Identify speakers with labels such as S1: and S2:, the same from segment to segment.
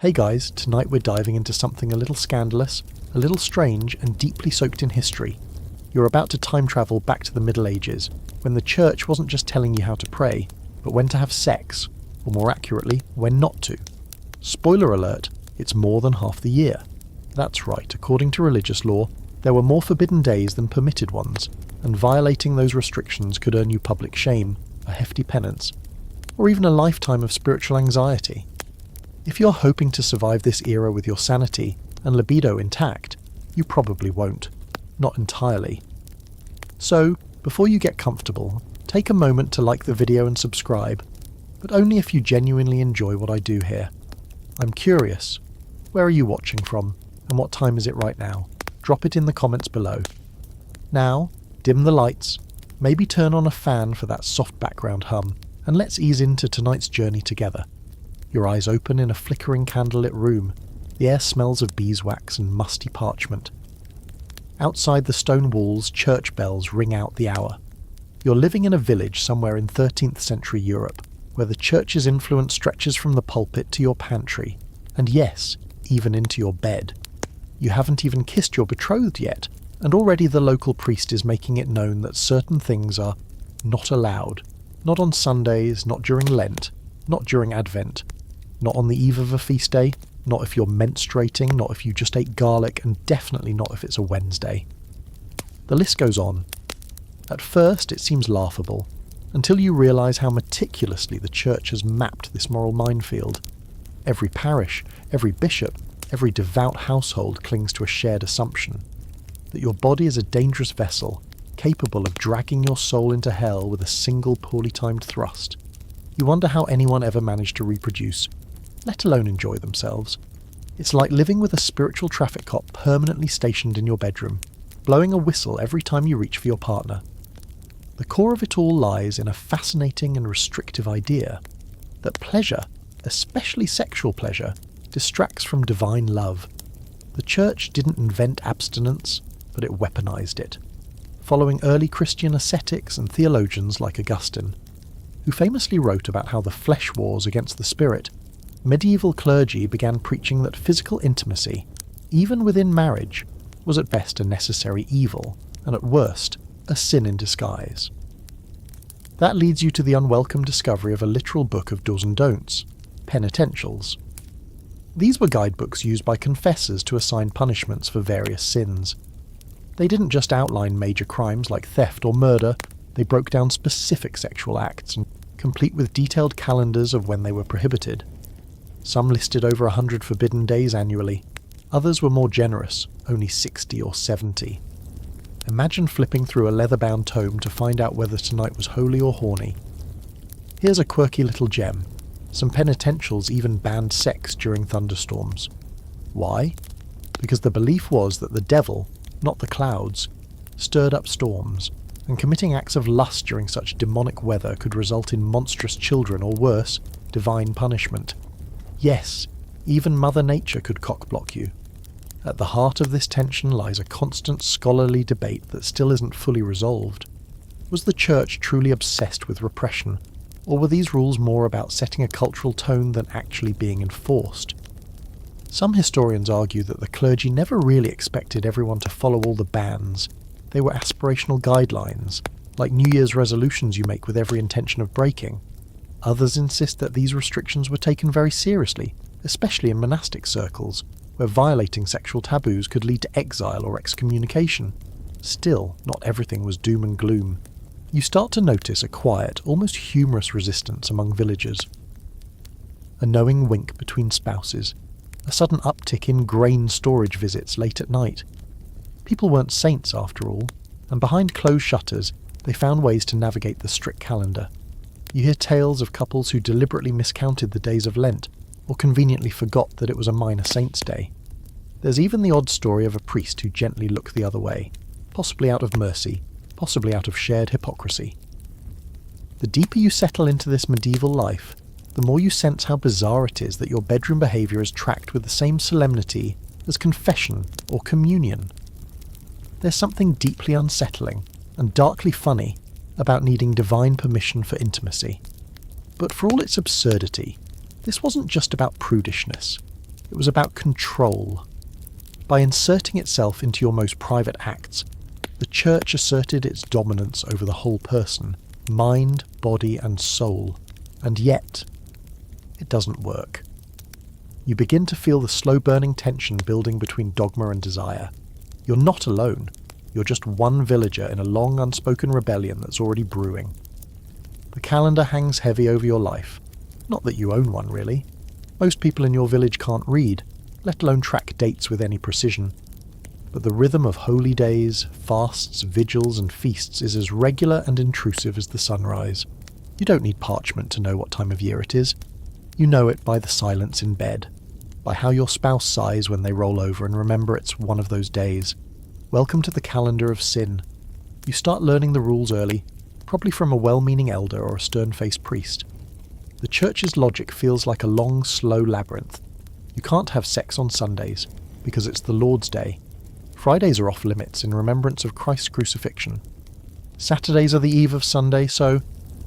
S1: Hey guys, tonight we're diving into something a little scandalous, a little strange, and deeply soaked in history. You're about to time travel back to the Middle Ages, when the church wasn't just telling you how to pray, but when to have sex, or more accurately, when not to. Spoiler alert, it's more than half the year. That's right, according to religious law, there were more forbidden days than permitted ones, and violating those restrictions could earn you public shame, a hefty penance, or even a lifetime of spiritual anxiety. If you're hoping to survive this era with your sanity and libido intact, you probably won't. Not entirely. So, before you get comfortable, take a moment to like the video and subscribe, but only if you genuinely enjoy what I do here. I'm curious, where are you watching from, and what time is it right now? Drop it in the comments below. Now, dim the lights, maybe turn on a fan for that soft background hum, and let's ease into tonight's journey together. Your eyes open in a flickering candlelit room. The air smells of beeswax and musty parchment. Outside the stone walls, church bells ring out the hour. You're living in a village somewhere in 13th century Europe, where the church's influence stretches from the pulpit to your pantry, and yes, even into your bed. You haven't even kissed your betrothed yet, and already the local priest is making it known that certain things are not allowed. Not on Sundays, not during Lent, not during Advent. Not on the eve of a feast day, not if you're menstruating, not if you just ate garlic, and definitely not if it's a Wednesday. The list goes on. At first it seems laughable, until you realise how meticulously the church has mapped this moral minefield. Every parish, every bishop, every devout household clings to a shared assumption, that your body is a dangerous vessel, capable of dragging your soul into hell with a single poorly timed thrust. You wonder how anyone ever managed to reproduce, let alone enjoy themselves. It's like living with a spiritual traffic cop permanently stationed in your bedroom, blowing a whistle every time you reach for your partner. The core of it all lies in a fascinating and restrictive idea that pleasure, especially sexual pleasure, distracts from divine love. The church didn't invent abstinence, but it weaponized it, following early Christian ascetics and theologians like Augustine, who famously wrote about how the flesh wars against the spirit. Medieval clergy began preaching that physical intimacy, even within marriage, was at best a necessary evil, and at worst, a sin in disguise. That leads you to the unwelcome discovery of a literal book of do's and don'ts, penitentials. These were guidebooks used by confessors to assign punishments for various sins. They didn't just outline major crimes like theft or murder, they broke down specific sexual acts, and complete with detailed calendars of when they were prohibited. Some listed over 100 forbidden days annually. Others were more generous, only 60 or 70. Imagine flipping through a leather-bound tome to find out whether tonight was holy or horny. Here's a quirky little gem. Some penitentials even banned sex during thunderstorms. Why? Because the belief was that the devil, not the clouds, stirred up storms, and committing acts of lust during such demonic weather could result in monstrous children or worse, divine punishment. Yes, even Mother Nature could cock-block you. At the heart of this tension lies a constant scholarly debate that still isn't fully resolved. Was the church truly obsessed with repression, or were these rules more about setting a cultural tone than actually being enforced? Some historians argue that the clergy never really expected everyone to follow all the bans. They were aspirational guidelines, like New Year's resolutions you make with every intention of breaking. Others insist that these restrictions were taken very seriously, especially in monastic circles, where violating sexual taboos could lead to exile or excommunication. Still, not everything was doom and gloom. You start to notice a quiet, almost humorous resistance among villagers. A knowing wink between spouses, a sudden uptick in grain storage visits late at night. People weren't saints after all, and behind closed shutters they found ways to navigate the strict calendar. You hear tales of couples who deliberately miscounted the days of Lent, or conveniently forgot that it was a minor saint's day. There's even the odd story of a priest who gently looked the other way, possibly out of mercy, possibly out of shared hypocrisy. The deeper you settle into this medieval life, the more you sense how bizarre it is that your bedroom behaviour is tracked with the same solemnity as confession or communion. There's something deeply unsettling and darkly funny about needing divine permission for intimacy. But for all its absurdity, this wasn't just about prudishness. It was about control. By inserting itself into your most private acts, the church asserted its dominance over the whole person, mind, body, and soul. And yet, it doesn't work. You begin to feel the slow-burning tension building between dogma and desire. You're not alone. You're just one villager in a long unspoken rebellion that's already brewing. The calendar hangs heavy over your life. Not that you own one, really. Most people in your village can't read, let alone track dates with any precision. But the rhythm of holy days, fasts, vigils, and feasts is as regular and intrusive as the sunrise. You don't need parchment to know what time of year it is. You know it by the silence in bed, by how your spouse sighs when they roll over and remember it's one of those days. Welcome to the calendar of sin. You start learning the rules early, probably from a well-meaning elder or a stern-faced priest. The church's logic feels like a long, slow labyrinth. You can't have sex on Sundays, because it's the Lord's Day. Fridays are off limits in remembrance of Christ's crucifixion. Saturdays are the eve of Sunday, so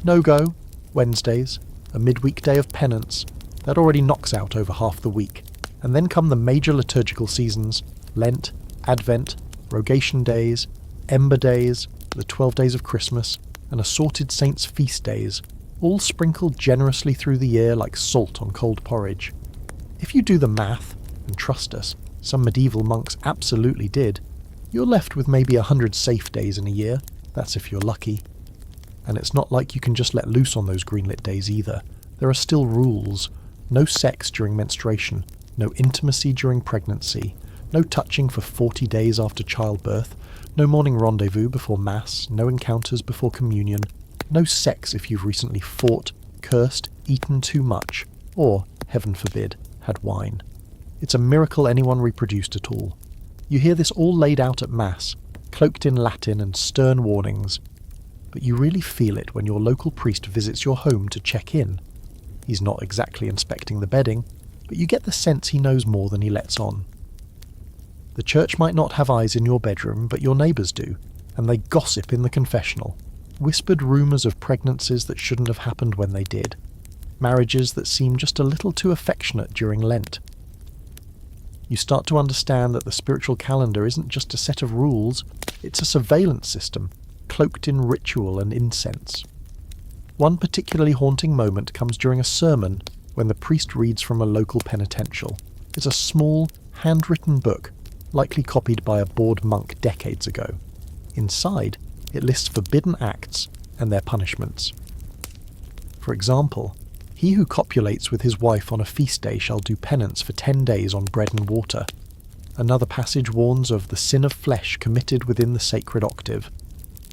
S1: no-go. Wednesdays, a midweek day of penance. That already knocks out over half the week. And then come the major liturgical seasons, Lent, Advent, Rogation Days, Ember Days, the 12 days of Christmas, and assorted saints' feast days, all sprinkled generously through the year like salt on cold porridge. If you do the math, and trust us, some medieval monks absolutely did, you're left with maybe 100 safe days in a year. That's if you're lucky. And it's not like you can just let loose on those greenlit days either. There are still rules. No sex during menstruation, no intimacy during pregnancy, no touching for 40 days after childbirth, no morning rendezvous before Mass, no encounters before communion, no sex if you've recently fought, cursed, eaten too much, or, heaven forbid, had wine. It's a miracle anyone reproduced at all. You hear this all laid out at Mass, cloaked in Latin and stern warnings, but you really feel it when your local priest visits your home to check in. He's not exactly inspecting the bedding, but you get the sense he knows more than he lets on. The church might not have eyes in your bedroom, but your neighbours do, and they gossip in the confessional. Whispered rumours of pregnancies that shouldn't have happened when they did. Marriages that seem just a little too affectionate during Lent. You start to understand that the spiritual calendar isn't just a set of rules, it's a surveillance system, cloaked in ritual and incense. One particularly haunting moment comes during a sermon when the priest reads from a local penitential. It's a small, handwritten book, likely copied by a bored monk decades ago. Inside, it lists forbidden acts and their punishments. For example, he who copulates with his wife on a feast day shall do penance for 10 days on bread and water. Another passage warns of the sin of flesh committed within the sacred octave,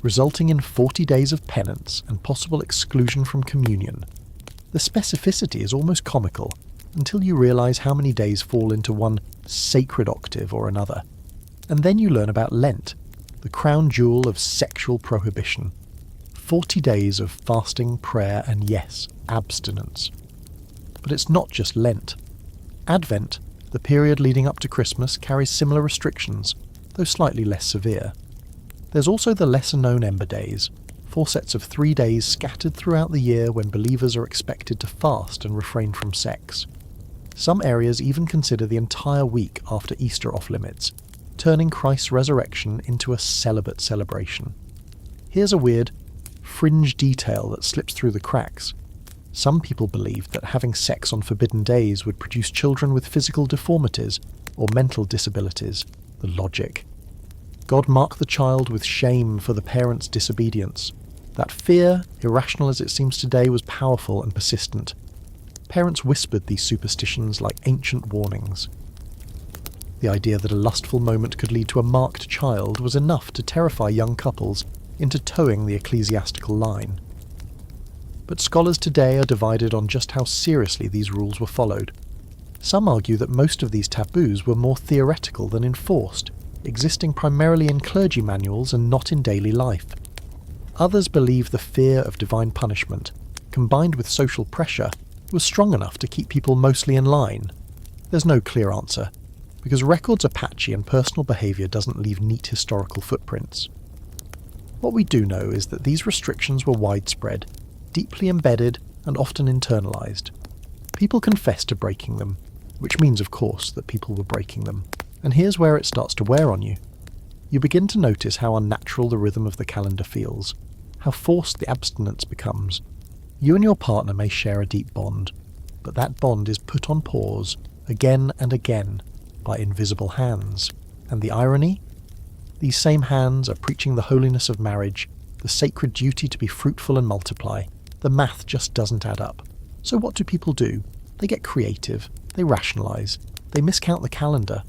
S1: resulting in 40 days of penance and possible exclusion from communion. The specificity is almost comical, until you realise how many days fall into one sacred octave or another. And then you learn about Lent, the crown jewel of sexual prohibition. 40 days of fasting, prayer, and yes, abstinence. But it's not just Lent. Advent, the period leading up to Christmas, carries similar restrictions, though slightly less severe. There's also the lesser-known Ember Days, 4 sets of 3 days scattered throughout the year when believers are expected to fast and refrain from sex. Some areas even consider the entire week after Easter off-limits, turning Christ's resurrection into a celibate celebration. Here's a weird, fringe detail that slips through the cracks. Some people believed that having sex on forbidden days would produce children with physical deformities or mental disabilities. The logic. God marked the child with shame for the parent's disobedience. That fear, irrational as it seems today, was powerful and persistent. Parents whispered these superstitions like ancient warnings. The idea that a lustful moment could lead to a marked child was enough to terrify young couples into towing the ecclesiastical line. But scholars today are divided on just how seriously these rules were followed. Some argue that most of these taboos were more theoretical than enforced, existing primarily in clergy manuals and not in daily life. Others believe the fear of divine punishment, combined with social pressure, was strong enough to keep people mostly in line. There's no clear answer, because records are patchy and personal behaviour doesn't leave neat historical footprints. What we do know is that these restrictions were widespread, deeply embedded and often internalised. People confessed to breaking them, which means, of course, that people were breaking them. And here's where it starts to wear on you. You begin to notice how unnatural the rhythm of the calendar feels, how forced the abstinence becomes. You and your partner may share a deep bond, but that bond is put on pause again and again by invisible hands. And the irony? These same hands are preaching the holiness of marriage, the sacred duty to be fruitful and multiply. The math just doesn't add up. So what do people do? They get creative, they rationalise, they miscount the calendar.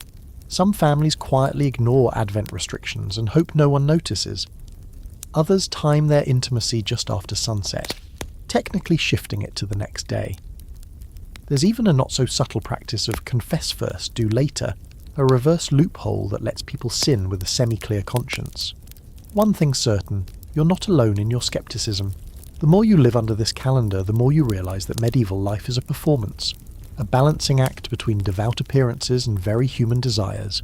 S1: Some families quietly ignore Advent restrictions and hope no one notices. Others time their intimacy just after sunset, technically shifting it to the next day. There's even a not-so-subtle practice of confess first, do later, a reverse loophole that lets people sin with a semi-clear conscience. One thing's certain, you're not alone in your scepticism. The more you live under this calendar, the more you realise that medieval life is a performance, a balancing act between devout appearances and very human desires.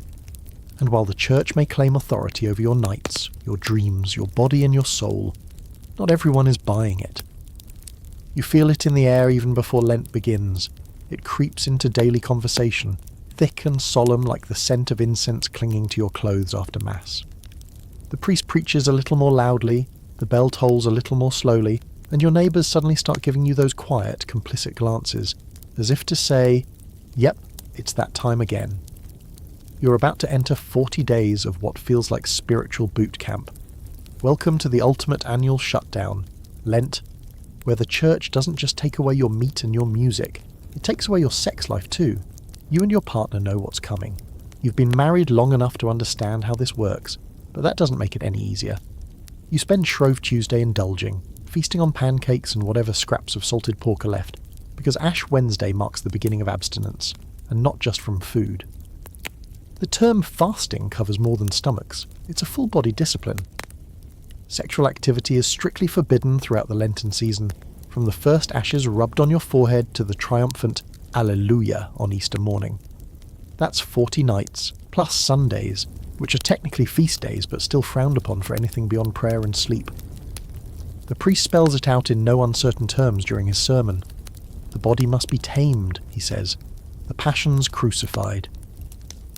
S1: And while the church may claim authority over your nights, your dreams, your body and your soul, not everyone is buying it. You feel it in the air even before Lent begins. It creeps into daily conversation, thick and solemn like the scent of incense clinging to your clothes after Mass. The priest preaches a little more loudly, the bell tolls a little more slowly, and your neighbours suddenly start giving you those quiet, complicit glances, as if to say, yep, it's that time again. You're about to enter 40 days of what feels like spiritual boot camp. Welcome to the ultimate annual shutdown, Lent, where the church doesn't just take away your meat and your music, it takes away your sex life too. You and your partner know what's coming. You've been married long enough to understand how this works, but that doesn't make it any easier. You spend Shrove Tuesday indulging, feasting on pancakes and whatever scraps of salted pork are left, because Ash Wednesday marks the beginning of abstinence, and not just from food. The term fasting covers more than stomachs. It's a full-body discipline. Sexual activity is strictly forbidden throughout the Lenten season, from the first ashes rubbed on your forehead to the triumphant Alleluia on Easter morning. That's 40 nights, plus Sundays, which are technically feast days but still frowned upon for anything beyond prayer and sleep. The priest spells it out in no uncertain terms during his sermon. The body must be tamed, he says, the passions crucified.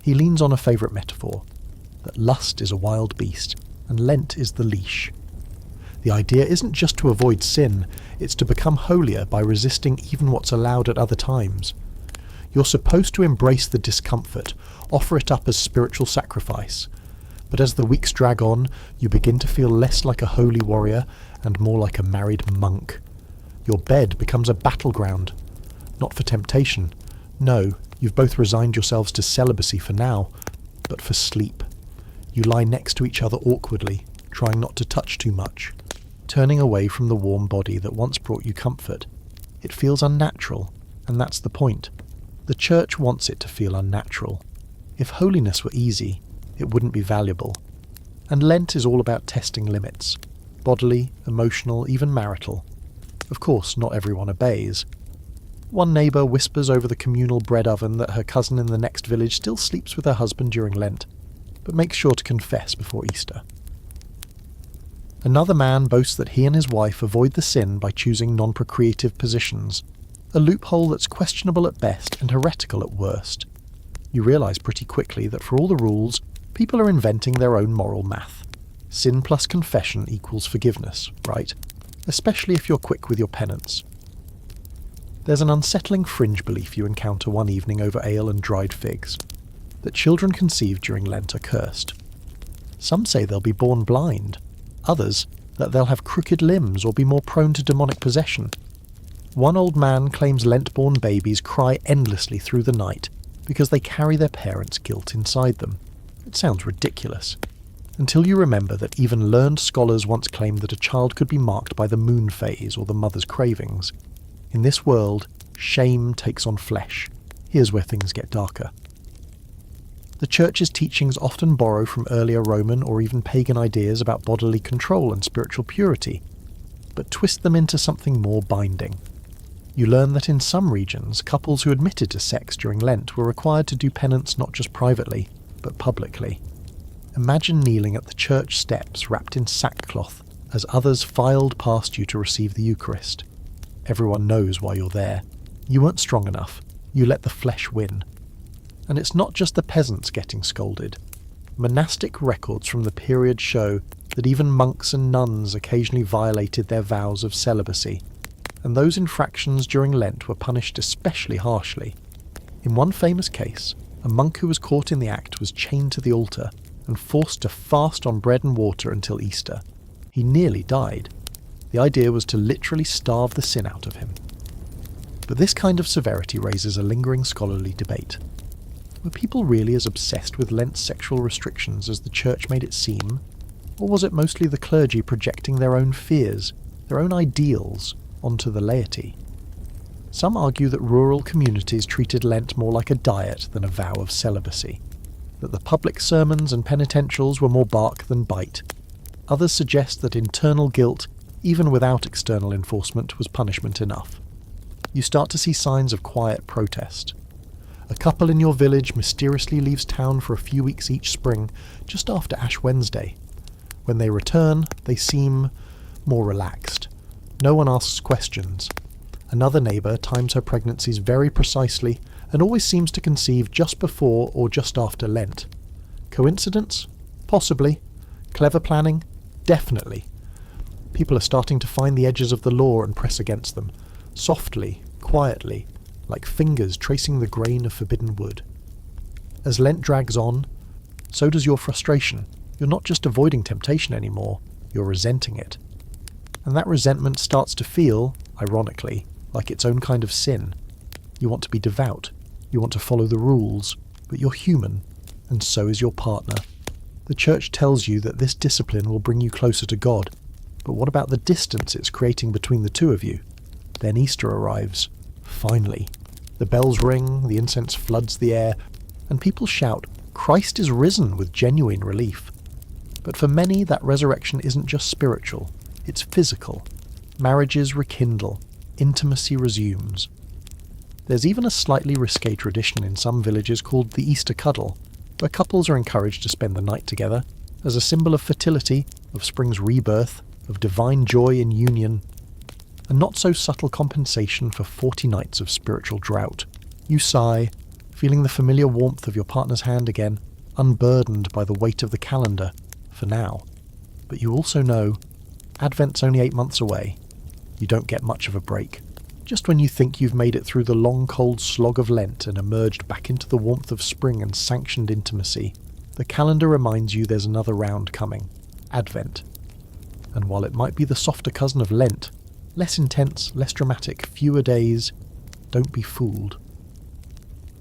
S1: He leans on a favourite metaphor, that lust is a wild beast, and Lent is the leash. The idea isn't just to avoid sin, it's to become holier by resisting even what's allowed at other times. You're supposed to embrace the discomfort, offer it up as spiritual sacrifice. But as the weeks drag on, you begin to feel less like a holy warrior and more like a married monk. Your bed becomes a battleground, not for temptation. No, you've both resigned yourselves to celibacy for now, but for sleep. You lie next to each other awkwardly, trying not to touch too much, turning away from the warm body that once brought you comfort. It feels unnatural, and that's the point. The church wants it to feel unnatural. If holiness were easy, it wouldn't be valuable. And Lent is all about testing limits, bodily, emotional, even marital. Of course, not everyone obeys. One neighbour whispers over the communal bread oven that her cousin in the next village still sleeps with her husband during Lent, but makes sure to confess before Easter. Another man boasts that he and his wife avoid the sin by choosing non-procreative positions, a loophole that's questionable at best and heretical at worst. You realise pretty quickly that for all the rules, people are inventing their own moral math. Sin plus confession equals forgiveness, right? Especially if you're quick with your penance. There's an unsettling fringe belief you encounter one evening over ale and dried figs, that children conceived during Lent are cursed. Some say they'll be born blind, others that they'll have crooked limbs or be more prone to demonic possession. One old man claims Lent-born babies cry endlessly through the night because they carry their parents' guilt inside them. It sounds ridiculous. Until you remember that even learned scholars once claimed that a child could be marked by the moon phase or the mother's cravings. In this world, shame takes on flesh. Here's where things get darker. The Church's teachings often borrow from earlier Roman or even pagan ideas about bodily control and spiritual purity, but twist them into something more binding. You learn that in some regions, couples who admitted to sex during Lent were required to do penance not just privately, but publicly. Imagine kneeling at the church steps wrapped in sackcloth as others filed past you to receive the Eucharist. Everyone knows why you're there. You weren't strong enough. You let the flesh win. And it's not just the peasants getting scolded. Monastic records from the period show that even monks and nuns occasionally violated their vows of celibacy, and those infractions during Lent were punished especially harshly. In one famous case, a monk who was caught in the act was chained to the altar and forced to fast on bread and water until Easter. He nearly died. The idea was to literally starve the sin out of him. But this kind of severity raises a lingering scholarly debate. Were people really as obsessed with Lent's sexual restrictions as the Church made it seem? Or was it mostly the clergy projecting their own fears, their own ideals, onto the laity? Some argue that rural communities treated Lent more like a diet than a vow of celibacy, that the public sermons and penitentials were more bark than bite. Others suggest that internal guilt, even without external enforcement, was punishment enough. You start to see signs of quiet protest. A couple in your village mysteriously leaves town for a few weeks each spring, just after Ash Wednesday. When they return, they seem more relaxed. No one asks questions. Another neighbour times her pregnancies very precisely and always seems to conceive just before or just after Lent. Coincidence? Possibly. Clever planning? Definitely. People are starting to find the edges of the law and press against them, softly, quietly, like fingers tracing the grain of forbidden wood. As Lent drags on, so does your frustration. You're not just avoiding temptation anymore, you're resenting it. And that resentment starts to feel, ironically, like its own kind of sin. You want to be devout, you want to follow the rules, but you're human, and so is your partner. The Church tells you that this discipline will bring you closer to God, but what about the distance it's creating between the two of you? Then Easter arrives. Finally. The bells ring, the incense floods the air, and people shout, "Christ is risen," with genuine relief. But for many, that resurrection isn't just spiritual, it's physical. Marriages rekindle, intimacy resumes. There's even a slightly risque tradition in some villages called the Easter Cuddle, where couples are encouraged to spend the night together, as a symbol of fertility, of spring's rebirth, of divine joy in union. A not-so-subtle compensation for 40 nights of spiritual drought. You sigh, feeling the familiar warmth of your partner's hand again, unburdened by the weight of the calendar, for now. But you also know, Advent's only 8 months away. You don't get much of a break. Just when you think you've made it through the long cold slog of Lent and emerged back into the warmth of spring and sanctioned intimacy, the calendar reminds you there's another round coming. Advent. And while it might be the softer cousin of Lent, less intense, less dramatic, fewer days, don't be fooled.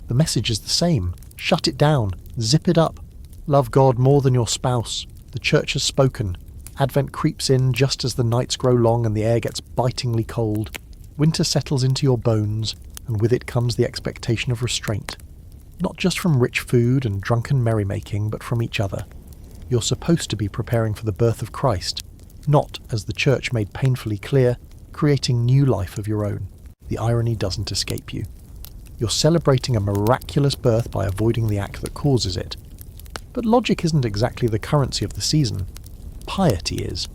S1: The message is the same. Shut it down. Zip it up. Love God more than your spouse. The Church has spoken. Advent creeps in just as the nights grow long and the air gets bitingly cold. Winter settles into your bones, and with it comes the expectation of restraint. Not just from rich food and drunken merrymaking, but from each other. You're supposed to be preparing for the birth of Christ, not, as the Church made painfully clear, creating new life of your own. The irony doesn't escape you. You're celebrating a miraculous birth by avoiding the act that causes it. But logic isn't exactly the currency of the season. Piety is.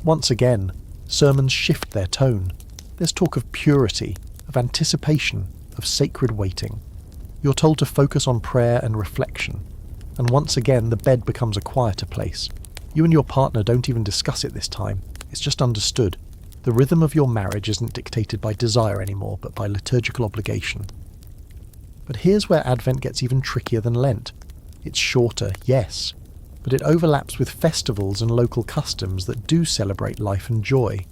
S1: Once again, sermons shift their tone. There's talk of purity, of anticipation, of sacred waiting. You're told to focus on prayer and reflection. And once again, the bed becomes a quieter place. You and your partner don't even discuss it this time. It's just understood. The rhythm of your marriage isn't dictated by desire anymore, but by liturgical obligation. But here's where Advent gets even trickier than Lent. It's shorter, yes, but it overlaps with festivals and local customs that do celebrate life and joy.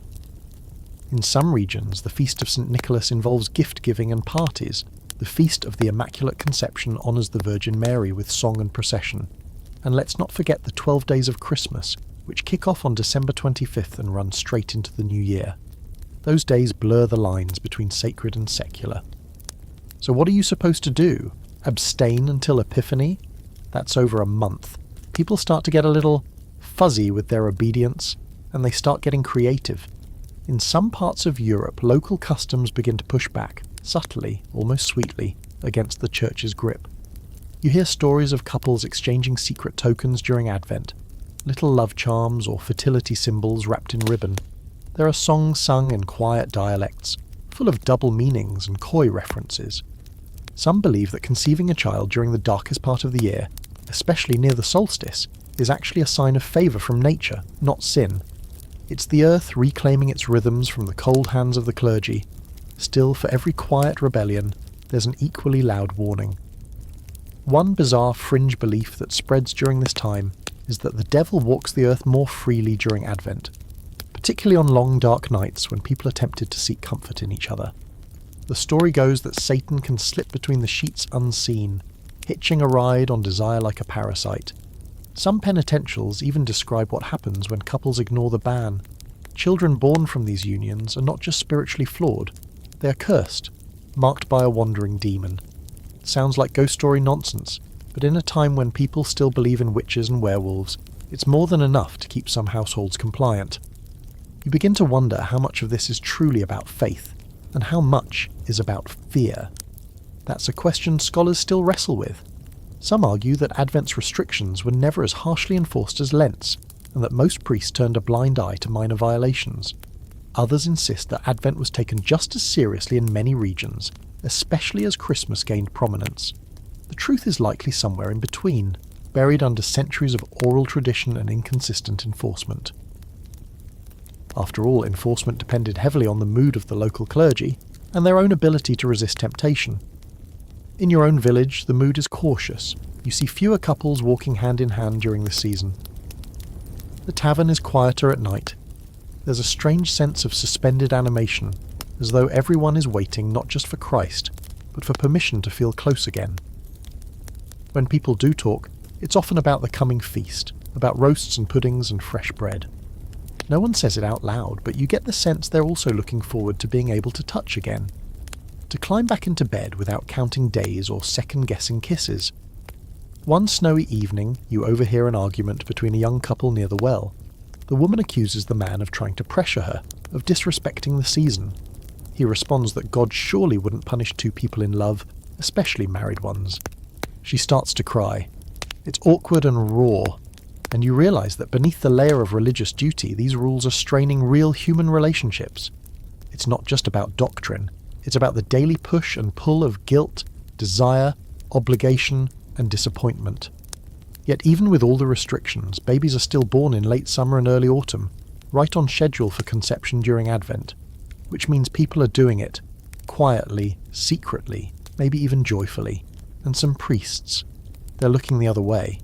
S1: In some regions, the Feast of St. Nicholas involves gift-giving and parties. The Feast of the Immaculate Conception honours the Virgin Mary with song and procession. And let's not forget the 12 days of Christmas, which kick off on December 25th and run straight into the new year. Those days blur the lines between sacred and secular. So what are you supposed to do? Abstain until Epiphany? That's over a month. People start to get a little fuzzy with their obedience, and they start getting creative. In some parts of Europe, local customs begin to push back, subtly, almost sweetly, against the Church's grip. You hear stories of couples exchanging secret tokens during Advent, little love charms or fertility symbols wrapped in ribbon. There are songs sung in quiet dialects, full of double meanings and coy references. Some believe that conceiving a child during the darkest part of the year, especially near the solstice, is actually a sign of favour from nature, not sin. It's the earth reclaiming its rhythms from the cold hands of the clergy. Still, for every quiet rebellion, there's an equally loud warning. One bizarre fringe belief that spreads during this time is that the devil walks the earth more freely during Advent, particularly on long dark nights when people are tempted to seek comfort in each other. The story goes that Satan can slip between the sheets unseen, hitching a ride on desire like a parasite. Some penitentials even describe what happens when couples ignore the ban. Children born from these unions are not just spiritually flawed, they are cursed, marked by a wandering demon. Sounds like ghost story nonsense, but in a time when people still believe in witches and werewolves, it's more than enough to keep some households compliant. You begin to wonder how much of this is truly about faith, and how much is about fear. That's a question scholars still wrestle with. Some argue that Advent's restrictions were never as harshly enforced as Lent's, and that most priests turned a blind eye to minor violations. Others insist that Advent was taken just as seriously in many regions, especially as Christmas gained prominence. The truth is likely somewhere in between, buried under centuries of oral tradition and inconsistent enforcement. After all, enforcement depended heavily on the mood of the local clergy and their own ability to resist temptation. In your own village, the mood is cautious. You see fewer couples walking hand in hand during the season. The tavern is quieter at night. There's a strange sense of suspended animation, as though everyone is waiting not just for Christ, but for permission to feel close again. When people do talk, it's often about the coming feast, about roasts and puddings and fresh bread. No one says it out loud, but you get the sense they're also looking forward to being able to touch again. To climb back into bed without counting days or second-guessing kisses. One snowy evening, you overhear an argument between a young couple near the well. The woman accuses the man of trying to pressure her, of disrespecting the season. He responds that God surely wouldn't punish two people in love, especially married ones. She starts to cry. It's awkward and raw, and you realise that beneath the layer of religious duty, these rules are straining real human relationships. It's not just about doctrine. It's about the daily push and pull of guilt, desire, obligation, and disappointment. Yet even with all the restrictions, babies are still born in late summer and early autumn, right on schedule for conception during Advent, which means people are doing it quietly, secretly, maybe even joyfully. And some priests, they're looking the other way.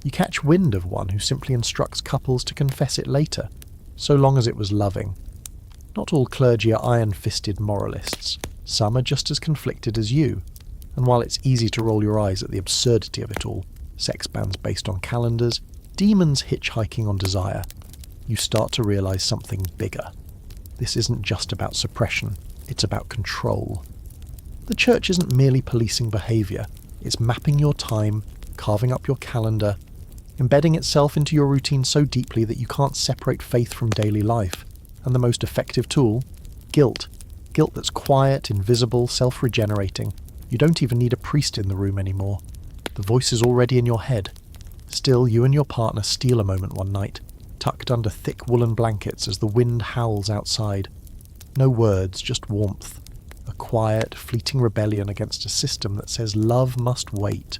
S1: You catch wind of one who simply instructs couples to confess it later, so long as it was loving. Not all clergy are iron-fisted moralists. Some are just as conflicted as you. And while it's easy to roll your eyes at the absurdity of it all, sex bans based on calendars, demons hitchhiking on desire, you start to realise something bigger. This isn't just about suppression, it's about control. The church isn't merely policing behaviour, it's mapping your time, carving up your calendar, embedding itself into your routine so deeply that you can't separate faith from daily life. And the most effective tool? Guilt. Guilt that's quiet, invisible, self-regenerating. You don't even need a priest in the room anymore. The voice is already in your head. Still, you and your partner steal a moment one night, tucked under thick woolen blankets as the wind howls outside. No words, just warmth. A quiet, fleeting rebellion against a system that says love must wait.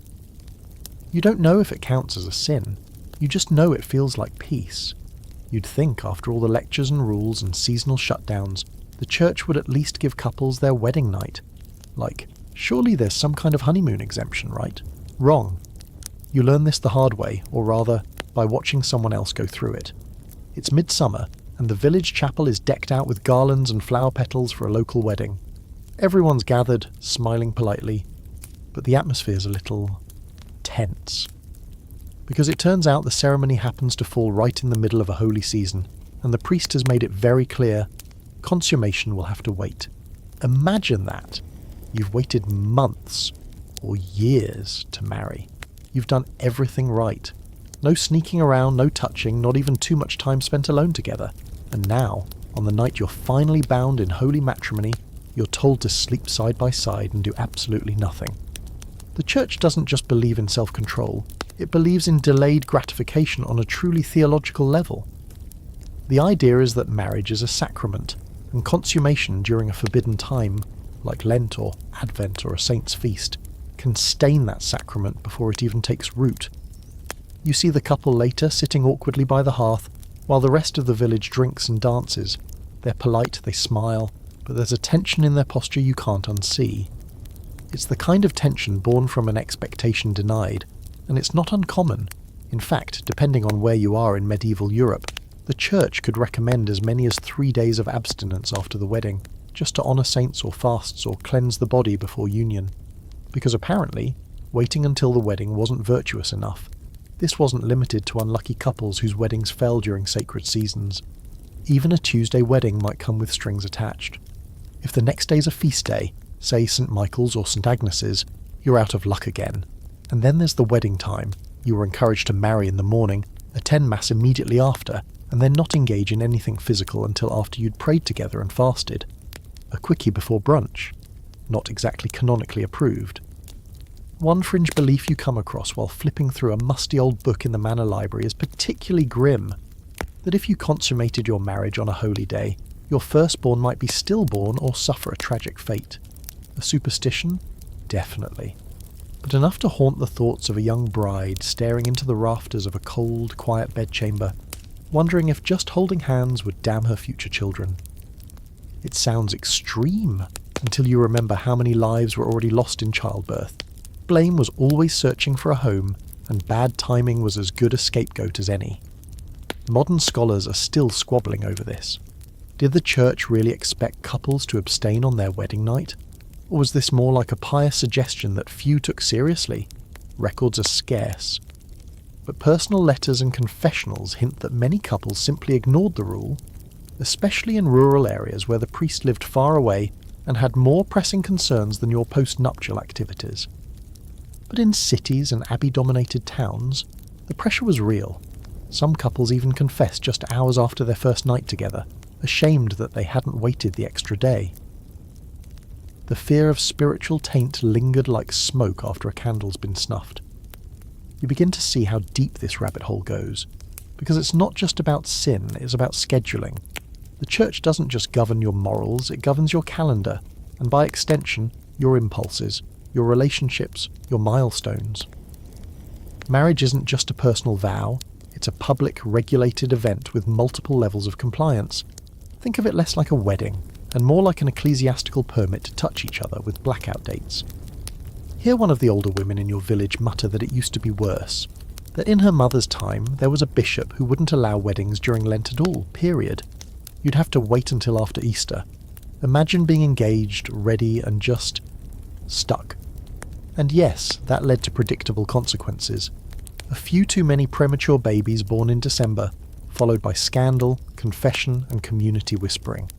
S1: You don't know if it counts as a sin. You just know it feels like peace. You'd think, after all the lectures and rules and seasonal shutdowns, the church would at least give couples their wedding night. Like, surely there's some kind of honeymoon exemption, right? Wrong. You learn this the hard way, or rather, by watching someone else go through it. It's midsummer, and the village chapel is decked out with garlands and flower petals for a local wedding. Everyone's gathered, smiling politely, but the atmosphere's a little tense. Because it turns out the ceremony happens to fall right in the middle of a holy season, and the priest has made it very clear, consummation will have to wait. Imagine that. You've waited months, or years, to marry. You've done everything right. No sneaking around, no touching, not even too much time spent alone together. And now, on the night you're finally bound in holy matrimony, you're told to sleep side by side and do absolutely nothing. The church doesn't just believe in self-control, it believes in delayed gratification on a truly theological level. The idea is that marriage is a sacrament, and consummation during a forbidden time like Lent or Advent or a saint's feast, can stain that sacrament before it even takes root. You see the couple later sitting awkwardly by the hearth while the rest of the village drinks and dances. They're polite, they smile, but there's a tension in their posture you can't unsee. It's the kind of tension born from an expectation denied, and it's not uncommon. In fact, depending on where you are in medieval Europe, the church could recommend as many as 3 days of abstinence after the wedding, just to honour saints or fasts or cleanse the body before union. Because apparently, waiting until the wedding wasn't virtuous enough. This wasn't limited to unlucky couples whose weddings fell during sacred seasons. Even a Tuesday wedding might come with strings attached. If the next day's a feast day, say St. Michael's or St. Agnes's, you're out of luck again. And then there's the wedding time. You were encouraged to marry in the morning, attend Mass immediately after, and then not engage in anything physical until after you'd prayed together and fasted. A quickie before brunch. Not exactly canonically approved. One fringe belief you come across while flipping through a musty old book in the manor library is particularly grim. That if you consummated your marriage on a holy day, your firstborn might be stillborn or suffer a tragic fate. A superstition? Definitely. But enough to haunt the thoughts of a young bride staring into the rafters of a cold, quiet bedchamber, wondering if just holding hands would damn her future children. It sounds extreme, until you remember how many lives were already lost in childbirth. Blame was always searching for a home, and bad timing was as good a scapegoat as any. Modern scholars are still squabbling over this. Did the church really expect couples to abstain on their wedding night? Or was this more like a pious suggestion that few took seriously? Records are scarce. But personal letters and confessionals hint that many couples simply ignored the rule, especially in rural areas where the priest lived far away and had more pressing concerns than your post-nuptial activities. But in cities and abbey-dominated towns, the pressure was real. Some couples even confessed just hours after their first night together, ashamed that they hadn't waited the extra day. The fear of spiritual taint lingered like smoke after a candle's been snuffed. You begin to see how deep this rabbit hole goes, because it's not just about sin, it's about scheduling. The church doesn't just govern your morals, it governs your calendar, and by extension, your impulses, your relationships, your milestones. Marriage isn't just a personal vow, it's a public, regulated event with multiple levels of compliance. Think of it less like a wedding, and more like an ecclesiastical permit to touch each other with blackout dates. Hear one of the older women in your village mutter that it used to be worse, that in her mother's time there was a bishop who wouldn't allow weddings during Lent at all, period. You'd have to wait until after Easter. Imagine being engaged, ready, and just stuck. And yes, that led to predictable consequences. A few too many premature babies born in December, followed by scandal, confession, and community whispering.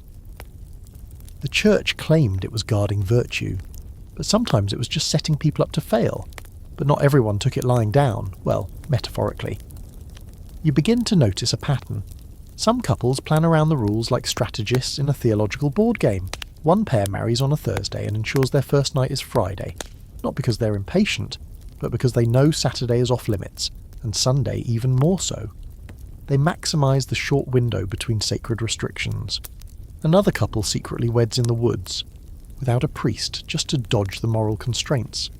S1: The church claimed it was guarding virtue, but sometimes it was just setting people up to fail. But not everyone took it lying down, well, metaphorically. You begin to notice a pattern. Some couples plan around the rules like strategists in a theological board game. One pair marries on a Thursday and ensures their first night is Friday, not because they're impatient, but because they know Saturday is off limits, and Sunday even more so. They maximise the short window between sacred restrictions. Another couple secretly weds in the woods, without a priest, just to dodge the moral constraints.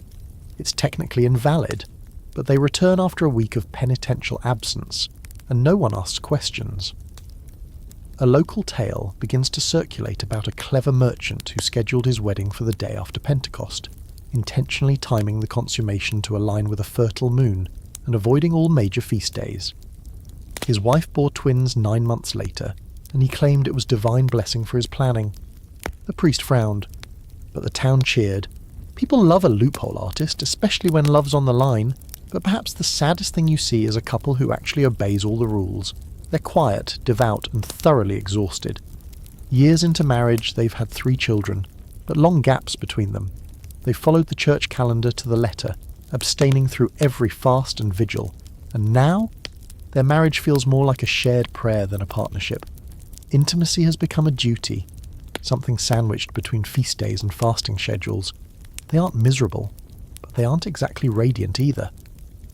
S1: It's technically invalid, but they return after a week of penitential absence, and no one asks questions. A local tale begins to circulate about a clever merchant who scheduled his wedding for the day after Pentecost, intentionally timing the consummation to align with a fertile moon and avoiding all major feast days. His wife bore twins 9 months later, and he claimed it was divine blessing for his planning. The priest frowned, but the town cheered. People love a loophole artist, especially when love's on the line, but perhaps the saddest thing you see is a couple who actually obeys all the rules. They're quiet, devout, and thoroughly exhausted. Years into marriage, they've had 3 children, but long gaps between them. They've followed the church calendar to the letter, abstaining through every fast and vigil, and now their marriage feels more like a shared prayer than a partnership. Intimacy has become a duty, something sandwiched between feast days and fasting schedules. They aren't miserable, but they aren't exactly radiant either.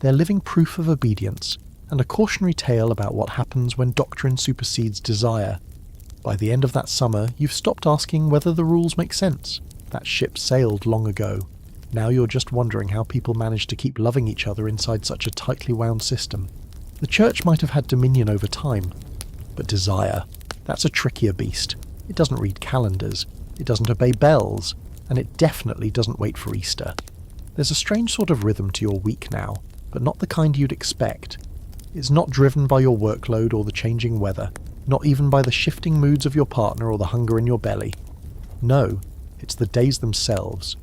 S1: They're living proof of obedience, and a cautionary tale about what happens when doctrine supersedes desire. By the end of that summer, you've stopped asking whether the rules make sense. That ship sailed long ago. Now you're just wondering how people managed to keep loving each other inside such a tightly wound system. The church might have had dominion over time, but desire, that's a trickier beast. It doesn't read calendars, it doesn't obey bells, and it definitely doesn't wait for Easter. There's a strange sort of rhythm to your week now, but not the kind you'd expect. It's not driven by your workload or the changing weather, not even by the shifting moods of your partner or the hunger in your belly. No, it's the days themselves.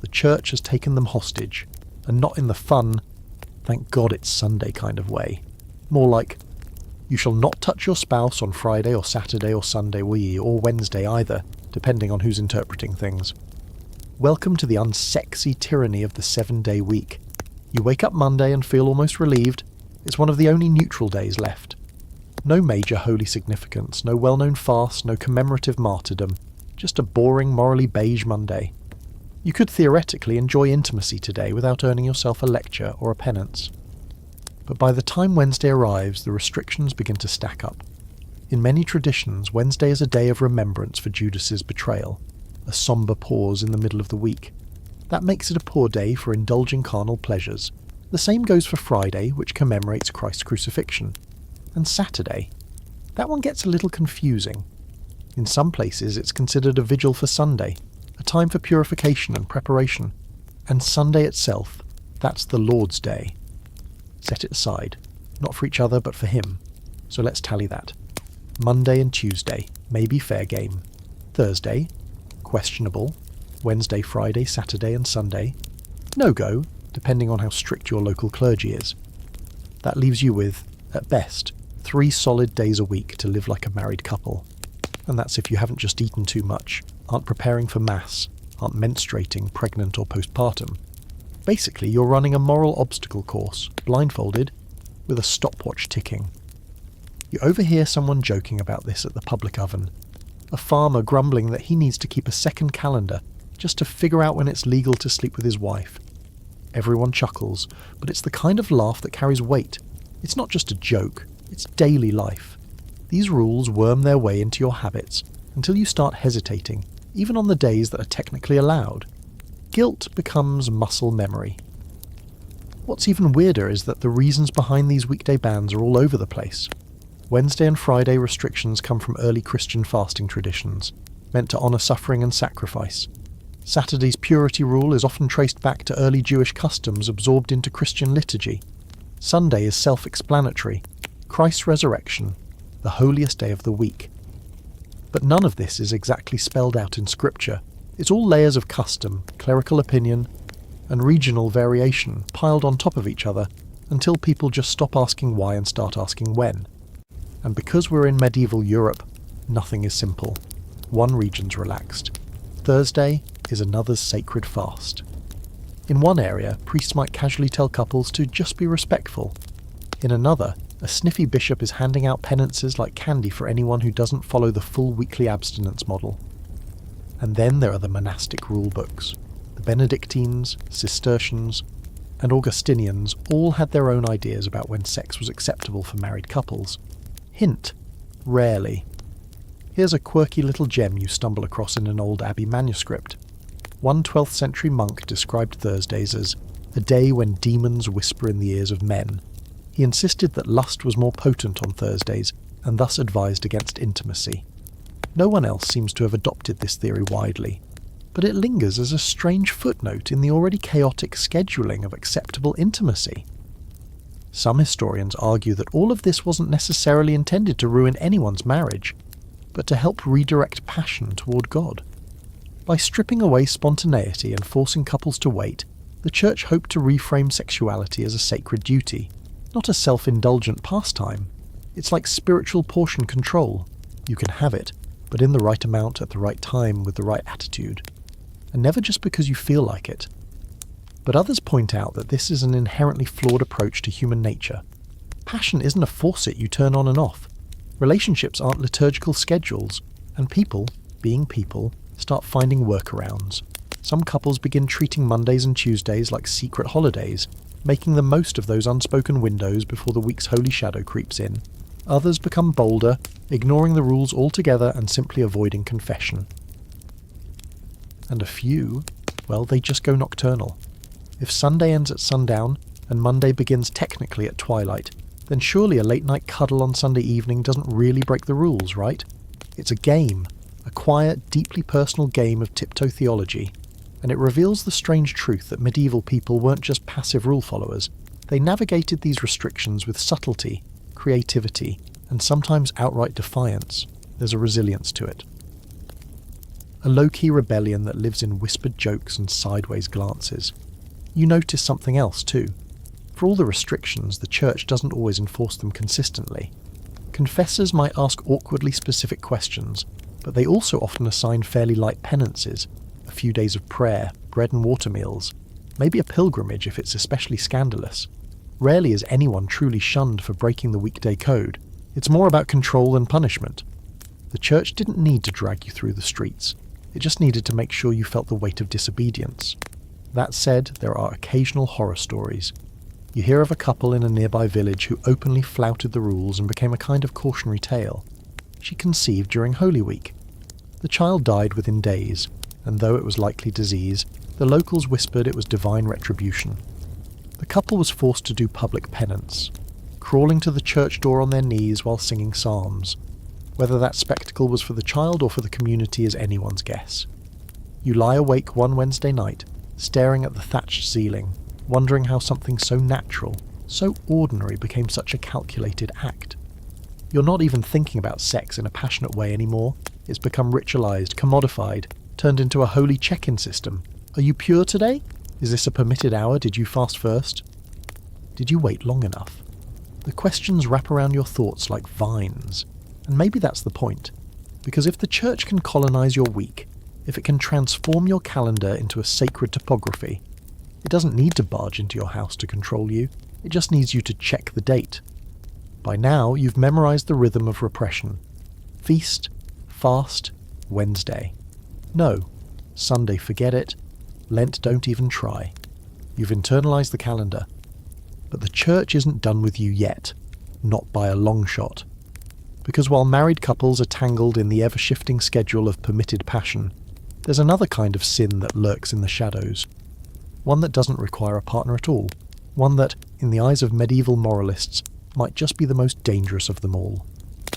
S1: The church has taken them hostage, and not in the fun, thank God it's Sunday kind of way. More like, you shall not touch your spouse on Friday or Saturday or Sunday or Wednesday either, depending on who's interpreting things. Welcome to the unsexy tyranny of the 7-day week. You wake up Monday and feel almost relieved. It's one of the only neutral days left. No major holy significance, no well-known fast, no commemorative martyrdom, just a boring, morally beige Monday. You could theoretically enjoy intimacy today without earning yourself a lecture or a penance. But by the time Wednesday arrives, the restrictions begin to stack up. In many traditions, Wednesday is a day of remembrance for Judas's betrayal, a sombre pause in the middle of the week. That makes it a poor day for indulging carnal pleasures. The same goes for Friday, which commemorates Christ's crucifixion. And Saturday. That one gets a little confusing. In some places it's considered a vigil for Sunday, a time for purification and preparation. And Sunday itself, that's the Lord's Day. Set it aside, not for each other but for Him. So let's tally that. Monday and Tuesday, maybe fair game. Thursday, questionable. Wednesday, Friday, Saturday and Sunday, no-go, depending on how strict your local clergy is. That leaves you with, at best, 3 solid days a week to live like a married couple. And that's if you haven't just eaten too much, aren't preparing for Mass, aren't menstruating, pregnant or postpartum. Basically, you're running a moral obstacle course, blindfolded, with a stopwatch ticking. You overhear someone joking about this at the public oven. A farmer grumbling that he needs to keep a second calendar just to figure out when it's legal to sleep with his wife. Everyone chuckles, but it's the kind of laugh that carries weight. It's not just a joke, it's daily life. These rules worm their way into your habits until you start hesitating, even on the days that are technically allowed. Guilt becomes muscle memory. What's even weirder is that the reasons behind these weekday bans are all over the place. Wednesday and Friday restrictions come from early Christian fasting traditions, meant to honour suffering and sacrifice. Saturday's purity rule is often traced back to early Jewish customs absorbed into Christian liturgy. Sunday is self-explanatory, Christ's resurrection, the holiest day of the week. But none of this is exactly spelled out in Scripture. It's all layers of custom, clerical opinion, and regional variation piled on top of each other until people just stop asking why and start asking when. And because we're in medieval Europe, nothing is simple. One region's relaxed. Thursday is another's sacred fast. In one area, priests might casually tell couples to just be respectful. In another, a sniffy bishop is handing out penances like candy for anyone who doesn't follow the full weekly abstinence model. And then there are the monastic rulebooks. The Benedictines, Cistercians, and Augustinians all had their own ideas about when sex was acceptable for married couples. Hint, rarely. Here's a quirky little gem you stumble across in an old abbey manuscript. One 12th century monk described Thursdays as a day when demons whisper in the ears of men. He insisted that lust was more potent on Thursdays, and thus advised against intimacy. No one else seems to have adopted this theory widely, but it lingers as a strange footnote in the already chaotic scheduling of acceptable intimacy. Some historians argue that all of this wasn't necessarily intended to ruin anyone's marriage, but to help redirect passion toward God. By stripping away spontaneity and forcing couples to wait, the Church hoped to reframe sexuality as a sacred duty, not a self-indulgent pastime. It's like spiritual portion control. You can have it, but in the right amount at the right time with the right attitude. And never just because you feel like it. But others point out that this is an inherently flawed approach to human nature. Passion isn't a faucet you turn on and off. Relationships aren't liturgical schedules, and people, being people, start finding workarounds. Some couples begin treating Mondays and Tuesdays like secret holidays, making the most of those unspoken windows before the week's holy shadow creeps in. Others become bolder, ignoring the rules altogether and simply avoiding confession. And a few, well, they just go nocturnal. If Sunday ends at sundown and Monday begins technically at twilight, then surely a late-night cuddle on Sunday evening doesn't really break the rules, right? It's a game, a quiet, deeply personal game of tiptoe theology, and it reveals the strange truth that medieval people weren't just passive rule followers. They navigated these restrictions with subtlety, creativity, and sometimes outright defiance. There's a resilience to it. A low-key rebellion that lives in whispered jokes and sideways glances. You notice something else too. For all the restrictions, the church doesn't always enforce them consistently. Confessors might ask awkwardly specific questions, but they also often assign fairly light penances, a few days of prayer, bread and water meals, maybe a pilgrimage if it's especially scandalous. Rarely is anyone truly shunned for breaking the weekday code. It's more about control than punishment. The church didn't need to drag you through the streets. It just needed to make sure you felt the weight of disobedience. That said, there are occasional horror stories. You hear of a couple in a nearby village who openly flouted the rules and became a kind of cautionary tale. She conceived during Holy Week. The child died within days, and though it was likely disease, the locals whispered it was divine retribution. The couple was forced to do public penance, crawling to the church door on their knees while singing psalms. Whether that spectacle was for the child or for the community is anyone's guess. You lie awake one Wednesday night, staring at the thatched ceiling, wondering how something so natural, so ordinary became such a calculated act. You're not even thinking about sex in a passionate way anymore. It's become ritualized, commodified, turned into a holy check-in system. Are you pure today? Is this a permitted hour? Did you fast first? Did you wait long enough? The questions wrap around your thoughts like vines. And maybe that's the point. Because if the church can colonize your week, if it can transform your calendar into a sacred topography, it doesn't need to barge into your house to control you. It just needs you to check the date. By now, you've memorized the rhythm of repression. Feast, fast, Wednesday. No, Sunday forget it. Lent don't even try. You've internalized the calendar. But the church isn't done with you yet. Not by a long shot. Because while married couples are tangled in the ever-shifting schedule of permitted passion, there's another kind of sin that lurks in the shadows. One that doesn't require a partner at all. One that, in the eyes of medieval moralists, might just be the most dangerous of them all.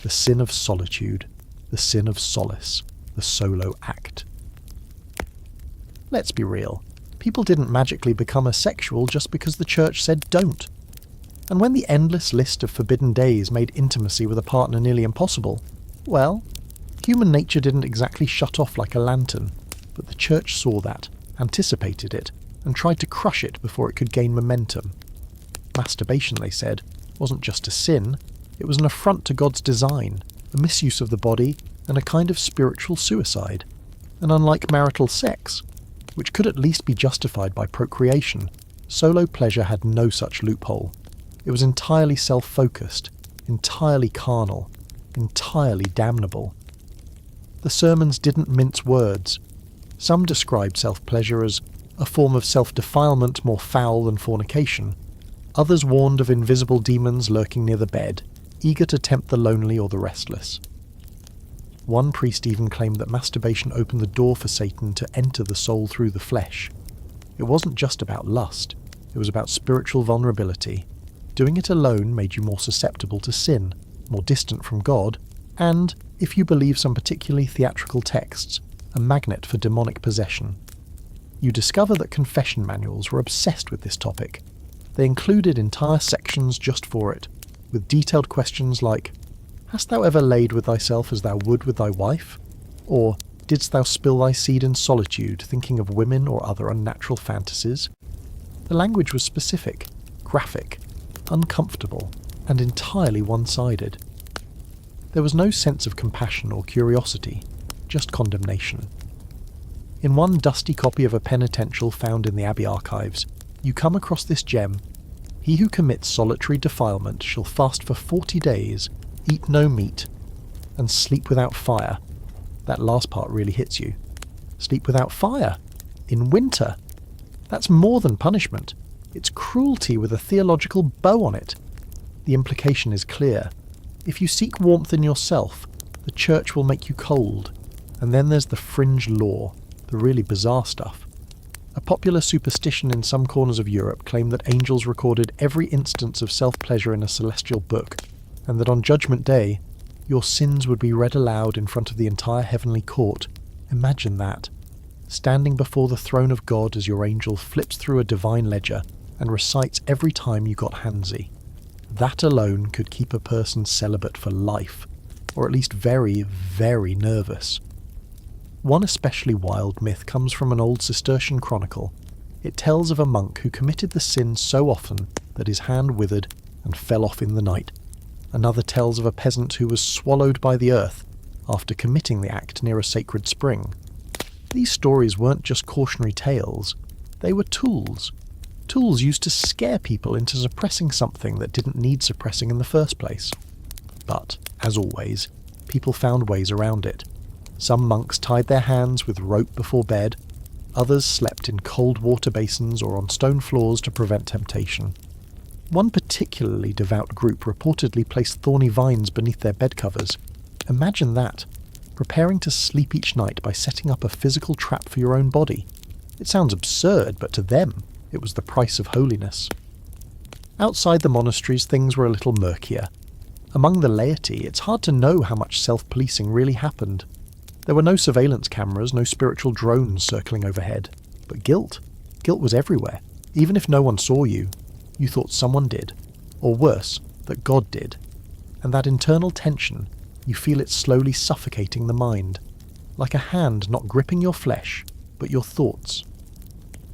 S1: The sin of solitude. The sin of solace. The solo act. Let's be real. People didn't magically become asexual just because the church said don't. And when the endless list of forbidden days made intimacy with a partner nearly impossible, well, human nature didn't exactly shut off like a lantern, but the church saw that, anticipated it, and tried to crush it before it could gain momentum. Masturbation, they said, wasn't just a sin, it was an affront to God's design, a misuse of the body, and a kind of spiritual suicide. And unlike marital sex, which could at least be justified by procreation, solo pleasure had no such loophole. It was entirely self-focused, entirely carnal, entirely damnable. The sermons didn't mince words. Some described self-pleasure as a form of self-defilement more foul than fornication. Others warned of invisible demons lurking near the bed, eager to tempt the lonely or the restless. One priest even claimed that masturbation opened the door for Satan to enter the soul through the flesh. It wasn't just about lust, it was about spiritual vulnerability. Doing it alone made you more susceptible to sin, more distant from God, and, if you believe some particularly theatrical texts, a magnet for demonic possession. You discover that confession manuals were obsessed with this topic. They included entire sections just for it, with detailed questions like, "Hast thou ever laid with thyself as thou would with thy wife?" Or, "Didst thou spill thy seed in solitude, thinking of women or other unnatural fantasies?" The language was specific, graphic, uncomfortable, and entirely one-sided. There was no sense of compassion or curiosity, just condemnation. In one dusty copy of a penitential found in the Abbey archives, you come across this gem: "He who commits solitary defilement shall fast for 40 days, eat no meat, and sleep without fire." That last part really hits you. Sleep without fire? In winter? That's more than punishment. It's cruelty with a theological bow on it. The implication is clear. If you seek warmth in yourself, the church will make you cold. And then there's the fringe law, the really bizarre stuff. A popular superstition in some corners of Europe claimed that angels recorded every instance of self-pleasure in a celestial book, and that on Judgment Day, your sins would be read aloud in front of the entire heavenly court. Imagine that. Standing before the throne of God as your angel flips through a divine ledger and recites every time you got handsy. That alone could keep a person celibate for life, or at least very, very nervous. One especially wild myth comes from an old Cistercian chronicle. It tells of a monk who committed the sin so often that his hand withered and fell off in the night. Another tells of a peasant who was swallowed by the earth after committing the act near a sacred spring. These stories weren't just cautionary tales, they were tools. Tools used to scare people into suppressing something that didn't need suppressing in the first place. But, as always, people found ways around it. Some monks tied their hands with rope before bed, others slept in cold water basins or on stone floors to prevent temptation. One particularly devout group reportedly placed thorny vines beneath their bed covers. Imagine that, preparing to sleep each night by setting up a physical trap for your own body. It sounds absurd, but to them, it was the price of holiness. Outside the monasteries, things were a little murkier. Among the laity, it's hard to know how much self-policing really happened. There were no surveillance cameras, no spiritual drones circling overhead. But guilt was everywhere. Even if no one saw you, you thought someone did. Or worse, that God did. And that internal tension, you feel it slowly suffocating the mind. Like a hand not gripping your flesh, but your thoughts.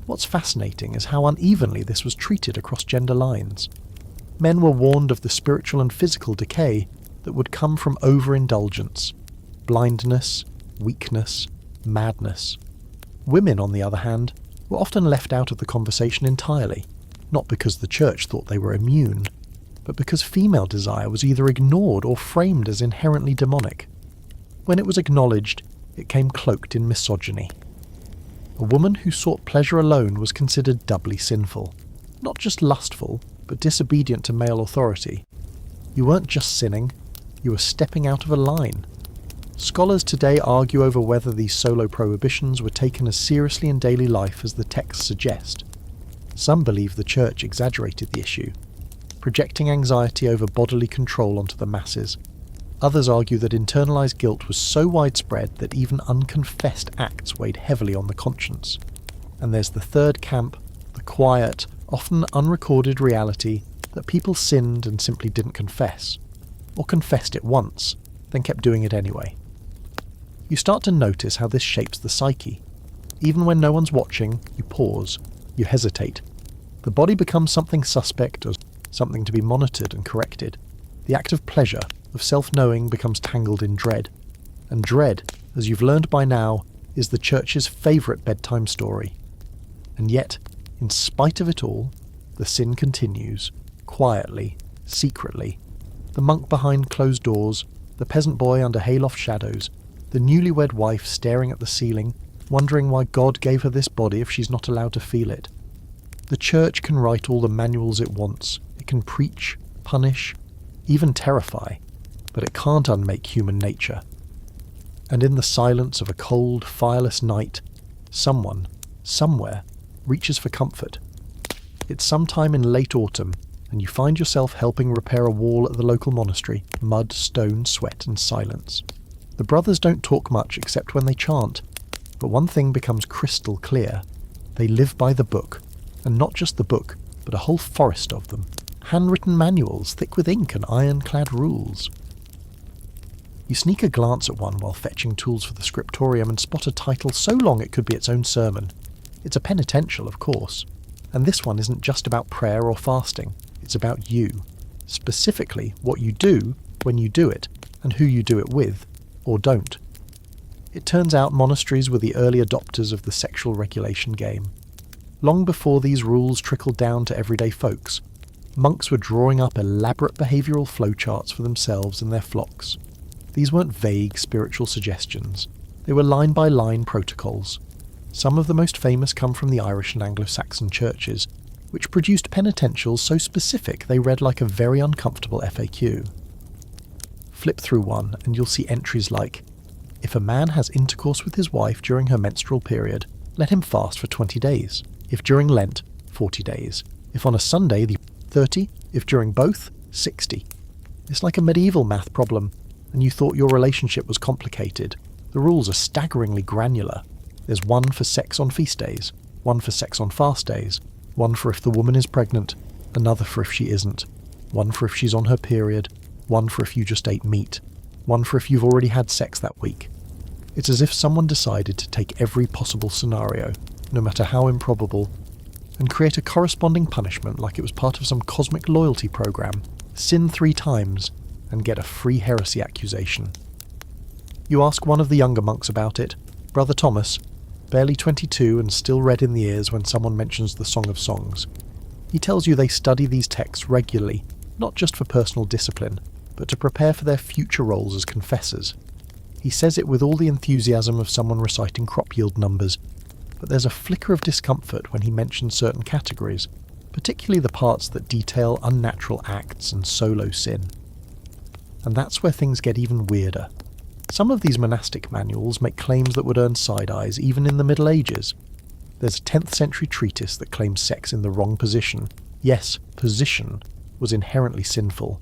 S1: What's fascinating is how unevenly this was treated across gender lines. Men were warned of the spiritual and physical decay that would come from overindulgence, blindness, weakness, madness. Women, on the other hand, were often left out of the conversation entirely, not because the church thought they were immune, but because female desire was either ignored or framed as inherently demonic. When it was acknowledged, it came cloaked in misogyny. A woman who sought pleasure alone was considered doubly sinful, not just lustful, but disobedient to male authority. You weren't just sinning, you were stepping out of a line. Scholars today argue over whether these solo prohibitions were taken as seriously in daily life as the texts suggest. Some believe the church exaggerated the issue, projecting anxiety over bodily control onto the masses. Others argue that internalized guilt was so widespread that even unconfessed acts weighed heavily on the conscience. And there's the third camp, the quiet, often unrecorded reality that people sinned and simply didn't confess, or confessed it once, then kept doing it anyway. You start to notice how this shapes the psyche. Even when no one's watching, you pause, you hesitate. The body becomes something suspect or something to be monitored and corrected. The act of pleasure, of self-knowing, becomes tangled in dread. And dread, as you've learned by now, is the church's favourite bedtime story. And yet, in spite of it all, the sin continues, quietly, secretly. The monk behind closed doors, the peasant boy under hayloft shadows, the newlywed wife staring at the ceiling, wondering why God gave her this body if she's not allowed to feel it. The church can write all the manuals it wants. It can preach, punish, even terrify, but it can't unmake human nature. And in the silence of a cold, fireless night, someone, somewhere, reaches for comfort. It's sometime in late autumn, and you find yourself helping repair a wall at the local monastery, mud, stone, sweat, and silence. The brothers don't talk much except when they chant, but one thing becomes crystal clear. They live by the book, and not just the book, but a whole forest of them. Handwritten manuals, thick with ink and ironclad rules. You sneak a glance at one while fetching tools for the scriptorium and spot a title so long it could be its own sermon. It's a penitential, of course, and this one isn't just about prayer or fasting, it's about you. Specifically, what you do when you do it, and who you do it with, or don't. It turns out monasteries were the early adopters of the sexual regulation game. Long before these rules trickled down to everyday folks, monks were drawing up elaborate behavioural flowcharts for themselves and their flocks. These weren't vague spiritual suggestions, they were line-by-line protocols. Some of the most famous come from the Irish and Anglo-Saxon churches, which produced penitentials so specific they read like a very uncomfortable FAQ. Flip through one and you'll see entries like, if a man has intercourse with his wife during her menstrual period, let him fast for 20 days. If during Lent, 40 days. If on a Sunday, 30. If during both, 60. It's like a medieval math problem, and you thought your relationship was complicated. The rules are staggeringly granular. There's one for sex on feast days, one for sex on fast days, one for if the woman is pregnant, another for if she isn't, one for if she's on her period, one for if you just ate meat, one for if you've already had sex that week. It's as if someone decided to take every possible scenario, no matter how improbable, and create a corresponding punishment like it was part of some cosmic loyalty program, sin 3 times, and get a free heresy accusation. You ask one of the younger monks about it, Brother Thomas, barely 22 and still red in the ears when someone mentions the Song of Songs. He tells you they study these texts regularly, not just for personal discipline, but to prepare for their future roles as confessors. He says it with all the enthusiasm of someone reciting crop yield numbers, but there's a flicker of discomfort when he mentions certain categories, particularly the parts that detail unnatural acts and solo sin. And that's where things get even weirder. Some of these monastic manuals make claims that would earn side eyes even in the Middle Ages. There's a 10th century treatise that claims sex in the wrong position, yes, position, was inherently sinful.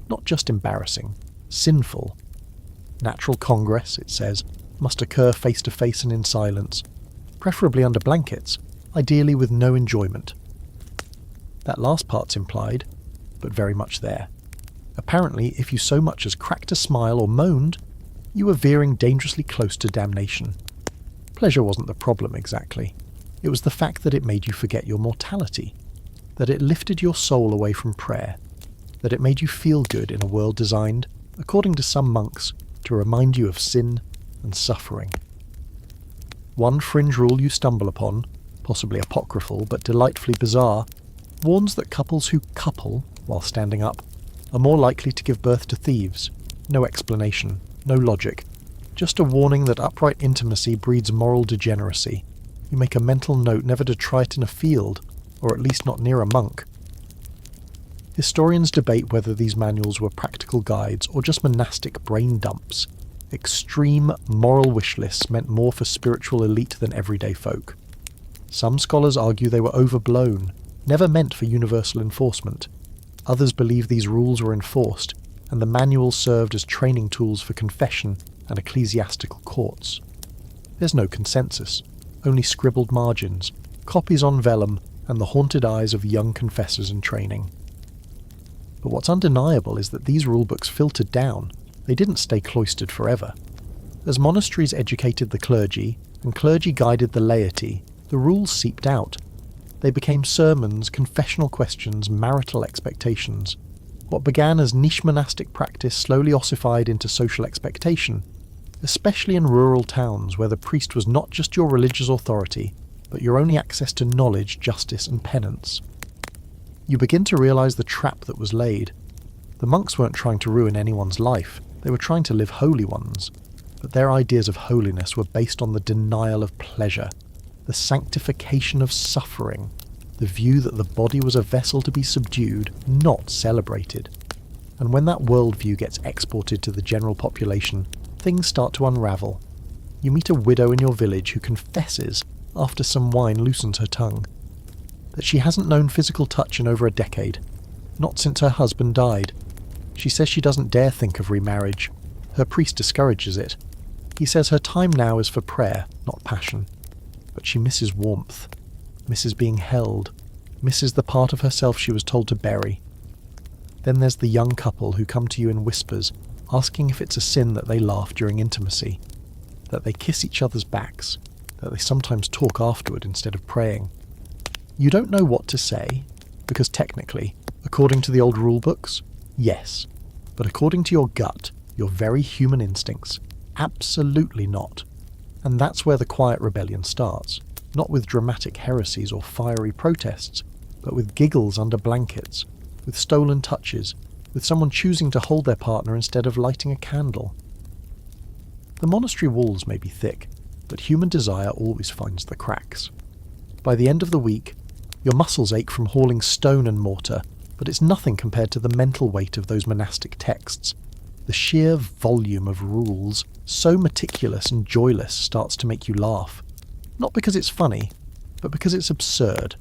S1: Not just embarrassing, sinful. Natural congress, it says, must occur face to face and in silence, preferably under blankets, ideally with no enjoyment. That last part's implied, but very much there. Apparently, if you so much as cracked a smile or moaned, you were veering dangerously close to damnation. Pleasure wasn't the problem exactly. It was the fact that it made you forget your mortality, that it lifted your soul away from prayer, that it made you feel good in a world designed, according to some monks, to remind you of sin and suffering. One fringe rule you stumble upon, possibly apocryphal but delightfully bizarre, warns that couples who couple while standing up are more likely to give birth to thieves. No explanation, no logic, just a warning that upright intimacy breeds moral degeneracy. You make a mental note never to try it in a field, or at least not near a monk. Historians debate whether these manuals were practical guides or just monastic brain dumps. Extreme moral wish lists meant more for spiritual elite than everyday folk. Some scholars argue they were overblown, never meant for universal enforcement. Others believe these rules were enforced, and the manuals served as training tools for confession and ecclesiastical courts. There's no consensus, only scribbled margins, copies on vellum, and the haunted eyes of young confessors in training. But what's undeniable is that these rulebooks filtered down. They didn't stay cloistered forever. As monasteries educated the clergy, and clergy guided the laity, the rules seeped out. They became sermons, confessional questions, marital expectations. What began as niche monastic practice slowly ossified into social expectation, especially in rural towns where the priest was not just your religious authority, but your only access to knowledge, justice, and penance. You begin to realize the trap that was laid. The monks weren't trying to ruin anyone's life, they were trying to live holy ones, but their ideas of holiness were based on the denial of pleasure, the sanctification of suffering, the view that the body was a vessel to be subdued, not celebrated. And when that worldview gets exported to the general population, things start to unravel. You meet a widow in your village who confesses, after some wine loosens her tongue, that she hasn't known physical touch in over a decade, not since her husband died. She says she doesn't dare think of remarriage. Her priest discourages it. He says her time now is for prayer, not passion. But she misses warmth, misses being held, misses the part of herself she was told to bury. Then there's the young couple who come to you in whispers, asking if it's a sin that they laugh during intimacy, that they kiss each other's backs, that they sometimes talk afterward instead of praying. You don't know what to say, because technically, according to the old rulebooks, yes. But according to your gut, your very human instincts, absolutely not. And that's where the quiet rebellion starts, not with dramatic heresies or fiery protests, but with giggles under blankets, with stolen touches, with someone choosing to hold their partner instead of lighting a candle. The monastery walls may be thick, but human desire always finds the cracks. By the end of the week, your muscles ache from hauling stone and mortar, but it's nothing compared to the mental weight of those monastic texts. The sheer volume of rules, so meticulous and joyless starts to make you laugh. Not because it's funny, but because it's absurd.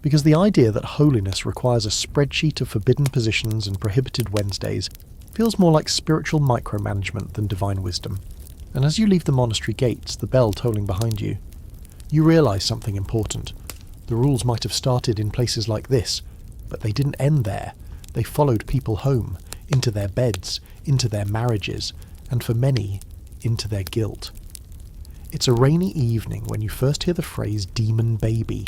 S1: Because the idea that holiness requires a spreadsheet of forbidden positions and prohibited Wednesdays feels more like spiritual micromanagement than divine wisdom. And as you leave the monastery gates, the bell tolling behind you, you realise something important. The rules might have started in places like this, but they didn't end there. They followed people home, into their beds, into their marriages, and for many, into their guilt. It's a rainy evening when you first hear the phrase demon baby.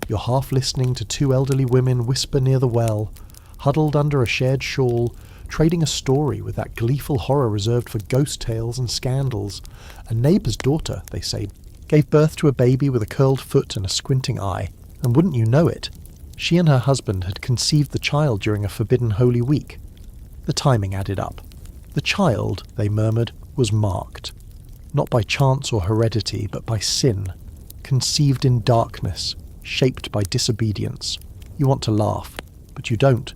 S1: You're half listening to two elderly women whisper near the well, huddled under a shared shawl, trading a story with that gleeful horror reserved for ghost tales and scandals. A neighbour's daughter, they say, gave birth to a baby with a curled foot and a squinting eye, and wouldn't you know it, she and her husband had conceived the child during a forbidden Holy Week. The timing added up. The child, they murmured, was marked, not by chance or heredity, but by sin, conceived in darkness, shaped by disobedience. You want to laugh, but you don't,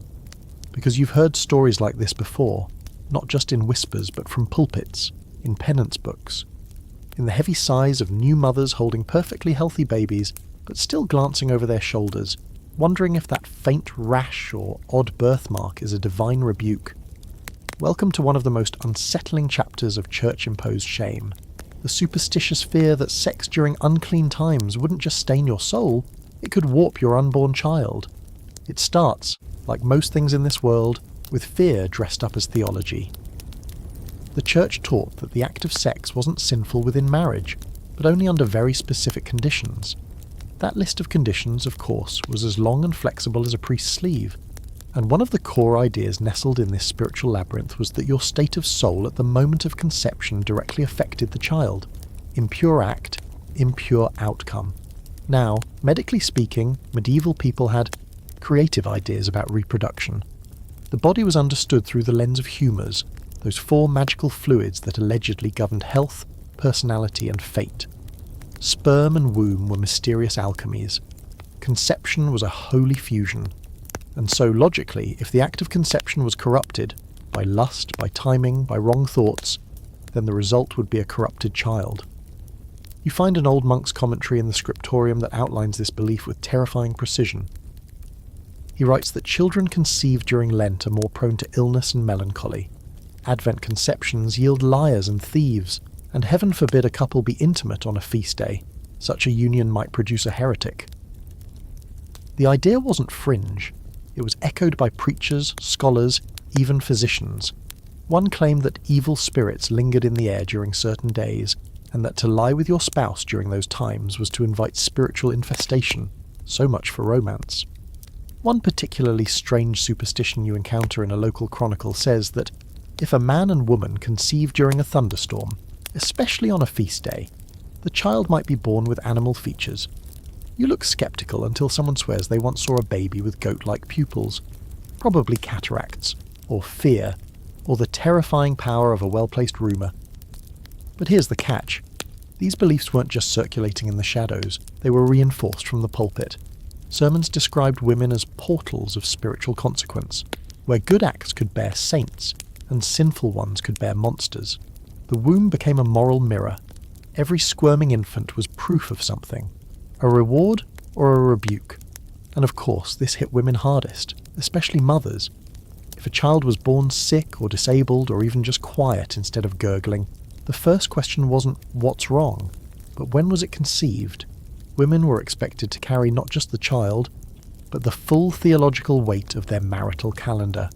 S1: because you've heard stories like this before, not just in whispers, but from pulpits, in penance books, in the heavy sighs of new mothers holding perfectly healthy babies, but still glancing over their shoulders, wondering if that faint rash or odd birthmark is a divine rebuke. Welcome to one of the most unsettling chapters of church-imposed shame. The superstitious fear that sex during unclean times wouldn't just stain your soul, it could warp your unborn child. It starts, like most things in this world, with fear dressed up as theology. The church taught that the act of sex wasn't sinful within marriage, but only under very specific conditions. That list of conditions, of course, was as long and flexible as a priest's sleeve, and one of the core ideas nestled in this spiritual labyrinth was that your state of soul at the moment of conception directly affected the child. Impure act, impure outcome. Now, medically speaking, medieval people had creative ideas about reproduction. The body was understood through the lens of humours, those four magical fluids that allegedly governed health, personality and fate. Sperm and womb were mysterious alchemies. Conception was a holy fusion. And so, logically, if the act of conception was corrupted, by lust, by timing, by wrong thoughts, then the result would be a corrupted child. You find an old monk's commentary in the scriptorium that outlines this belief with terrifying precision. He writes that children conceived during Lent are more prone to illness and melancholy. Advent conceptions yield liars and thieves, and heaven forbid a couple be intimate on a feast day. Such a union might produce a heretic. The idea wasn't fringe. It was echoed by preachers, scholars, even physicians. One claimed that evil spirits lingered in the air during certain days, and that to lie with your spouse during those times was to invite spiritual infestation. So much for romance. One particularly strange superstition you encounter in a local chronicle says that if a man and woman conceive during a thunderstorm, especially on a feast day, the child might be born with animal features. You look sceptical until someone swears they once saw a baby with goat-like pupils, probably cataracts, or fear, or the terrifying power of a well-placed rumour. But here's the catch. These beliefs weren't just circulating in the shadows, they were reinforced from the pulpit. Sermons described women as portals of spiritual consequence, where good acts could bear saints, and sinful ones could bear monsters. The womb became a moral mirror. Every squirming infant was proof of something. A reward or a rebuke. And of course, this hit women hardest, especially mothers. If a child was born sick or disabled or even just quiet instead of gurgling, the first question wasn't what's wrong, but when was it conceived? Women were expected to carry not just the child, but the full theological weight of their marital calendar.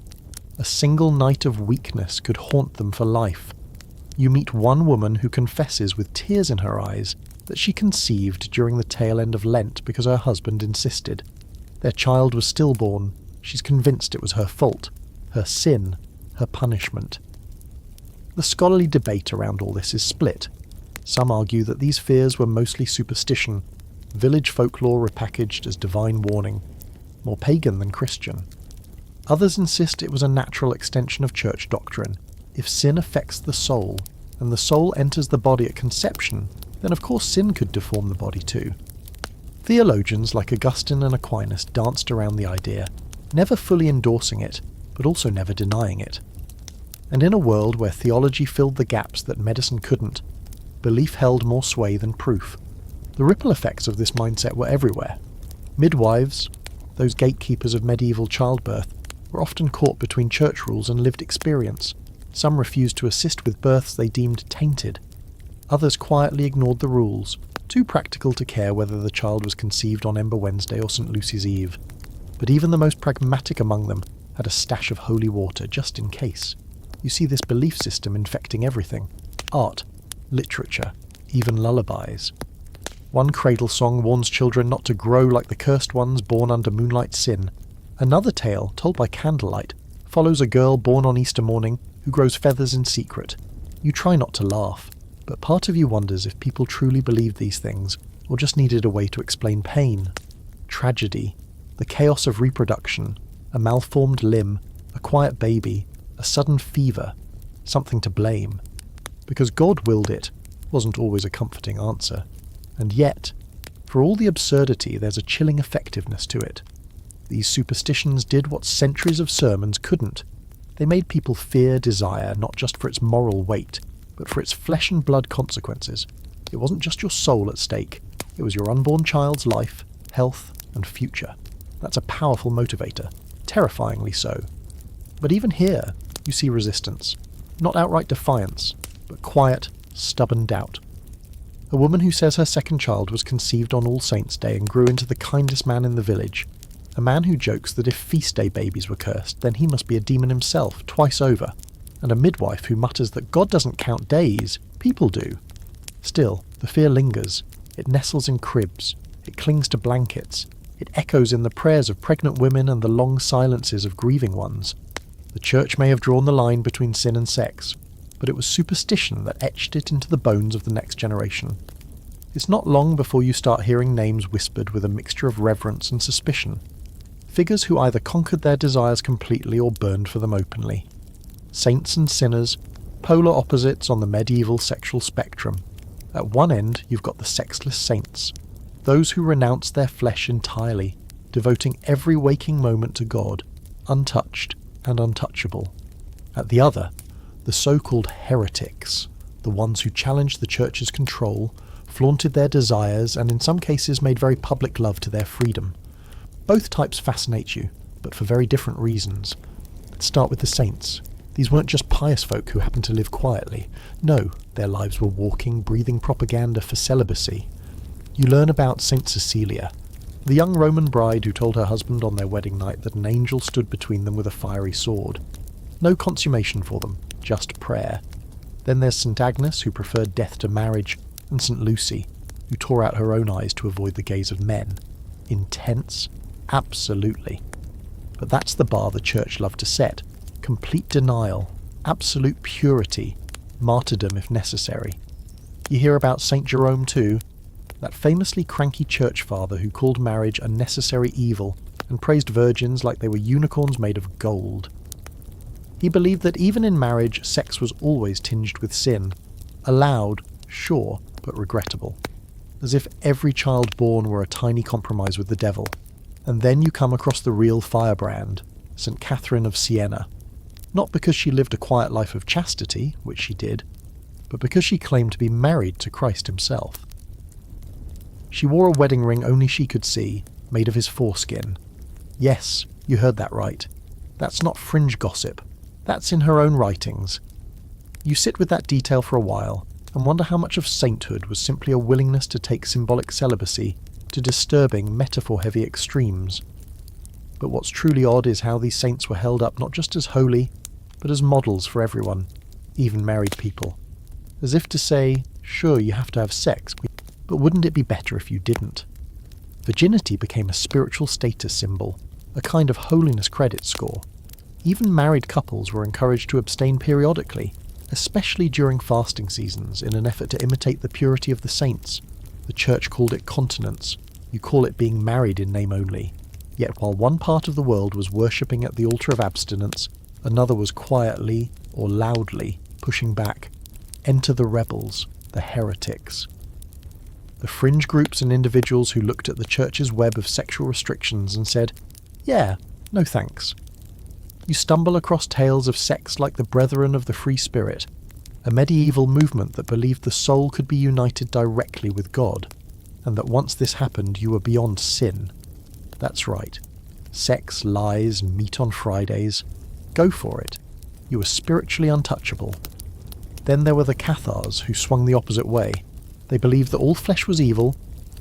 S1: A single night of weakness could haunt them for life. You meet one woman who confesses with tears in her eyes that she conceived during the tail end of Lent because her husband insisted. Their child was stillborn. She's convinced it was her fault, her sin, her punishment. The scholarly debate around all this is split. Some argue that these fears were mostly superstition, village folklore repackaged as divine warning, more pagan than Christian. Others insist it was a natural extension of church doctrine. If sin affects the soul, and the soul enters the body at conception, then of course sin could deform the body too. Theologians like Augustine and Aquinas danced around the idea, never fully endorsing it, but also never denying it. And in a world where theology filled the gaps that medicine couldn't, belief held more sway than proof. The ripple effects of this mindset were everywhere. Midwives, those gatekeepers of medieval childbirth, were often caught between church rules and lived experience. Some refused to assist with births they deemed tainted. Others quietly ignored the rules, too practical to care whether the child was conceived on Ember Wednesday or St. Lucy's Eve. But even the most pragmatic among them had a stash of holy water just in case. You see this belief system infecting everything: art, literature, even lullabies. One cradle song warns children not to grow like the cursed ones born under moonlight sin. Another tale, told by candlelight, follows a girl born on Easter morning who grows feathers in secret. You try not to laugh, but part of you wonders if people truly believed these things, or just needed a way to explain pain, tragedy, the chaos of reproduction, a malformed limb, a quiet baby, a sudden fever, something to blame. Because God willed it wasn't always a comforting answer. And yet, for all the absurdity, there's a chilling effectiveness to it. These superstitions did what centuries of sermons couldn't. They made people fear desire not just for its moral weight, but for its flesh and blood consequences. It wasn't just your soul at stake, it was your unborn child's life, health, and future. That's a powerful motivator, terrifyingly so. But even here, you see resistance. Not outright defiance, but quiet, stubborn doubt. A woman who says her second child was conceived on All Saints' Day and grew into the kindest man in the village. A man who jokes that if feast day babies were cursed, then he must be a demon himself, twice over. And a midwife who mutters that God doesn't count days, people do. Still, the fear lingers. It nestles in cribs. It clings to blankets. It echoes in the prayers of pregnant women and the long silences of grieving ones. The church may have drawn the line between sin and sex, but it was superstition that etched it into the bones of the next generation. It's not long before you start hearing names whispered with a mixture of reverence and suspicion. Figures who either conquered their desires completely or burned for them openly. Saints and sinners, polar opposites on the medieval sexual spectrum. At one end, you've got the sexless saints, those who renounce their flesh entirely, devoting every waking moment to God, untouched and untouchable. At the other, the so-called heretics, the ones who challenged the church's control, flaunted their desires, and in some cases made very public love to their freedom. Both types fascinate you, but for very different reasons. Let's start with the saints. These weren't just pious folk who happened to live quietly. No, their lives were walking, breathing propaganda for celibacy. You learn about Saint Cecilia, the young Roman bride who told her husband on their wedding night that an angel stood between them with a fiery sword. No consummation for them, just prayer. Then there's St. Agnes, who preferred death to marriage, and St. Lucy, who tore out her own eyes to avoid the gaze of men. Intense? Absolutely. But that's the bar the church loved to set. Complete denial, absolute purity, martyrdom if necessary. You hear about St. Jerome too, that famously cranky church father who called marriage a necessary evil and praised virgins like they were unicorns made of gold. He believed that even in marriage, sex was always tinged with sin, allowed, sure, but regrettable. As if every child born were a tiny compromise with the devil. And then you come across the real firebrand, St. Catherine of Siena. Not because she lived a quiet life of chastity, which she did, but because she claimed to be married to Christ himself. She wore a wedding ring only she could see, made of his foreskin. Yes, you heard that right. That's not fringe gossip. That's in her own writings. You sit with that detail for a while, and wonder how much of sainthood was simply a willingness to take symbolic celibacy to disturbing, metaphor-heavy extremes. But what's truly odd is how these saints were held up not just as holy, but as models for everyone, even married people. As if to say, sure, you have to have sex, but wouldn't it be better if you didn't? Virginity became a spiritual status symbol, a kind of holiness credit score. Even married couples were encouraged to abstain periodically, especially during fasting seasons, in an effort to imitate the purity of the saints. The church called it continence. You call it being married in name only. Yet while one part of the world was worshipping at the altar of abstinence, another was quietly or loudly pushing back. Enter the rebels, the heretics. The fringe groups and individuals who looked at the church's web of sexual restrictions and said, yeah, no thanks. You stumble across tales of sects like the Brethren of the Free Spirit, a medieval movement that believed the soul could be united directly with God, and that once this happened you were beyond sin. That's right. Sex, lies, meat on Fridays. Go for it. You were spiritually untouchable. Then there were the Cathars, who swung the opposite way. They believed that all flesh was evil,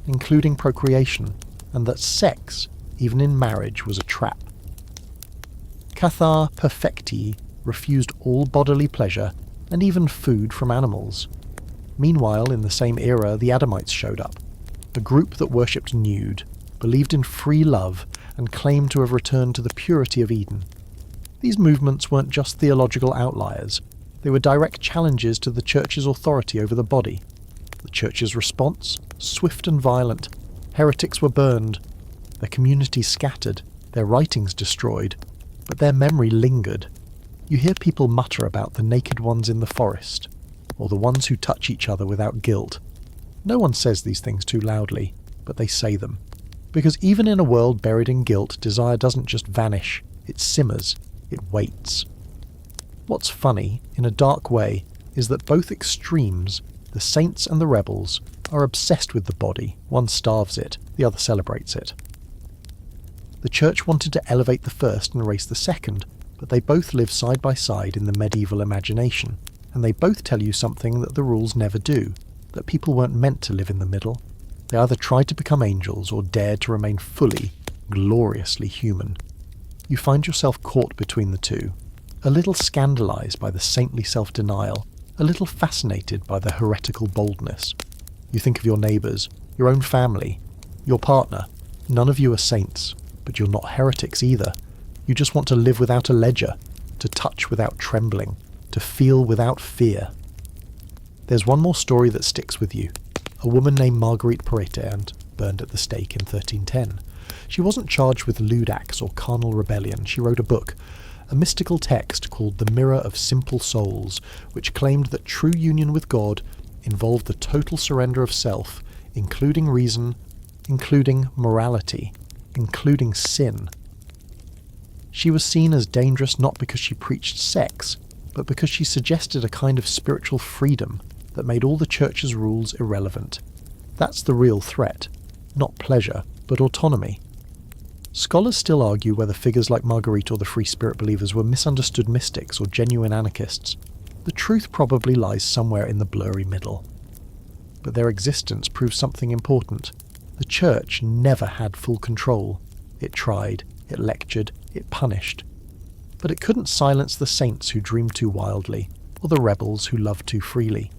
S1: including procreation, and that sex, even in marriage, was a trap. Cathar perfecti refused all bodily pleasure and even food from animals. Meanwhile, in the same era, the Adamites showed up, a group that worshipped nude, believed in free love, and claimed to have returned to the purity of Eden. These movements weren't just theological outliers, they were direct challenges to the Church's authority over the body. The Church's response? Swift and violent. Heretics were burned, their communities scattered, their writings destroyed, but their memory lingered. You hear people mutter about the naked ones in the forest, or the ones who touch each other without guilt. No one says these things too loudly, but they say them. Because even in a world buried in guilt, desire doesn't just vanish, it simmers, it waits. What's funny, in a dark way, is that both extremes, the saints and the rebels, are obsessed with the body. One starves it, the other celebrates it. The Church wanted to elevate the first and raise the second, but they both live side by side in the medieval imagination, and they both tell you something that the rules never do, that people weren't meant to live in the middle. They either tried to become angels or dared to remain fully, gloriously human. You find yourself caught between the two, a little scandalized by the saintly self-denial, a little fascinated by the heretical boldness. You think of your neighbours, your own family, your partner. None of you are saints, but you're not heretics either. You just want to live without a ledger, to touch without trembling, to feel without fear. There's one more story that sticks with you. A woman named Marguerite Porete, burned at the stake in 1310. She wasn't charged with lewd acts or carnal rebellion. She wrote a book, a mystical text called The Mirror of Simple Souls, which claimed that true union with God involved the total surrender of self, including reason, including morality, including sin. She was seen as dangerous not because she preached sex, but because she suggested a kind of spiritual freedom that made all the Church's rules irrelevant. That's the real threat, not pleasure, but autonomy. Scholars still argue whether figures like Marguerite or the Free Spirit believers were misunderstood mystics or genuine anarchists. The truth probably lies somewhere in the blurry middle. But their existence proves something important. The Church never had full control. It tried, it lectured, it punished. But it couldn't silence the saints who dreamed too wildly, or the rebels who loved too freely.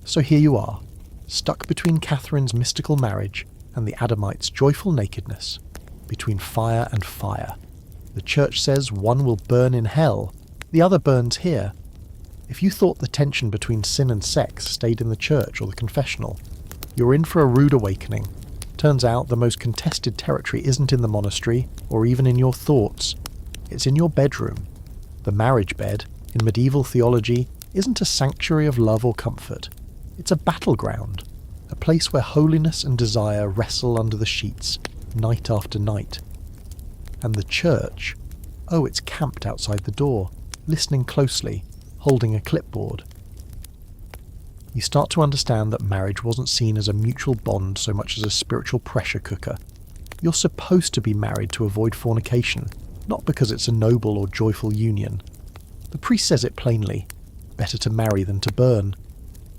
S1: So here you are, stuck between Catherine's mystical marriage and the Adamites' joyful nakedness, between fire and fire. The Church says one will burn in hell, the other burns here. If you thought the tension between sin and sex stayed in the church or the confessional, you're in for a rude awakening. Turns out the most contested territory isn't in the monastery or even in your thoughts. It's in your bedroom. The marriage bed, in medieval theology, isn't a sanctuary of love or comfort. It's a battleground, a place where holiness and desire wrestle under the sheets, night after night. And the Church, oh, it's camped outside the door, listening closely, holding a clipboard. You start to understand that marriage wasn't seen as a mutual bond so much as a spiritual pressure cooker. You're supposed to be married to avoid fornication, not because it's a noble or joyful union. The priest says it plainly, better to marry than to burn.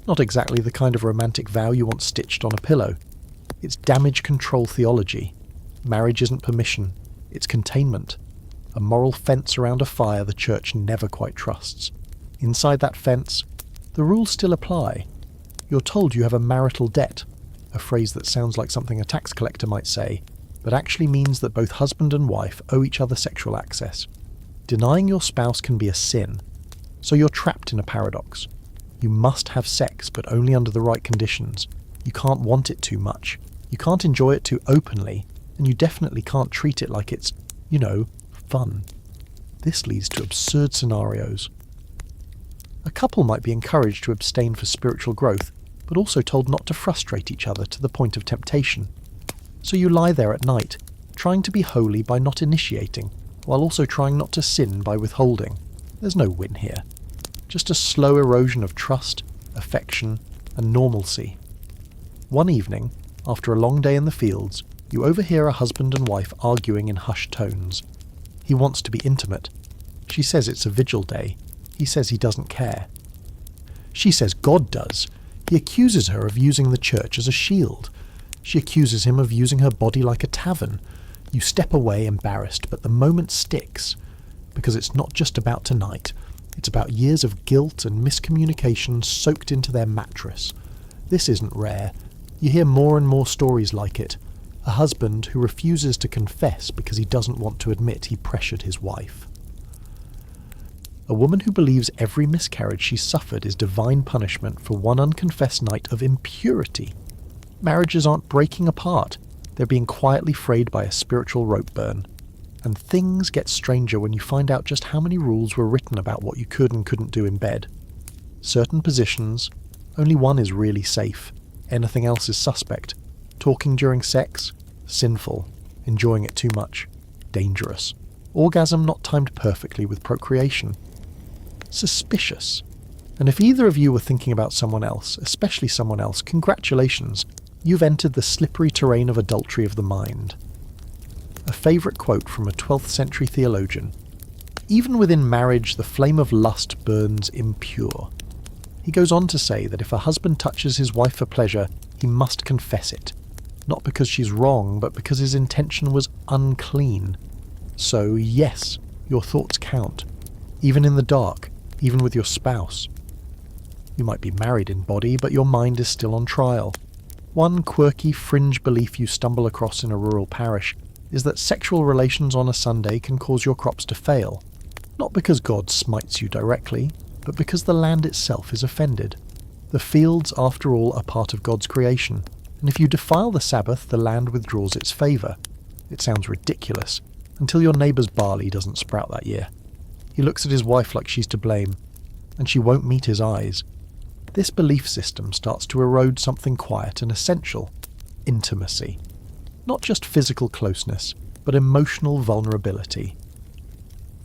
S1: Not exactly the kind of romantic vow you want stitched on a pillow. It's damage control theology. Marriage isn't permission, it's containment. A moral fence around a fire the Church never quite trusts. Inside that fence, the rules still apply. You're told you have a marital debt, a phrase that sounds like something a tax collector might say, but actually means that both husband and wife owe each other sexual access. Denying your spouse can be a sin, so you're trapped in a paradox. You must have sex, but only under the right conditions. You can't want it too much. You can't enjoy it too openly, and you definitely can't treat it like it's, fun. This leads to absurd scenarios. A couple might be encouraged to abstain for spiritual growth, but also told not to frustrate each other to the point of temptation. So you lie there at night, trying to be holy by not initiating, while also trying not to sin by withholding. There's no win here. Just a slow erosion of trust, affection, and normalcy. One evening, after a long day in the fields, you overhear a husband and wife arguing in hushed tones. He wants to be intimate. She says it's a vigil day. He says he doesn't care. She says God does. He accuses her of using the church as a shield. She accuses him of using her body like a tavern. You step away embarrassed, but the moment sticks, because it's not just about tonight. It's about years of guilt and miscommunication soaked into their mattress. This isn't rare. You hear more and more stories like it. A husband who refuses to confess because he doesn't want to admit he pressured his wife. A woman who believes every miscarriage she suffered is divine punishment for one unconfessed night of impurity. Marriages aren't breaking apart. They're being quietly frayed by a spiritual rope burn. And things get stranger when you find out just how many rules were written about what you could and couldn't do in bed. Certain positions, only one is really safe. Anything else is suspect. Talking during sex, sinful. Enjoying it too much, dangerous. Orgasm not timed perfectly with procreation, suspicious. And if either of you were thinking about someone else, especially someone else, congratulations, you've entered the slippery terrain of adultery of the mind. A favourite quote from a 12th century theologian: "Even within marriage the flame of lust burns impure." He goes on to say that if a husband touches his wife for pleasure, he must confess it. Not because she's wrong, but because his intention was unclean. So yes, your thoughts count. Even in the dark, even with your spouse. You might be married in body, but your mind is still on trial. One quirky fringe belief you stumble across in a rural parish is that sexual relations on a Sunday can cause your crops to fail. Not because God smites you directly, but because the land itself is offended. The fields, after all, are part of God's creation, and if you defile the Sabbath, the land withdraws its favour. It sounds ridiculous, until your neighbour's barley doesn't sprout that year. He looks at his wife like she's to blame, and she won't meet his eyes. This belief system starts to erode something quiet and essential: intimacy. Not just physical closeness, but emotional vulnerability.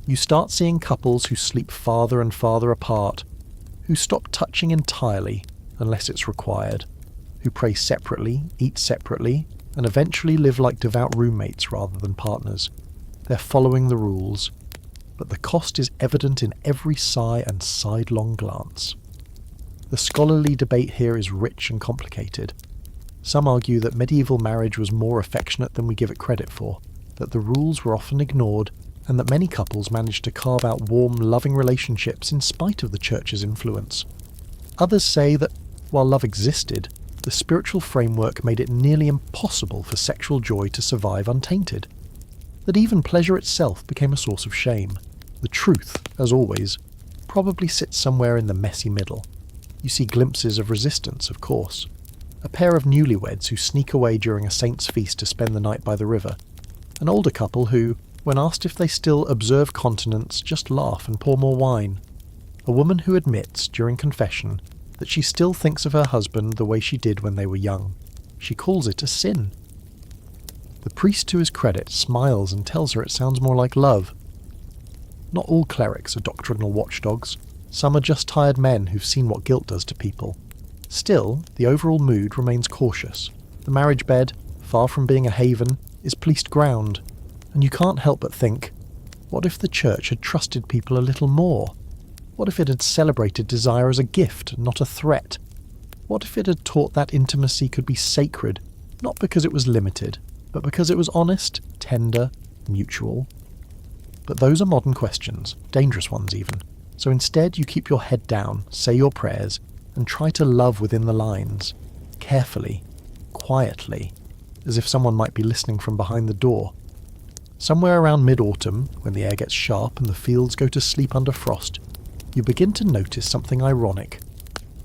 S1: You start seeing couples who sleep farther and farther apart, who stop touching entirely unless it's required, who pray separately, eat separately, and eventually live like devout roommates rather than partners. They're following the rules, but the cost is evident in every sigh and sidelong glance. The scholarly debate here is rich and complicated. Some argue that medieval marriage was more affectionate than we give it credit for, that the rules were often ignored, and that many couples managed to carve out warm, loving relationships in spite of the church's influence. Others say that, while love existed, the spiritual framework made it nearly impossible for sexual joy to survive untainted. That even pleasure itself became a source of shame. The truth, as always, probably sits somewhere in the messy middle. You see glimpses of resistance, of course. A pair of newlyweds who sneak away during a saint's feast to spend the night by the river. An older couple who, when asked if they still observe continence, just laugh and pour more wine. A woman who admits, during confession, that she still thinks of her husband the way she did when they were young. She calls it a sin. The priest, to his credit, smiles and tells her it sounds more like love. Not all clerics are doctrinal watchdogs. Some are just tired men who've seen what guilt does to people. Still, the overall mood remains cautious. The marriage bed, far from being a haven, is policed ground. And you can't help but think, what if the church had trusted people a little more? What if it had celebrated desire as a gift, not a threat? What if it had taught that intimacy could be sacred, not because it was limited, but because it was honest, tender, mutual? But those are modern questions, dangerous ones even. So instead you keep your head down, say your prayers, and try to love within the lines, carefully, quietly, as if someone might be listening from behind the door. Somewhere around mid-autumn, when the air gets sharp and the fields go to sleep under frost, you begin to notice something ironic.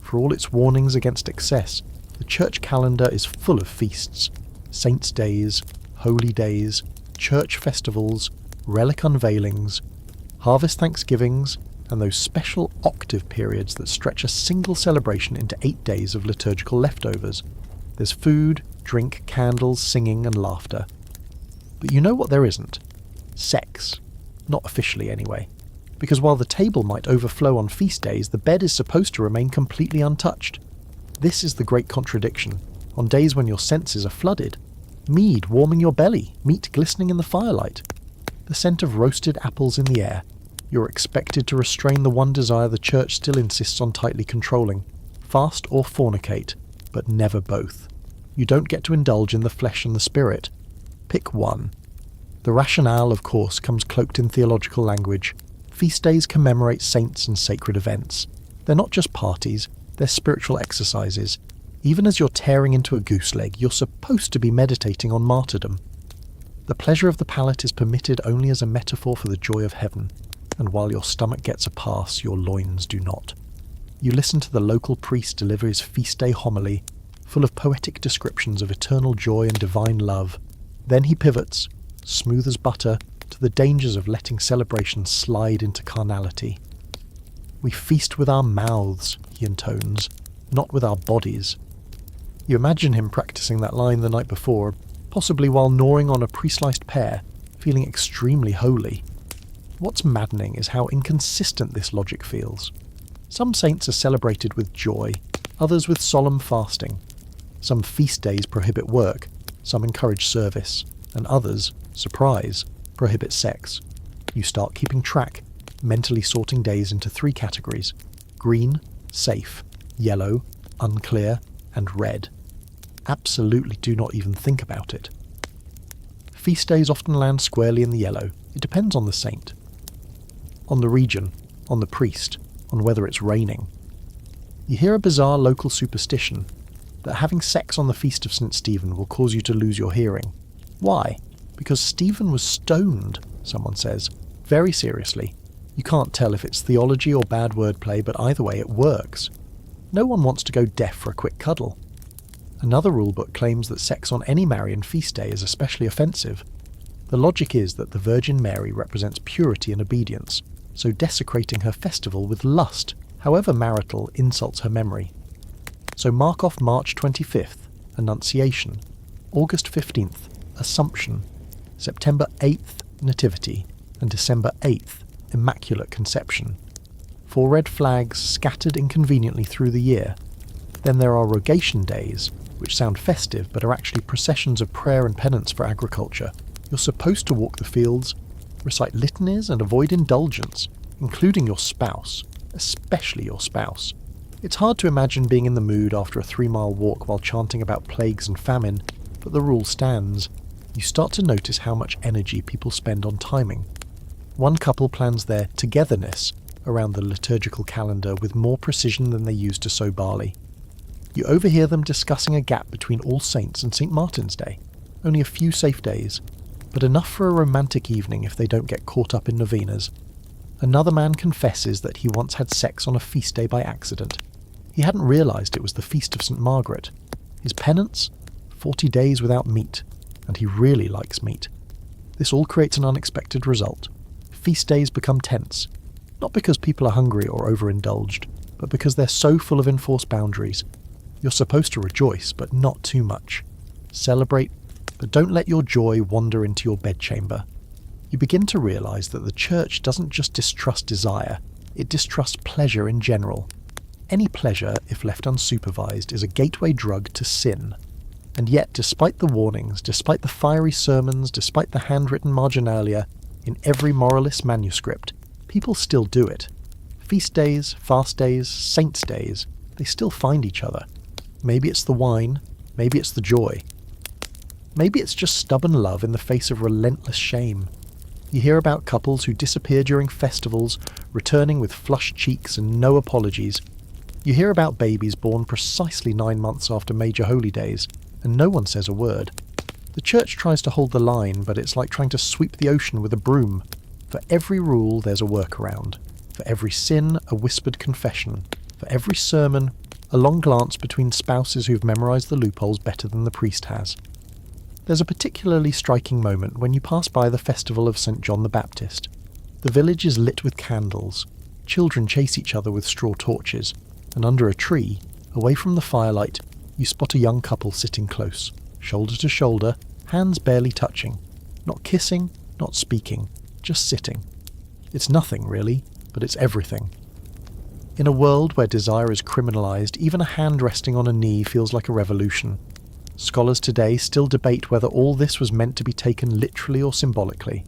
S1: For all its warnings against excess, the church calendar is full of feasts, saints' days, holy days, church festivals, relic unveilings, harvest thanksgivings, and those special octave periods that stretch a single celebration into 8 days of liturgical leftovers. There's food, drink, candles, singing, and laughter. But you know what there isn't? Sex. Not officially anyway. Because while the table might overflow on feast days, the bed is supposed to remain completely untouched. This is the great contradiction. On days when your senses are flooded, mead warming your belly, meat glistening in the firelight, the scent of roasted apples in the air, you're expected to restrain the one desire the church still insists on tightly controlling: fast or fornicate, but never both. You don't get to indulge in the flesh and the spirit. Pick one. The rationale, of course, comes cloaked in theological language. Feast days commemorate saints and sacred events. They're not just parties, they're spiritual exercises. Even as you're tearing into a goose leg, you're supposed to be meditating on martyrdom. The pleasure of the palate is permitted only as a metaphor for the joy of heaven, and while your stomach gets a pass, your loins do not. You listen to the local priest deliver his feast day homily, full of poetic descriptions of eternal joy and divine love. Then he pivots, smooth as butter, to the dangers of letting celebration slide into carnality. We feast with our mouths, he intones, not with our bodies. You imagine him practicing that line the night before, possibly while gnawing on a pre-sliced pear, feeling extremely holy. What's maddening is how inconsistent this logic feels. Some saints are celebrated with joy, others with solemn fasting. Some feast days prohibit work, some encourage service, and others, surprise, prohibit sex. You start keeping track, mentally sorting days into 3 categories: green, safe; yellow, unclear; and red. Absolutely do not even think about it. Feast days often land squarely in the yellow. It depends on the saint, on the region, on the priest, on whether it's raining. You hear a bizarre local superstition that having sex on the feast of St. Stephen will cause you to lose your hearing. Why? Because Stephen was stoned, someone says, very seriously. You can't tell if it's theology or bad wordplay, but either way it works. No one wants to go deaf for a quick cuddle. Another rulebook claims that sex on any Marian feast day is especially offensive. The logic is that the Virgin Mary represents purity and obedience, so desecrating her festival with lust, however marital, insults her memory. So mark off March 25th, Annunciation, August 15th, Assumption, September 8th, Nativity, and December 8th, Immaculate Conception. 4 red flags scattered inconveniently through the year. Then there are rogation days, which sound festive but are actually processions of prayer and penance for agriculture. You're supposed to walk the fields, recite litanies and avoid indulgence, including your spouse, especially your spouse. It's hard to imagine being in the mood after a 3-mile walk while chanting about plagues and famine, but the rule stands. You start to notice how much energy people spend on timing. One couple plans their togetherness around the liturgical calendar with more precision than they use to sow barley. You overhear them discussing a gap between All Saints and St. Martin's Day. Only a few safe days, but enough for a romantic evening if they don't get caught up in novenas. Another man confesses that he once had sex on a feast day by accident. He hadn't realised it was the feast of St. Margaret. His penance? 40 days without meat, and he really likes meat. This all creates an unexpected result. Feast days become tense, not because people are hungry or overindulged, but because they're so full of enforced boundaries. You're supposed to rejoice, but not too much. Celebrate, but don't let your joy wander into your bedchamber. You begin to realise that the church doesn't just distrust desire, it distrusts pleasure in general. Any pleasure, if left unsupervised, is a gateway drug to sin. And yet, despite the warnings, despite the fiery sermons, despite the handwritten marginalia, in every moralist manuscript, people still do it. Feast days, fast days, saints' days, they still find each other. Maybe it's the wine, maybe it's the joy. Maybe it's just stubborn love in the face of relentless shame. You hear about couples who disappear during festivals, returning with flushed cheeks and no apologies. You hear about babies born precisely 9 months after major holy days, and no one says a word. The church tries to hold the line, but it's like trying to sweep the ocean with a broom. For every rule, there's a workaround. For every sin, a whispered confession. For every sermon, a long glance between spouses who've memorised the loopholes better than the priest has. There's a particularly striking moment when you pass by the festival of St. John the Baptist. The village is lit with candles. Children chase each other with straw torches, and under a tree, away from the firelight, you spot a young couple sitting close, shoulder to shoulder, hands barely touching. Not kissing, not speaking, just sitting. It's nothing, really, but it's everything. In a world where desire is criminalised, even a hand resting on a knee feels like a revolution. Scholars today still debate whether all this was meant to be taken literally or symbolically.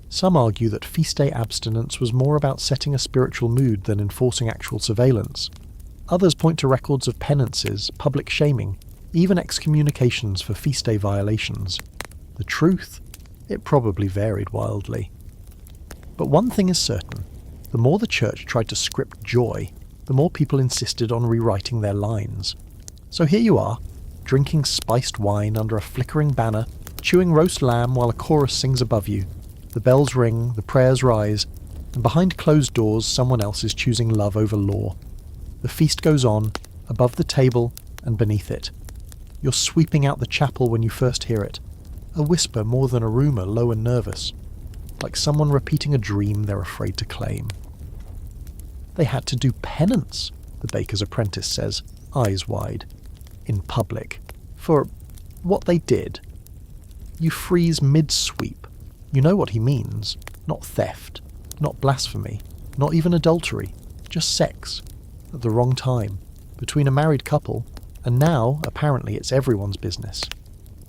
S1: Some argue that feast day abstinence was more about setting a spiritual mood than enforcing actual surveillance. Others point to records of penances, public shaming, even excommunications for feast day violations. The truth? It probably varied wildly. But one thing is certain. The more the church tried to script joy, the more people insisted on rewriting their lines. So here you are, drinking spiced wine under a flickering banner, chewing roast lamb while a chorus sings above you. The bells ring, the prayers rise, and behind closed doors someone else is choosing love over law. The feast goes on, above the table and beneath it. You're sweeping out the chapel when you first hear it, a whisper more than a rumour, low and nervous, like someone repeating a dream they're afraid to claim. They had to do penance, the baker's apprentice says, eyes wide, in public, for what they did. You freeze mid-sweep. You know what he means. Not theft, not blasphemy, not even adultery, just sex, at the wrong time, between a married couple, and now, apparently, it's everyone's business.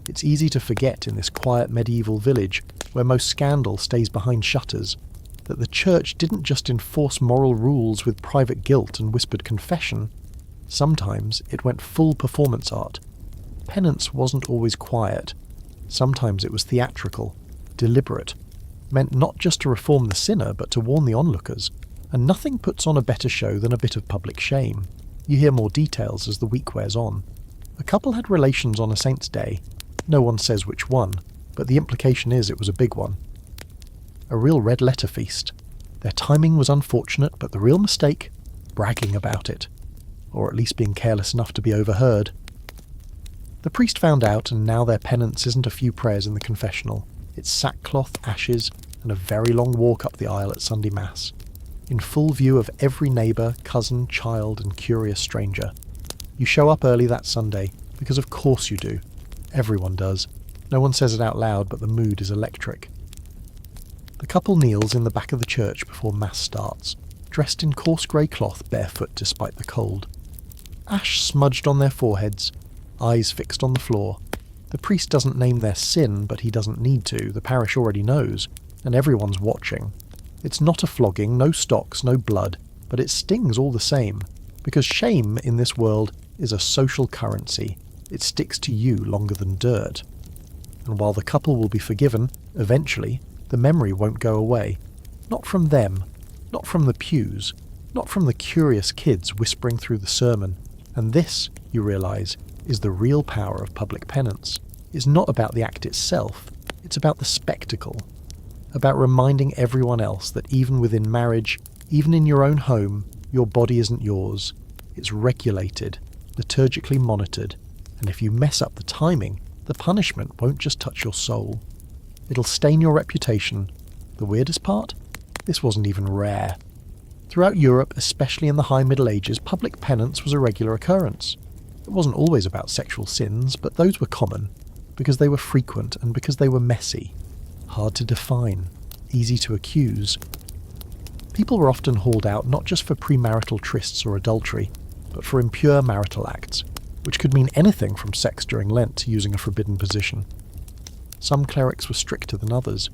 S1: It's easy to forget in this quiet medieval village, where most scandal stays behind shutters, that the church didn't just enforce moral rules with private guilt and whispered confession. Sometimes it went full performance art. Penance wasn't always quiet. Sometimes it was theatrical, deliberate, meant not just to reform the sinner but to warn the onlookers, and nothing puts on a better show than a bit of public shame. You hear more details as the week wears on. A couple had relations on a saint's day. No one says which one, but the implication is it was a big one. A real red-letter feast. Their timing was unfortunate, but the real mistake? Bragging about it. Or at least being careless enough to be overheard. The priest found out, and now their penance isn't a few prayers in the confessional. It's sackcloth, ashes, and a very long walk up the aisle at Sunday Mass, in full view of every neighbour, cousin, child, and curious stranger. You show up early that Sunday, because of course you do. Everyone does. No one says it out loud, but the mood is electric. The couple kneels in the back of the church before Mass starts, dressed in coarse grey cloth, barefoot despite the cold. Ash smudged on their foreheads, eyes fixed on the floor. The priest doesn't name their sin, but he doesn't need to. The parish already knows, and everyone's watching. It's not a flogging, no stocks, no blood, but it stings all the same, because shame in this world is a social currency. It sticks to you longer than dirt. And while the couple will be forgiven, eventually, the memory won't go away. Not from them, not from the pews, not from the curious kids whispering through the sermon. And this, you realise, is the real power of public penance. It's not about the act itself, it's about the spectacle. About reminding everyone else that even within marriage, even in your own home, your body isn't yours. It's regulated, liturgically monitored, and if you mess up the timing, the punishment won't just touch your soul. It'll stain your reputation. The weirdest part? This wasn't even rare. Throughout Europe, especially in the High Middle Ages, public penance was a regular occurrence. It wasn't always about sexual sins, but those were common, because they were frequent and because they were messy. Hard to define, easy to accuse. People were often hauled out not just for premarital trysts or adultery, but for impure marital acts, which could mean anything from sex during Lent to using a forbidden position. Some clerics were stricter than others.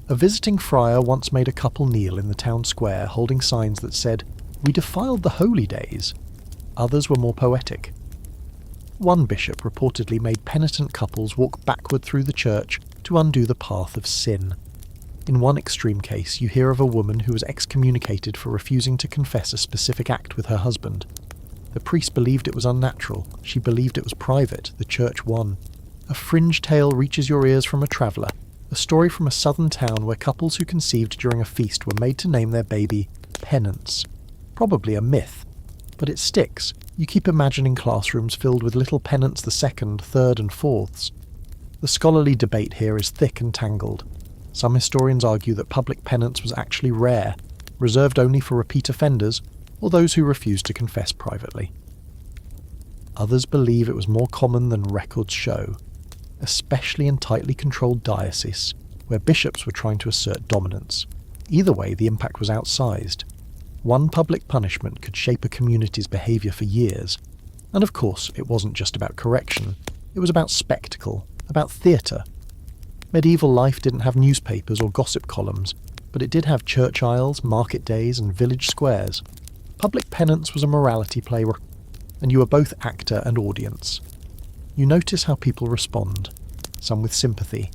S1: A visiting friar once made a couple kneel in the town square holding signs that said, "We defiled the holy days." Others were more poetic. One bishop reportedly made penitent couples walk backward through the church to undo the path of sin. In one extreme case, you hear of a woman who was excommunicated for refusing to confess a specific act with her husband. The priest believed it was unnatural. She believed it was private. The church won. A fringe tale reaches your ears from a traveller, a story from a southern town where couples who conceived during a feast were made to name their baby Penance. Probably a myth, but it sticks. You keep imagining classrooms filled with little Penance the second, third and fourths. The scholarly debate here is thick and tangled. Some historians argue that public penance was actually rare, reserved only for repeat offenders or those who refused to confess privately. Others believe it was more common than records show, especially in tightly controlled dioceses, where bishops were trying to assert dominance. Either way, the impact was outsized. One public punishment could shape a community's behaviour for years. And of course, it wasn't just about correction. It was about spectacle, about theatre. Medieval life didn't have newspapers or gossip columns, but it did have church aisles, market days, and village squares. Public penance was a morality play, and you were both actor and audience. You notice how people respond, some with sympathy,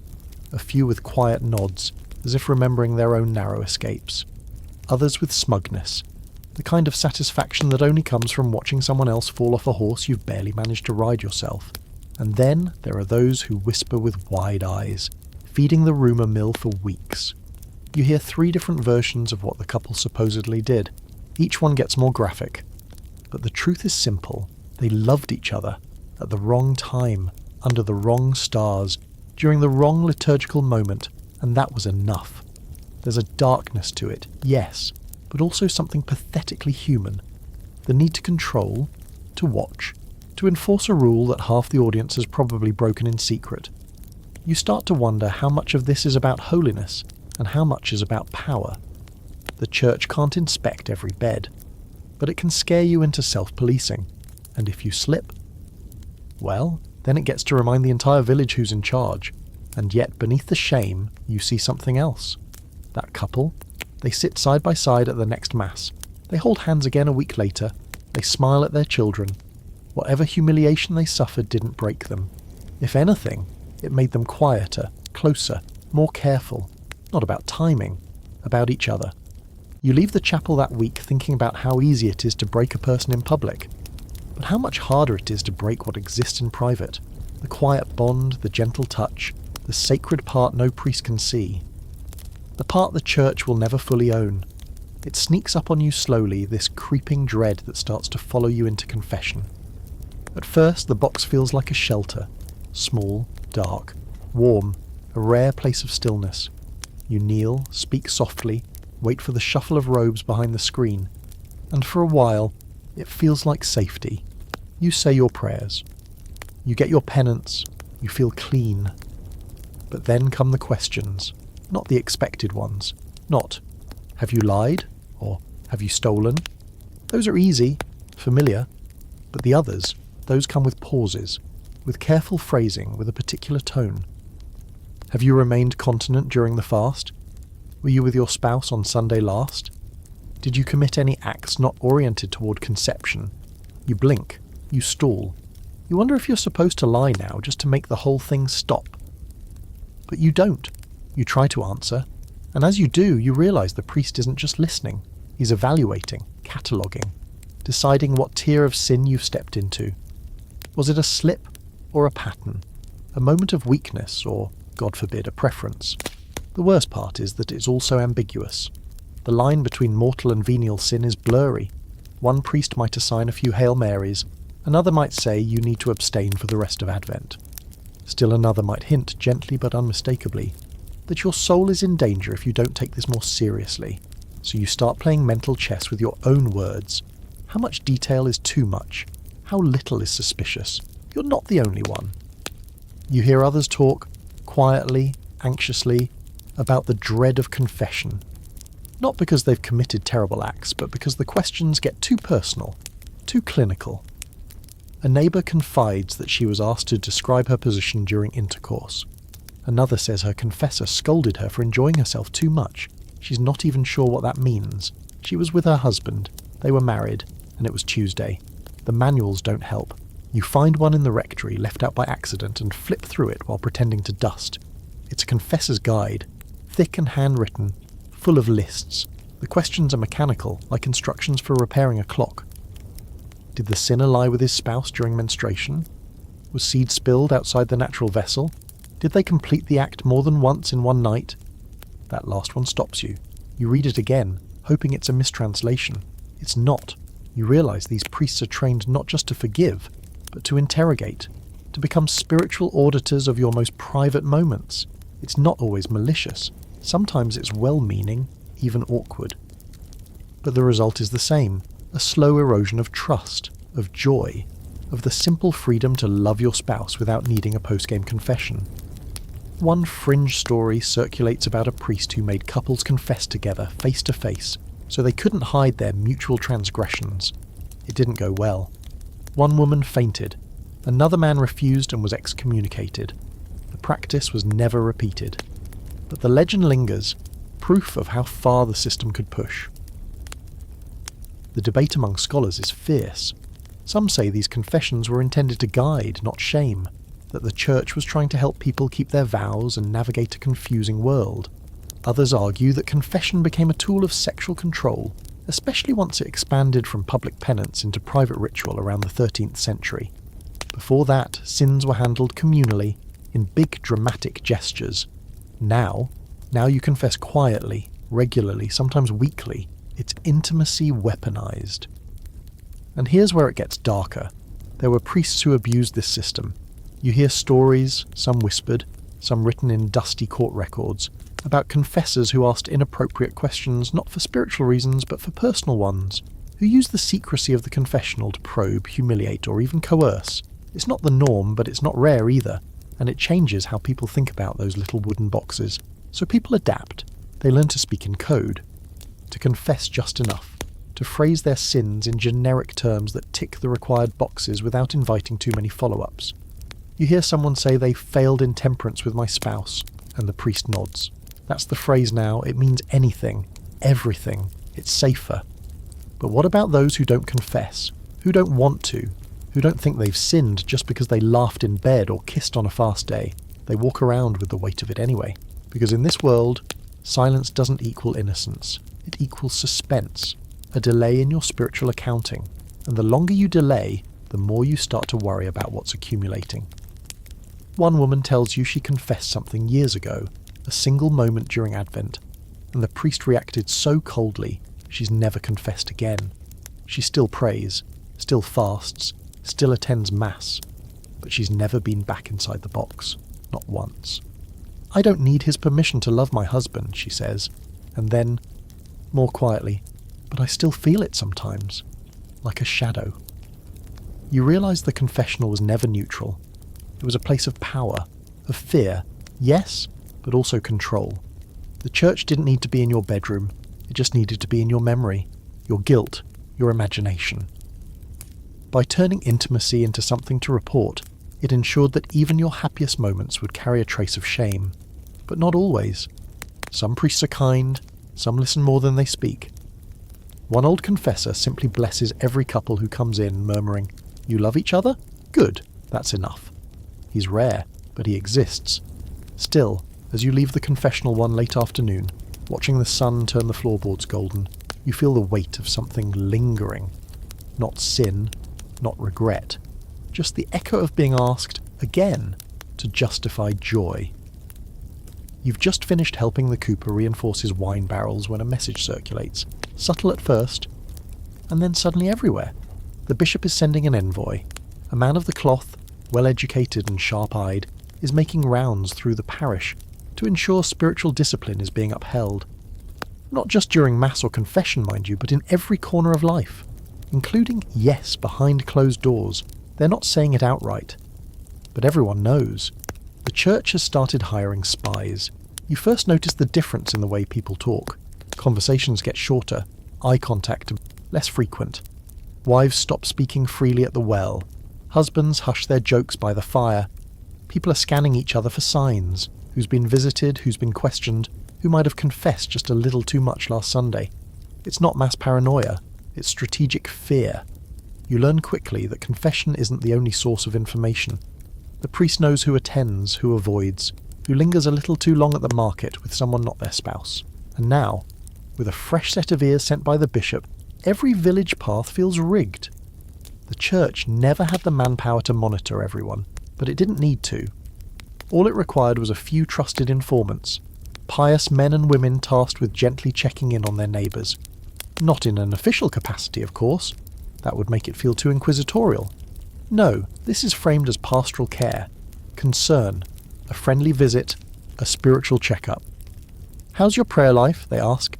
S1: a few with quiet nods, as if remembering their own narrow escapes, others with smugness, the kind of satisfaction that only comes from watching someone else fall off a horse you've barely managed to ride yourself. And then there are those who whisper with wide eyes, feeding the rumour mill for weeks. You hear 3 different versions of what the couple supposedly did. Each one gets more graphic. But the truth is simple. They loved each other, at the wrong time, under the wrong stars, during the wrong liturgical moment, and that was enough. There's a darkness to it, yes, but also something pathetically human. The need to control, to watch, to enforce a rule that half the audience has probably broken in secret. You start to wonder how much of this is about holiness and how much is about power. The church can't inspect every bed, but it can scare you into self-policing, and if you slip, well, then it gets to remind the entire village who's in charge, and yet beneath the shame you see something else. That couple, they sit side by side at the next Mass. They hold hands again a week later. They smile at their children. Whatever humiliation they suffered didn't break them. If anything, it made them quieter, closer, more careful. Not about timing, about each other. You leave the chapel that week thinking about how easy it is to break a person in public, but how much harder it is to break what exists in private. The quiet bond, the gentle touch, the sacred part no priest can see. The part the church will never fully own. It sneaks up on you slowly, this creeping dread that starts to follow you into confession. At first, the box feels like a shelter. Small, dark, warm, a rare place of stillness. You kneel, speak softly, wait for the shuffle of robes behind the screen, and for a while, it feels like safety. You say your prayers. You get your penance. You feel clean. But then come the questions. Not the expected ones. Not, have you lied? Or, have you stolen? Those are easy, familiar. But the others, those come with pauses, with careful phrasing, with a particular tone. Have you remained continent during the fast? Were you with your spouse on Sunday last? Did you commit any acts not oriented toward conception? You blink. You stall. You wonder if you're supposed to lie now just to make the whole thing stop. But you don't. You try to answer, and as you do, you realise the priest isn't just listening. He's evaluating, cataloguing, deciding what tier of sin you've stepped into. Was it a slip or a pattern? A moment of weakness or, God forbid, a preference? The worst part is that it's also ambiguous. The line between mortal and venial sin is blurry. One priest might assign a few Hail Marys, another might say you need to abstain for the rest of Advent. Still another might hint, gently but unmistakably, that your soul is in danger if you don't take this more seriously. So you start playing mental chess with your own words. How much detail is too much? How little is suspicious? You're not the only one. You hear others talk, quietly, anxiously, about the dread of confession. Not because they've committed terrible acts, but because the questions get too personal, too clinical. A neighbour confides that she was asked to describe her position during intercourse. Another says her confessor scolded her for enjoying herself too much. She's not even sure what that means. She was with her husband. They were married, and it was Tuesday. The manuals don't help. You find one in the rectory left out by accident and flip through it while pretending to dust. It's a confessor's guide, thick and handwritten, full of lists. The questions are mechanical, like instructions for repairing a clock. Did the sinner lie with his spouse during menstruation? Was seed spilled outside the natural vessel? Did they complete the act more than once in one night? That last one stops you. You read it again, hoping it's a mistranslation. It's not. You realise these priests are trained not just to forgive, but to interrogate, to become spiritual auditors of your most private moments. It's not always malicious. Sometimes it's well-meaning, even awkward. But the result is the same, a slow erosion of trust, of joy, of the simple freedom to love your spouse without needing a post-game confession. One fringe story circulates about a priest who made couples confess together, face to face, so they couldn't hide their mutual transgressions. It didn't go well. One woman fainted. Another man refused and was excommunicated. The practice was never repeated. But the legend lingers, proof of how far the system could push. The debate among scholars is fierce. Some say these confessions were intended to guide, not shame, that the church was trying to help people keep their vows and navigate a confusing world. Others argue that confession became a tool of sexual control, especially once it expanded from public penance into private ritual around the 13th century. Before that, sins were handled communally, in big dramatic gestures. Now you confess quietly, regularly, sometimes weekly. It's intimacy weaponized. And here's where it gets darker. There were priests who abused this system. You hear stories, some whispered, some written in dusty court records, about confessors who asked inappropriate questions not for spiritual reasons but for personal ones, who used the secrecy of the confessional to probe, humiliate, or even coerce. It's not the norm, but it's not rare either, and it changes how people think about those little wooden boxes. So people adapt. They learn to speak in code, to confess just enough, to phrase their sins in generic terms that tick the required boxes without inviting too many follow-ups. You hear someone say they failed in temperance with my spouse, and the priest nods. That's the phrase now. It means anything, everything. It's safer. But what about those who don't confess, who don't want to, who don't think they've sinned just because they laughed in bed or kissed on a fast day? They walk around with the weight of it anyway. Because in this world, silence doesn't equal innocence. It equals suspense, a delay in your spiritual accounting. And the longer you delay, the more you start to worry about what's accumulating. One woman tells you she confessed something years ago, a single moment during Advent, and the priest reacted so coldly, she's never confessed again. She still prays, still fasts, still attends Mass, but she's never been back inside the box, not once. I don't need his permission to love my husband, she says, and then, more quietly, but I still feel it sometimes, like a shadow. You realise the confessional was never neutral. It was a place of power, of fear, yes, but also control. The church didn't need to be in your bedroom, it just needed to be in your memory, your guilt, your imagination. By turning intimacy into something to report, it ensured that even your happiest moments would carry a trace of shame. But not always. Some priests are kind, some listen more than they speak. One old confessor simply blesses every couple who comes in, murmuring, "You love each other? Good, that's enough." He's rare, but he exists. Still, as you leave the confessional one late afternoon, watching the sun turn the floorboards golden, you feel the weight of something lingering. Not sin, not regret. Just the echo of being asked, again, to justify joy. You've just finished helping the cooper reinforce his wine barrels when a message circulates, subtle at first, and then suddenly everywhere. The bishop is sending an envoy. A man of the cloth, well-educated and sharp-eyed, is making rounds through the parish to ensure spiritual discipline is being upheld. Not just during Mass or confession, mind you, but in every corner of life, including, yes, behind closed doors. They're not saying it outright. But everyone knows. The church has started hiring spies. You first notice the difference in the way people talk. Conversations get shorter, eye contact less frequent. Wives stop speaking freely at the well. Husbands hush their jokes by the fire. People are scanning each other for signs. Who's been visited, who's been questioned, who might have confessed just a little too much last Sunday. It's not mass paranoia, it's strategic fear. You learn quickly that confession isn't the only source of information. The priest knows who attends, who avoids, who lingers a little too long at the market with someone not their spouse. And now, with a fresh set of ears sent by the bishop, every village path feels rigged. The church never had the manpower to monitor everyone, but it didn't need to. All it required was a few trusted informants, pious men and women tasked with gently checking in on their neighbours. Not in an official capacity, of course. That would make it feel too inquisitorial. No, this is framed as pastoral care, concern, a friendly visit, a spiritual checkup. How's your prayer life, they ask.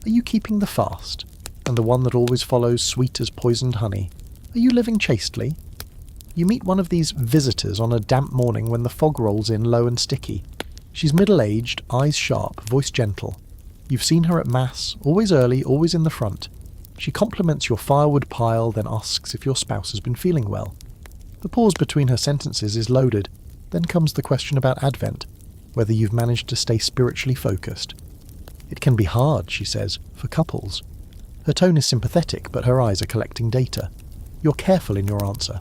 S1: Are you keeping the fast, and the one that always follows sweet as poisoned honey? Are you living chastely? You meet one of these visitors on a damp morning when the fog rolls in low and sticky. She's middle-aged, eyes sharp, voice gentle. You've seen her at Mass, always early, always in the front. She compliments your firewood pile, then asks if your spouse has been feeling well. The pause between her sentences is loaded. Then comes the question about Advent, whether you've managed to stay spiritually focused. It can be hard, she says, for couples. Her tone is sympathetic, but her eyes are collecting data. You're careful in your answer.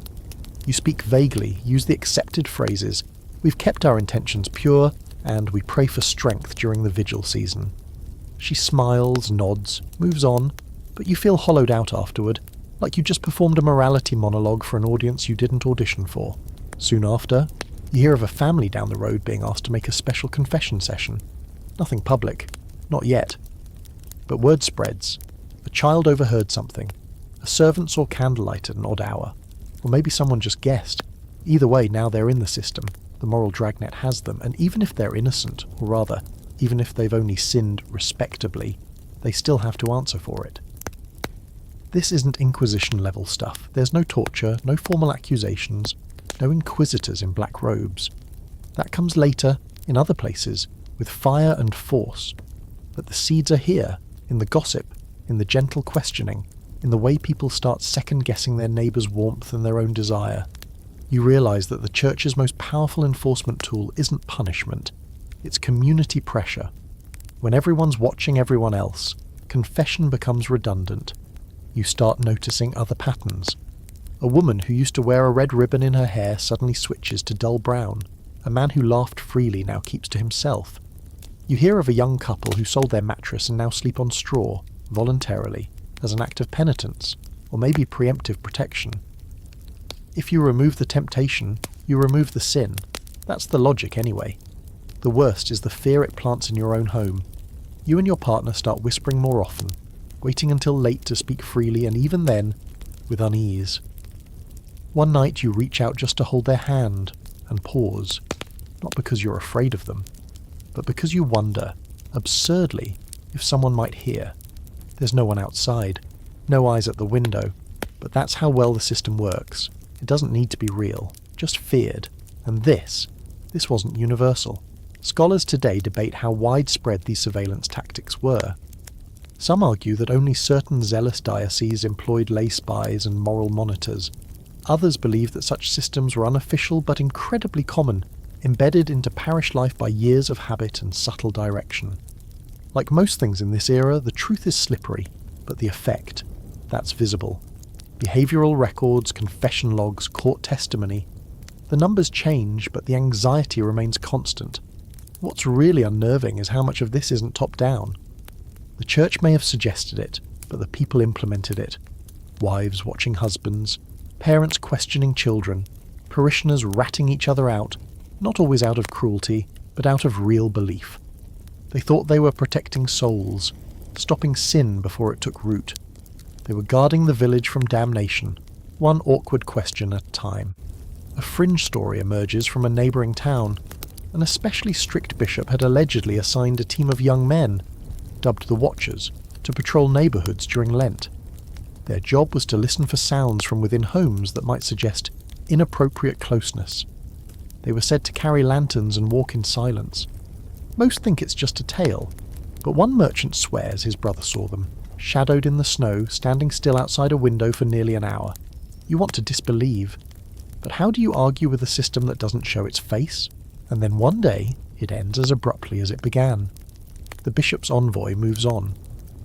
S1: You speak vaguely, use the accepted phrases. We've kept our intentions pure, and we pray for strength during the vigil season. She smiles, nods, moves on, but you feel hollowed out afterward, like you just performed a morality monologue for an audience you didn't audition for. Soon after, you hear of a family down the road being asked to make a special confession session. Nothing public. Not yet. But word spreads. A child overheard something. A servant saw candlelight at an odd hour. Or maybe someone just guessed. Either way, now they're in the system. The moral dragnet has them, and even if they're innocent, or rather, even if they've only sinned respectably, they still have to answer for it. This isn't Inquisition-level stuff. There's no torture, no formal accusations, no inquisitors in black robes. That comes later, in other places, with fire and force. But the seeds are here, in the gossip, in the gentle questioning, in the way people start second-guessing their neighbour's warmth and their own desire. You realise that the Church's most powerful enforcement tool isn't punishment, it's community pressure. When everyone's watching everyone else, confession becomes redundant. You start noticing other patterns. A woman who used to wear a red ribbon in her hair suddenly switches to dull brown. A man who laughed freely now keeps to himself. You hear of a young couple who sold their mattress and now sleep on straw, voluntarily, as an act of penitence, or maybe preemptive protection. If you remove the temptation, you remove the sin. That's the logic anyway. The worst is the fear it plants in your own home. You and your partner start whispering more often, waiting until late to speak freely, and even then, with unease. One night you reach out just to hold their hand, and pause, not because you're afraid of them, but because you wonder, absurdly, if someone might hear. There's no one outside, no eyes at the window, but that's how well the system works. It doesn't need to be real, just feared. And this wasn't universal. Scholars today debate how widespread these surveillance tactics were. Some argue that only certain zealous dioceses employed lay spies and moral monitors. Others believe that such systems were unofficial but incredibly common, embedded into parish life by years of habit and subtle direction. Like most things in this era, the truth is slippery, but the effect, that's visible. Behavioural records, confession logs, court testimony. The numbers change, but the anxiety remains constant. What's really unnerving is how much of this isn't top-down. The Church may have suggested it, but the people implemented it. Wives watching husbands, parents questioning children, parishioners ratting each other out, not always out of cruelty, but out of real belief. They thought they were protecting souls, stopping sin before it took root. They were guarding the village from damnation, one awkward question at a time. A fringe story emerges from a neighbouring town. An especially strict bishop had allegedly assigned a team of young men, dubbed the Watchers, to patrol neighbourhoods during Lent. Their job was to listen for sounds from within homes that might suggest inappropriate closeness. They were said to carry lanterns and walk in silence. Most think it's just a tale, but one merchant swears his brother saw them, shadowed in the snow, standing still outside a window for nearly an hour. You want to disbelieve, but how do you argue with a system that doesn't show its face? And then one day, it ends as abruptly as it began. The bishop's envoy moves on.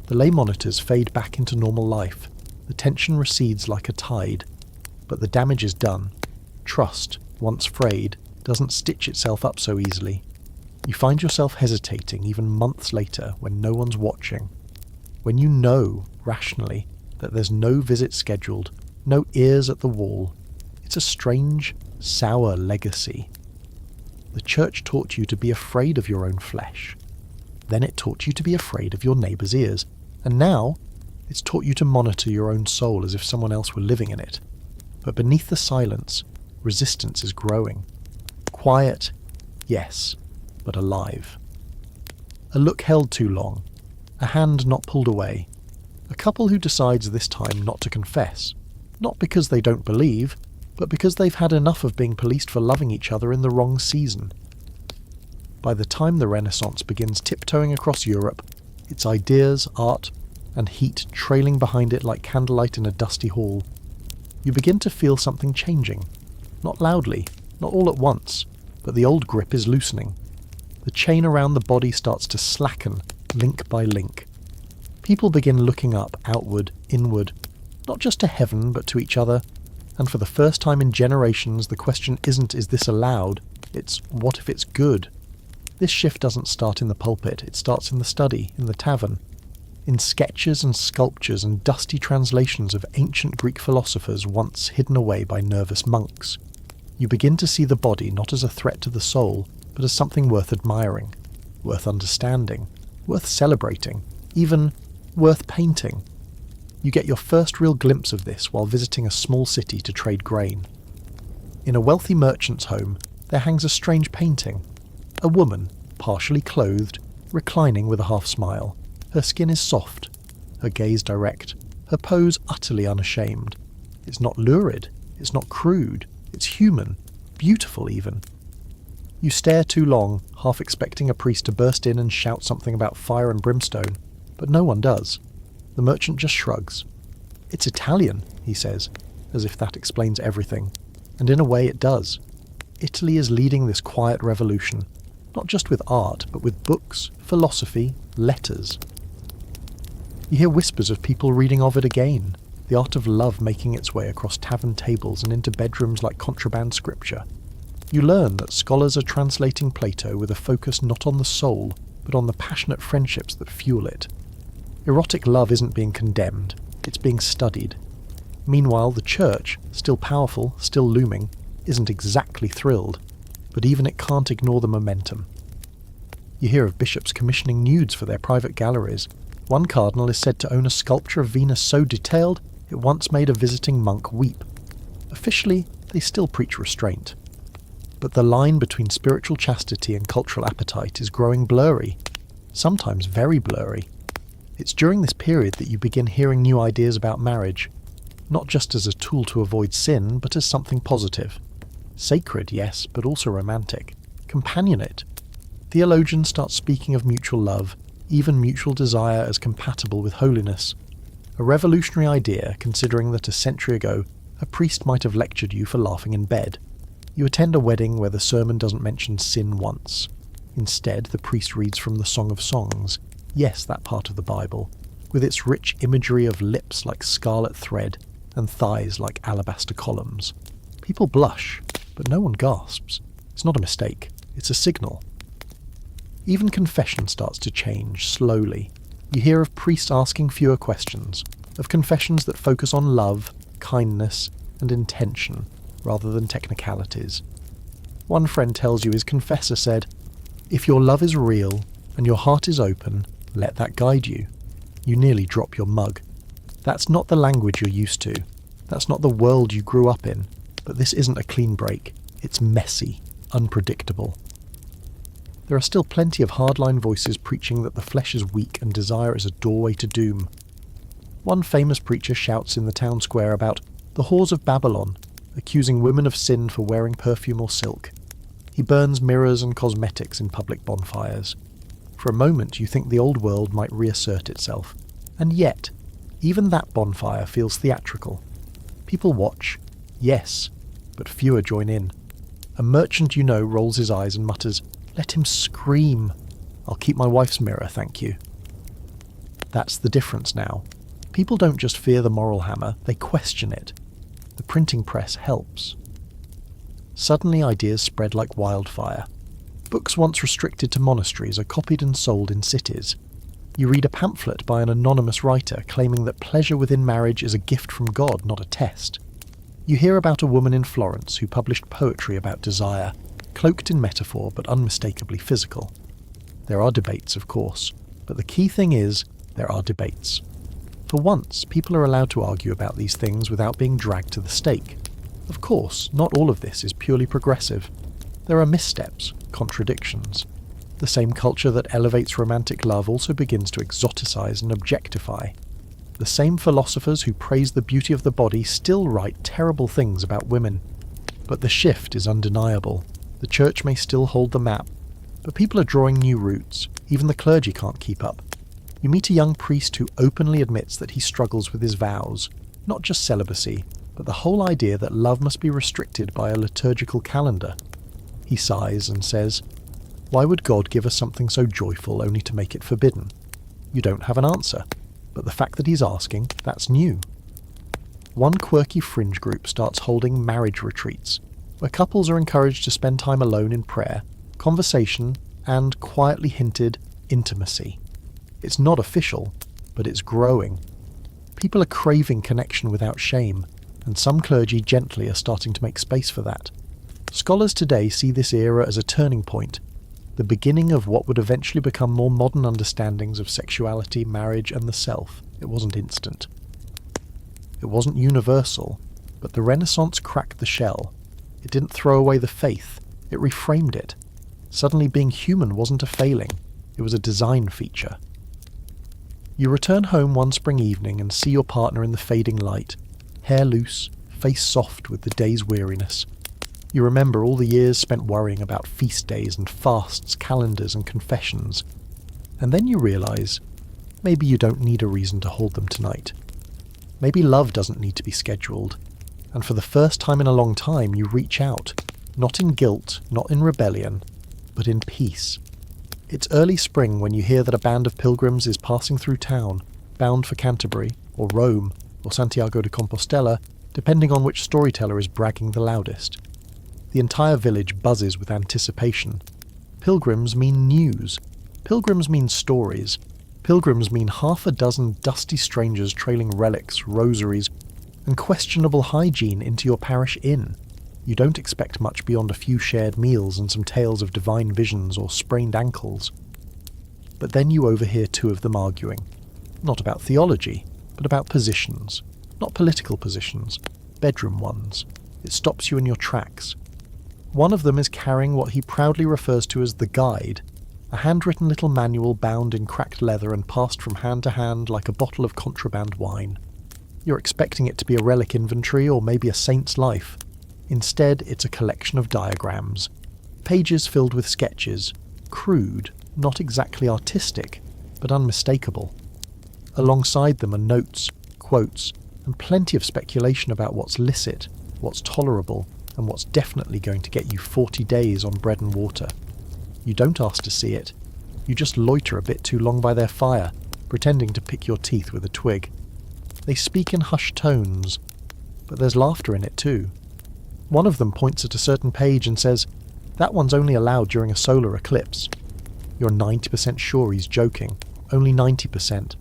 S1: The lay monitors fade back into normal life. The tension recedes like a tide. But the damage is done. Trust, once frayed, doesn't stitch itself up so easily. You find yourself hesitating even months later when no one's watching. When you know, rationally, that there's no visit scheduled, no ears at the wall. It's a strange, sour legacy. The Church taught you to be afraid of your own flesh. Then it taught you to be afraid of your neighbour's ears. And now, it's taught you to monitor your own soul as if someone else were living in it. But beneath the silence, resistance is growing. Quiet, yes, but alive. A look held too long. A hand not pulled away. A couple who decides this time not to confess. Not because they don't believe, but because they've had enough of being policed for loving each other in the wrong season. by the time the Renaissance begins tiptoeing across Europe, its ideas, art, and heat trailing behind it like candlelight in a dusty hall, you begin to feel something changing. Not loudly, not all at once, but the old grip is loosening. The chain around the body starts to slacken, link by link. People begin looking up, outward, inward, not just to heaven, but to each other. And for the first time in generations, the question isn't, is this allowed? It's, what if it's good? This shift doesn't start in the pulpit, it starts in the study, in the tavern, in sketches and sculptures and dusty translations of ancient Greek philosophers once hidden away by nervous monks. You begin to see the body not as a threat to the soul, but as something worth admiring, worth understanding, worth celebrating, even worth painting. You get your first real glimpse of this while visiting a small city to trade grain. In a wealthy merchant's home, there hangs a strange painting. A woman, partially clothed, reclining with a half-smile. Her skin is soft, her gaze direct, her pose utterly unashamed. It's not lurid, it's not crude, it's human, beautiful even. You stare too long, half expecting a priest to burst in and shout something about fire and brimstone, but no one does. The merchant just shrugs. "It's Italian," he says, as if that explains everything. And in a way it does. Italy is leading this quiet revolution, not just with art, but with books, philosophy, letters. You hear whispers of people reading Ovid again, the art of love making its way across tavern tables and into bedrooms like contraband scripture. You learn that scholars are translating Plato with a focus not on the soul, but on the passionate friendships that fuel it. Erotic love isn't being condemned, it's being studied. Meanwhile, the church, still powerful, still looming, isn't exactly thrilled, but even it can't ignore the momentum. You hear of bishops commissioning nudes for their private galleries. One cardinal is said to own a sculpture of Venus so detailed it once made a visiting monk weep. Officially, they still preach restraint. But the line between spiritual chastity and cultural appetite is growing blurry, sometimes very blurry. It's during this period that you begin hearing new ideas about marriage, not just as a tool to avoid sin, but as something positive. Sacred, yes, but also romantic. Companionate. Theologians start speaking of mutual love, even mutual desire as compatible with holiness. A revolutionary idea, considering that a century ago a priest might have lectured you for laughing in bed. You attend a wedding where the sermon doesn't mention sin once. Instead, the priest reads from the Song of Songs, yes, that part of the Bible, with its rich imagery of lips like scarlet thread and thighs like alabaster columns. People blush, but no one gasps. It's not a mistake, it's a signal. Even confession starts to change, slowly. You hear of priests asking fewer questions, of confessions that focus on love, kindness, and intention, rather than technicalities. One friend tells you his confessor said, "If your love is real, and your heart is open, let that guide you." You nearly drop your mug. That's not the language you're used to. That's not the world you grew up in. But this isn't a clean break. It's messy, unpredictable. There are still plenty of hardline voices preaching that the flesh is weak and desire is a doorway to doom. One famous preacher shouts in the town square about the whores of Babylon, accusing women of sin for wearing perfume or silk. He burns mirrors and cosmetics in public bonfires. For a moment you think the old world might reassert itself. And yet, even that bonfire feels theatrical. People watch, yes, but fewer join in. A merchant you know rolls his eyes and mutters, "Let him scream. I'll keep my wife's mirror, thank you." That's the difference now. People don't just fear the moral hammer, they question it. The printing press helps. Suddenly ideas spread like wildfire. Books once restricted to monasteries are copied and sold in cities. You read a pamphlet by an anonymous writer claiming that pleasure within marriage is a gift from God, not a test. You hear about a woman in Florence who published poetry about desire, cloaked in metaphor but unmistakably physical. There are debates, of course, but the key thing is, there are debates. For once, people are allowed to argue about these things without being dragged to the stake. Of course, not all of this is purely progressive. There are missteps, contradictions. The same culture that elevates romantic love also begins to exoticize and objectify. The same philosophers who praise the beauty of the body still write terrible things about women. But the shift is undeniable. The church may still hold the map, But people are drawing new routes. Even the clergy can't keep up. You meet a young priest who openly admits that he struggles with his vows, not just celibacy, but the whole idea that love must be restricted by a liturgical calendar. He sighs and says, "Why would God give us something so joyful only to make it forbidden?" You don't have an answer, but the fact that he's asking, that's new. One quirky fringe group starts holding marriage retreats, where couples are encouraged to spend time alone in prayer, conversation, and quietly hinted intimacy. It's not official, but it's growing. People are craving connection without shame, and some clergy gently are starting to make space for that. Scholars today see this era as a turning point, the beginning of what would eventually become more modern understandings of sexuality, marriage, and the self. It wasn't instant. It wasn't universal, but the Renaissance cracked the shell. It didn't throw away the faith, it reframed it. Suddenly being human wasn't a failing, it was a design feature. You return home one spring evening and see your partner in the fading light, hair loose, face soft with the day's weariness. You remember all the years spent worrying about feast days and fasts, calendars and confessions. And then you realise, maybe you don't need a reason to hold them tonight. Maybe love doesn't need to be scheduled. And for the first time in a long time, you reach out, not in guilt, not in rebellion, but in peace. It's early spring when you hear that a band of pilgrims is passing through town, bound for Canterbury, or Rome, or Santiago de Compostela, depending on which storyteller is bragging the loudest. The entire village buzzes with anticipation. Pilgrims mean news. Pilgrims mean stories. Pilgrims mean half a dozen dusty strangers trailing relics, rosaries, and questionable hygiene into your parish inn. You don't expect much beyond a few shared meals and some tales of divine visions or sprained ankles. But then you overhear two of them arguing. Not about theology, but about positions. Not political positions, bedroom ones. It stops you in your tracks. One of them is carrying what he proudly refers to as the guide, a handwritten little manual bound in cracked leather and passed from hand to hand like a bottle of contraband wine. You're expecting it to be a relic inventory or maybe a saint's life. Instead, it's a collection of diagrams, pages filled with sketches, crude, not exactly artistic, but unmistakable. Alongside them are notes, quotes, and plenty of speculation about what's licit, what's tolerable, and what's definitely going to get you 40 days on bread and water. You don't ask to see it. You just loiter a bit too long by their fire, pretending to pick your teeth with a twig. They speak in hushed tones, but there's laughter in it too. One of them points at a certain page and says, "That one's only allowed during a solar eclipse." You're 90% sure he's joking, only 90%.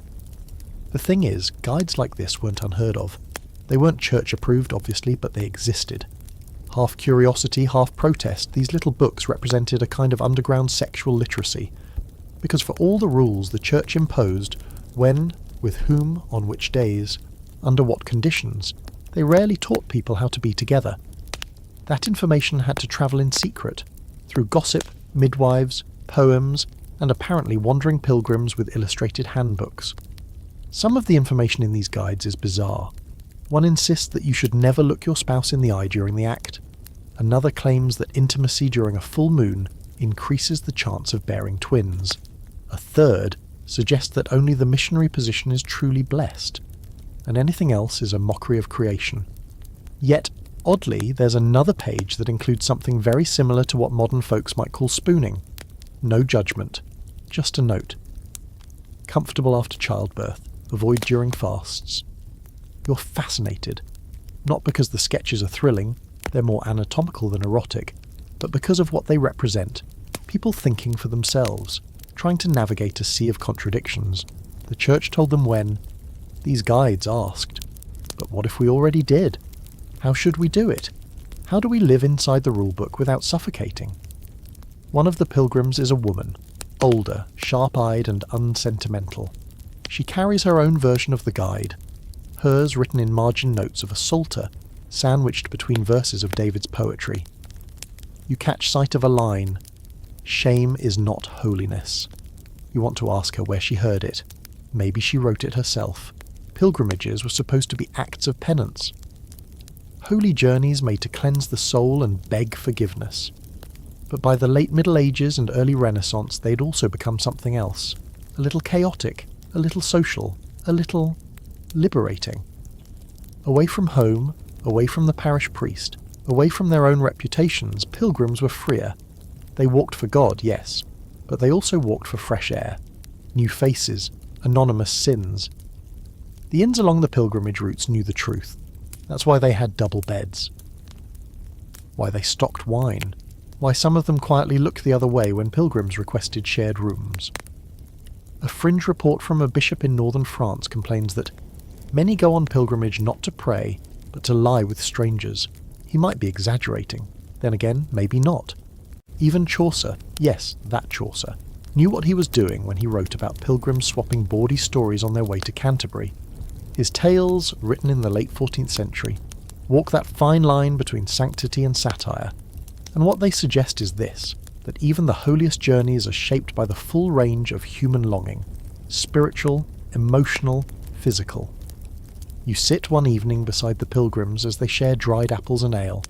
S1: The thing is, guides like this weren't unheard of. They weren't church approved, obviously, but they existed. Half curiosity, half protest, these little books represented a kind of underground sexual literacy. Because for all the rules the church imposed, when, with whom, on which days, under what conditions, they rarely taught people how to be together. That information had to travel in secret, through gossip, midwives, poems, and apparently wandering pilgrims with illustrated handbooks. Some of the information in these guides is bizarre. One insists that you should never look your spouse in the eye during the act. Another claims that intimacy during a full moon increases the chance of bearing twins. A third suggests that only the missionary position is truly blessed, and anything else is a mockery of creation. Yet, oddly, there's another page that includes something very similar to what modern folks might call spooning. No judgment, just a note. Comfortable after childbirth, avoid during fasts. You're fascinated, not because the sketches are thrilling, they're more anatomical than erotic, but because of what they represent. People thinking for themselves, trying to navigate a sea of contradictions. The church told them when. These guides asked, but what if we already did? How should we do it? How do we live inside the rulebook without suffocating? One of the pilgrims is a woman, older, sharp-eyed and unsentimental. She carries her own version of the guide, hers written in margin notes of a psalter, sandwiched between verses of David's poetry. You catch sight of a line, "Shame is not holiness." You want to ask her where she heard it. Maybe she wrote it herself. Pilgrimages were supposed to be acts of penance. Holy journeys made to cleanse the soul and beg forgiveness. But by the late Middle Ages and early Renaissance, they'd also become something else. A little chaotic, a little social, a little liberating. Away from home, away from the parish priest, away from their own reputations, pilgrims were freer. They walked for God, yes, but they also walked for fresh air, new faces, anonymous sins. The inns along the pilgrimage routes knew the truth. That's why they had double beds. Why they stocked wine. Why some of them quietly looked the other way when pilgrims requested shared rooms. A fringe report from a bishop in northern France complains that many go on pilgrimage not to pray, but to lie with strangers. He might be exaggerating. Then again, maybe not. Even Chaucer, yes, that Chaucer, knew what he was doing when he wrote about pilgrims swapping bawdy stories on their way to Canterbury. His tales, written in the late 14th century, walk that fine line between sanctity and satire. And what they suggest is this, that even the holiest journeys are shaped by the full range of human longing, spiritual, emotional, physical. You sit one evening beside the pilgrims as they share dried apples and ale.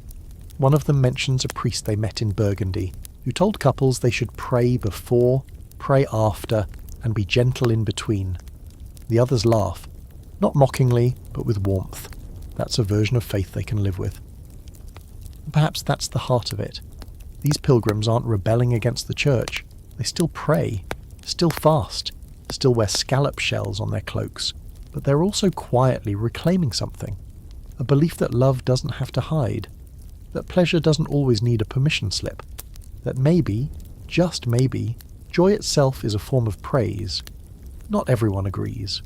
S1: One of them mentions a priest they met in Burgundy, who told couples they should pray before, pray after, and be gentle in between. The others laugh, not mockingly, but with warmth. That's a version of faith they can live with. Perhaps that's the heart of it. These pilgrims aren't rebelling against the church. They still pray, still fast, still wear scallop shells on their cloaks, but they're also quietly reclaiming something. A belief that love doesn't have to hide, that pleasure doesn't always need a permission slip, that maybe, just maybe, joy itself is a form of praise. Not everyone agrees.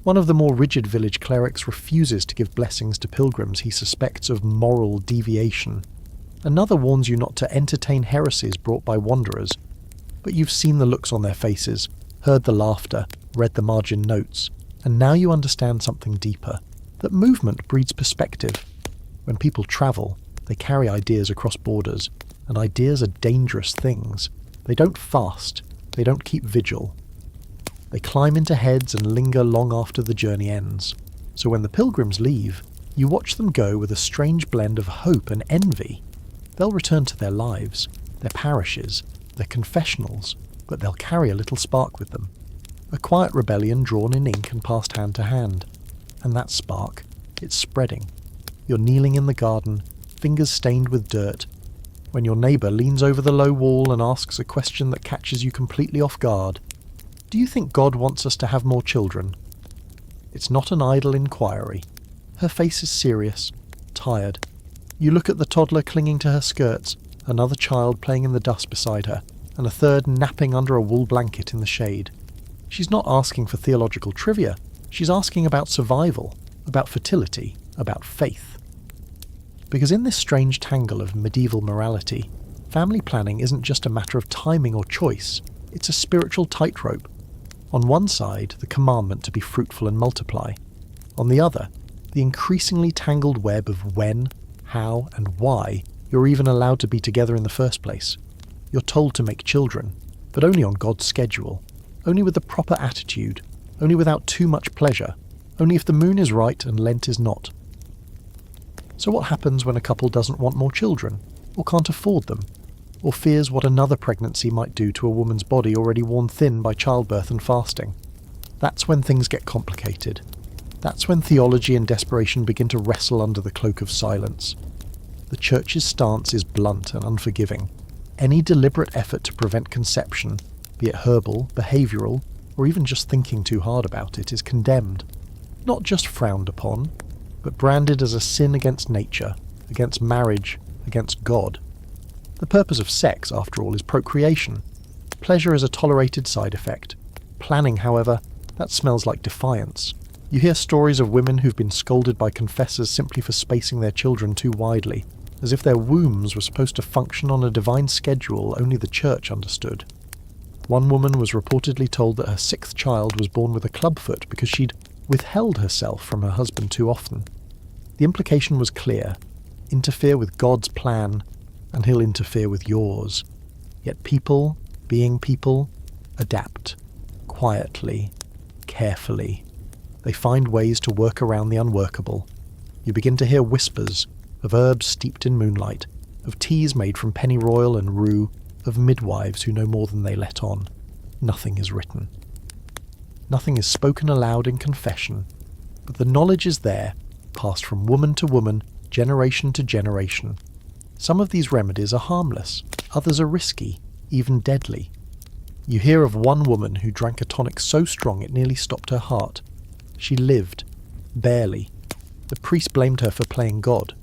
S1: One of the more rigid village clerics refuses to give blessings to pilgrims he suspects of moral deviation. Another warns you not to entertain heresies brought by wanderers. But you've seen the looks on their faces, heard the laughter, read the margin notes, and now you understand something deeper, that movement breeds perspective. When people travel, they carry ideas across borders, and ideas are dangerous things. They don't fast, they don't keep vigil. They climb into heads and linger long after the journey ends. So when the pilgrims leave, you watch them go with a strange blend of hope and envy. They'll return to their lives, their parishes, their confessionals, but they'll carry a little spark with them. A quiet rebellion drawn in ink and passed hand to hand. And that spark, it's spreading. You're kneeling in the garden, fingers stained with dirt, when your neighbour leans over the low wall and asks a question that catches you completely off guard. Do you think God wants us to have more children? It's not an idle inquiry. Her face is serious, tired. You look at the toddler clinging to her skirts, another child playing in the dust beside her, and a third napping under a wool blanket in the shade. She's not asking for theological trivia. She's asking about survival, about fertility, about faith. Because in this strange tangle of medieval morality, family planning isn't just a matter of timing or choice. It's a spiritual tightrope. On one side, the commandment to be fruitful and multiply. On the other, the increasingly tangled web of when, how, and why you're even allowed to be together in the first place. You're told to make children, but only on God's schedule, only with the proper attitude, only without too much pleasure, only if the moon is right and Lent is not. So what happens when a couple doesn't want more children, or can't afford them, or fears what another pregnancy might do to a woman's body already worn thin by childbirth and fasting? That's when things get complicated. That's when theology and desperation begin to wrestle under the cloak of silence. The Church's stance is blunt and unforgiving. Any deliberate effort to prevent conception, be it herbal, behavioural, or even just thinking too hard about it, is condemned. Not just frowned upon, but branded as a sin against nature, against marriage, against God. The purpose of sex, after all, is procreation. Pleasure is a tolerated side effect. Planning, however, that smells like defiance. You hear stories of women who've been scolded by confessors simply for spacing their children too widely, as if their wombs were supposed to function on a divine schedule only the church understood. One woman was reportedly told that her 6th child was born with a clubfoot because she'd withheld herself from her husband too often. The implication was clear. Interfere with God's plan, and he'll interfere with yours. Yet people, being people, adapt. Quietly, carefully. They find ways to work around the unworkable. You begin to hear whispers of herbs steeped in moonlight, of teas made from pennyroyal and rue, of midwives who know more than they let on. Nothing is written. Nothing is spoken aloud in confession, but the knowledge is there, passed from woman to woman, generation to generation. Some of these remedies are harmless, others are risky, even deadly. You hear of one woman who drank a tonic so strong it nearly stopped her heart. She lived, barely. The priest blamed her for playing God.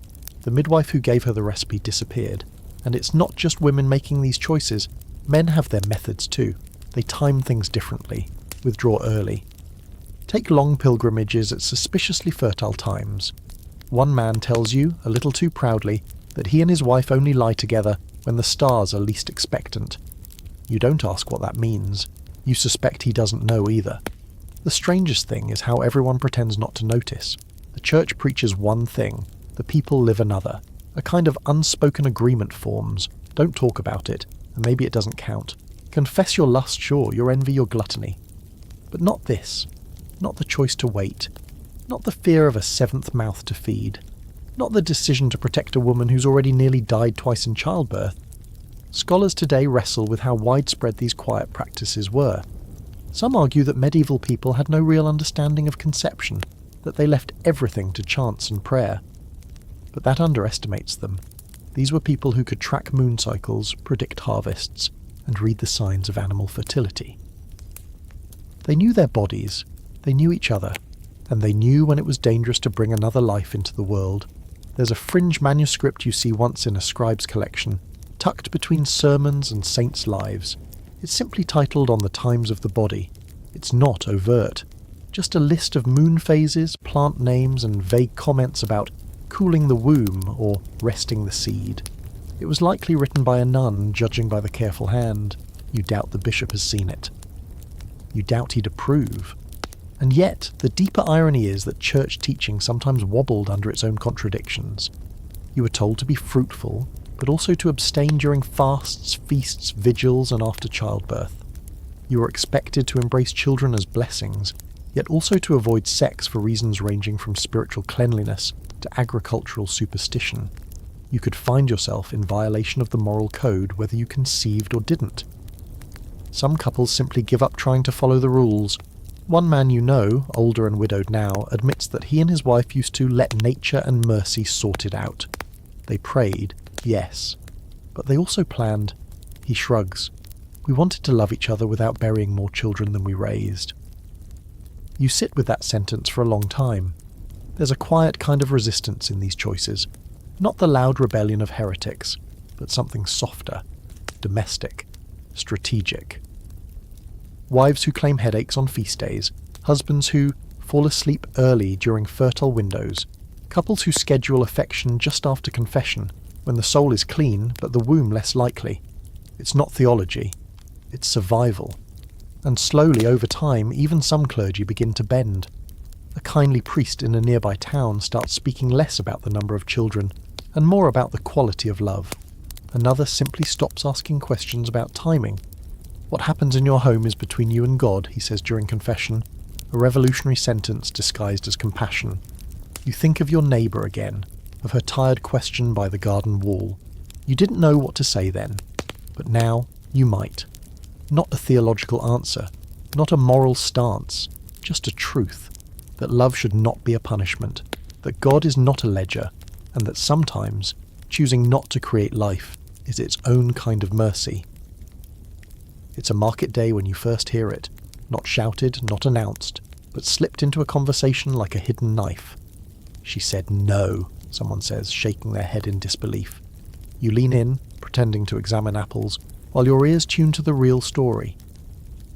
S1: The midwife who gave her the recipe disappeared. And it's not just women making these choices. Men have their methods too. They time things differently, withdraw early. Take long pilgrimages at suspiciously fertile times. One man tells you, a little too proudly, that he and his wife only lie together when the stars are least expectant. You don't ask what that means. You suspect he doesn't know either. The strangest thing is how everyone pretends not to notice. The church preaches one thing, the people live another. A kind of unspoken agreement forms. Don't talk about it, and maybe it doesn't count. Confess your lust, sure, your envy, your gluttony. But not this. Not the choice to wait. Not the fear of a seventh mouth to feed. Not the decision to protect a woman who's already nearly died twice in childbirth. Scholars today wrestle with how widespread these quiet practices were. Some argue that medieval people had no real understanding of conception, that they left everything to chance and prayer. But that underestimates them. These were people who could track moon cycles, predict harvests, and read the signs of animal fertility. They knew their bodies, they knew each other, and they knew when it was dangerous to bring another life into the world. There's a fringe manuscript you see once in a scribe's collection, tucked between sermons and saints' lives. It's simply titled On the Times of the Body. It's not overt. Just a list of moon phases, plant names, and vague comments about cooling the womb or resting the seed. It was likely written by a nun, judging by the careful hand. You doubt the bishop has seen it. You doubt he'd approve. And yet, the deeper irony is that church teaching sometimes wobbled under its own contradictions. You were told to be fruitful, but also to abstain during fasts, feasts, vigils, and after childbirth. You were expected to embrace children as blessings, yet also to avoid sex for reasons ranging from spiritual cleanliness to agricultural superstition. You could find yourself in violation of the moral code whether you conceived or didn't. Some couples simply give up trying to follow the rules. One man you know, older and widowed now, admits that he and his wife used to let nature and mercy sort it out. They prayed, yes, but they also planned. He shrugs. We wanted to love each other without burying more children than we raised. You sit with that sentence for a long time. There's a quiet kind of resistance in these choices, not the loud rebellion of heretics, but something softer, domestic, strategic. Wives who claim headaches on feast days, husbands who fall asleep early during fertile windows, couples who schedule affection just after confession, when the soul is clean but the womb less likely. It's not theology, it's survival. And slowly, over time, even some clergy begin to bend. A kindly priest in a nearby town starts speaking less about the number of children and more about the quality of love. Another simply stops asking questions about timing. What happens in your home is between you and God, he says during confession, a revolutionary sentence disguised as compassion. You think of your neighbour again, of her tired question by the garden wall. You didn't know what to say then, but now you might. Not a theological answer, not a moral stance, just a truth, that love should not be a punishment, that God is not a ledger, and that sometimes choosing not to create life is its own kind of mercy. It's a market day when you first hear it, not shouted, not announced, but slipped into a conversation like a hidden knife. She said no, someone says, shaking their head in disbelief. You lean in, pretending to examine apples, while your ears tune to the real story.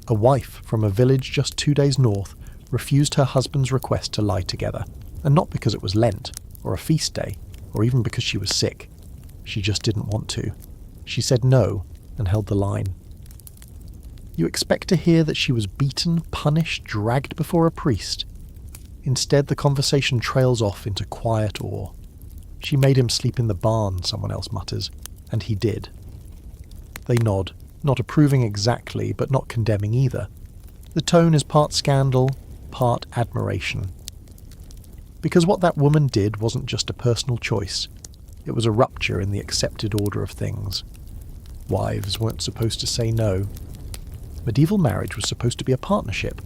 S1: A wife from a village just 2 days north refused her husband's request to lie together, and not because it was Lent, or a feast day, or even because she was sick. She just didn't want to. She said no, and held the line. You expect to hear that she was beaten, punished, dragged before a priest. Instead, the conversation trails off into quiet awe. She made him sleep in the barn, someone else mutters, and he did. They nod, not approving exactly, but not condemning either. The tone is part scandal, part admiration. Because what that woman did wasn't just a personal choice. It was a rupture in the accepted order of things. Wives weren't supposed to say no. Medieval marriage was supposed to be a partnership,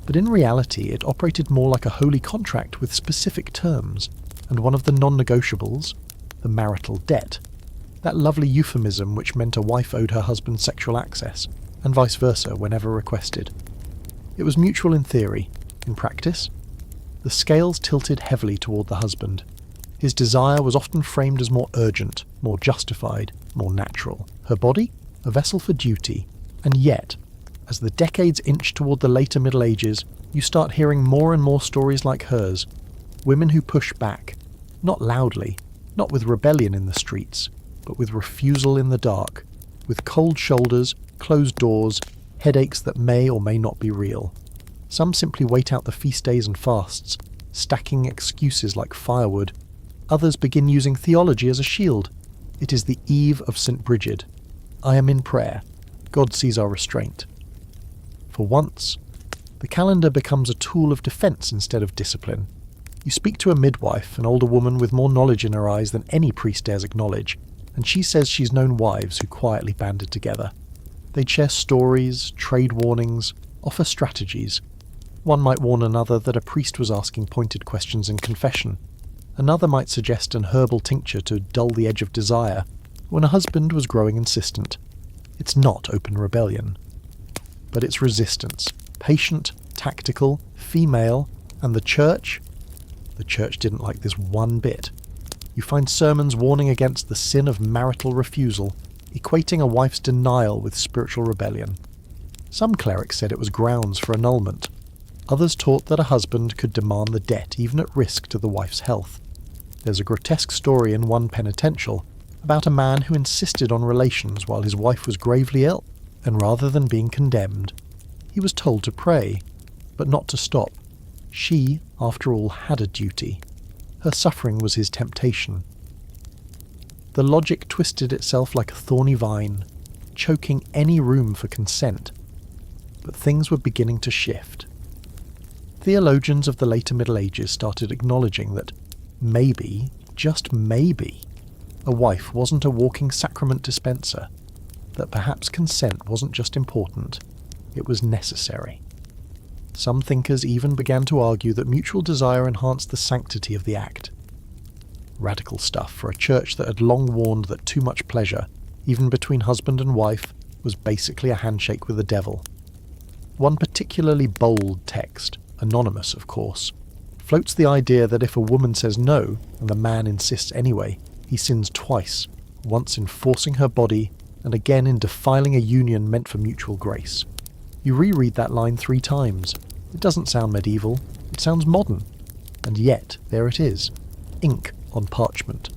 S1: but in reality it operated more like a holy contract with specific terms, and one of the non-negotiables, the marital debt, that lovely euphemism which meant a wife owed her husband sexual access, and vice versa whenever requested. It was mutual in theory. In practice, the scales tilted heavily toward the husband. His desire was often framed as more urgent, more justified, more natural. Her body? A vessel for duty. And yet, as the decades inch toward the later Middle Ages, you start hearing more and more stories like hers. Women who push back. Not loudly, not with rebellion in the streets, but with refusal in the dark, with cold shoulders, closed doors, headaches that may or may not be real. Some simply wait out the feast days and fasts, stacking excuses like firewood. Others begin using theology as a shield. It is the eve of St. Bridget. I am in prayer. God sees our restraint. For once, the calendar becomes a tool of defence instead of discipline. You speak to a midwife, an older woman with more knowledge in her eyes than any priest dares acknowledge, and she says she's known wives who quietly banded together. They'd share stories, trade warnings, offer strategies. One might warn another that a priest was asking pointed questions in confession. Another might suggest an herbal tincture to dull the edge of desire, when a husband was growing insistent. It's not open rebellion. But it's resistance, patient, tactical, female, and the church? The church didn't like this one bit. You find sermons warning against the sin of marital refusal, equating a wife's denial with spiritual rebellion. Some clerics said it was grounds for annulment. Others taught that a husband could demand the debt even at risk to the wife's health. There's a grotesque story in one penitential about a man who insisted on relations while his wife was gravely ill, and rather than being condemned, he was told to pray, but not to stop. She, after all, had a duty. Her suffering was his temptation. The logic twisted itself like a thorny vine, choking any room for consent. But things were beginning to shift. Theologians of the later Middle Ages started acknowledging that maybe, just maybe, a wife wasn't a walking sacrament dispenser, that perhaps consent wasn't just important, it was necessary. Some thinkers even began to argue that mutual desire enhanced the sanctity of the act. Radical stuff for a church that had long warned that too much pleasure, even between husband and wife, was basically a handshake with the devil. One particularly bold text, anonymous of course, floats the idea that if a woman says no, and the man insists anyway, he sins twice, once in forcing her body, and again in defiling a union meant for mutual grace. You reread that line 3 times. It doesn't sound medieval, it sounds modern. And yet, there it is, ink on parchment.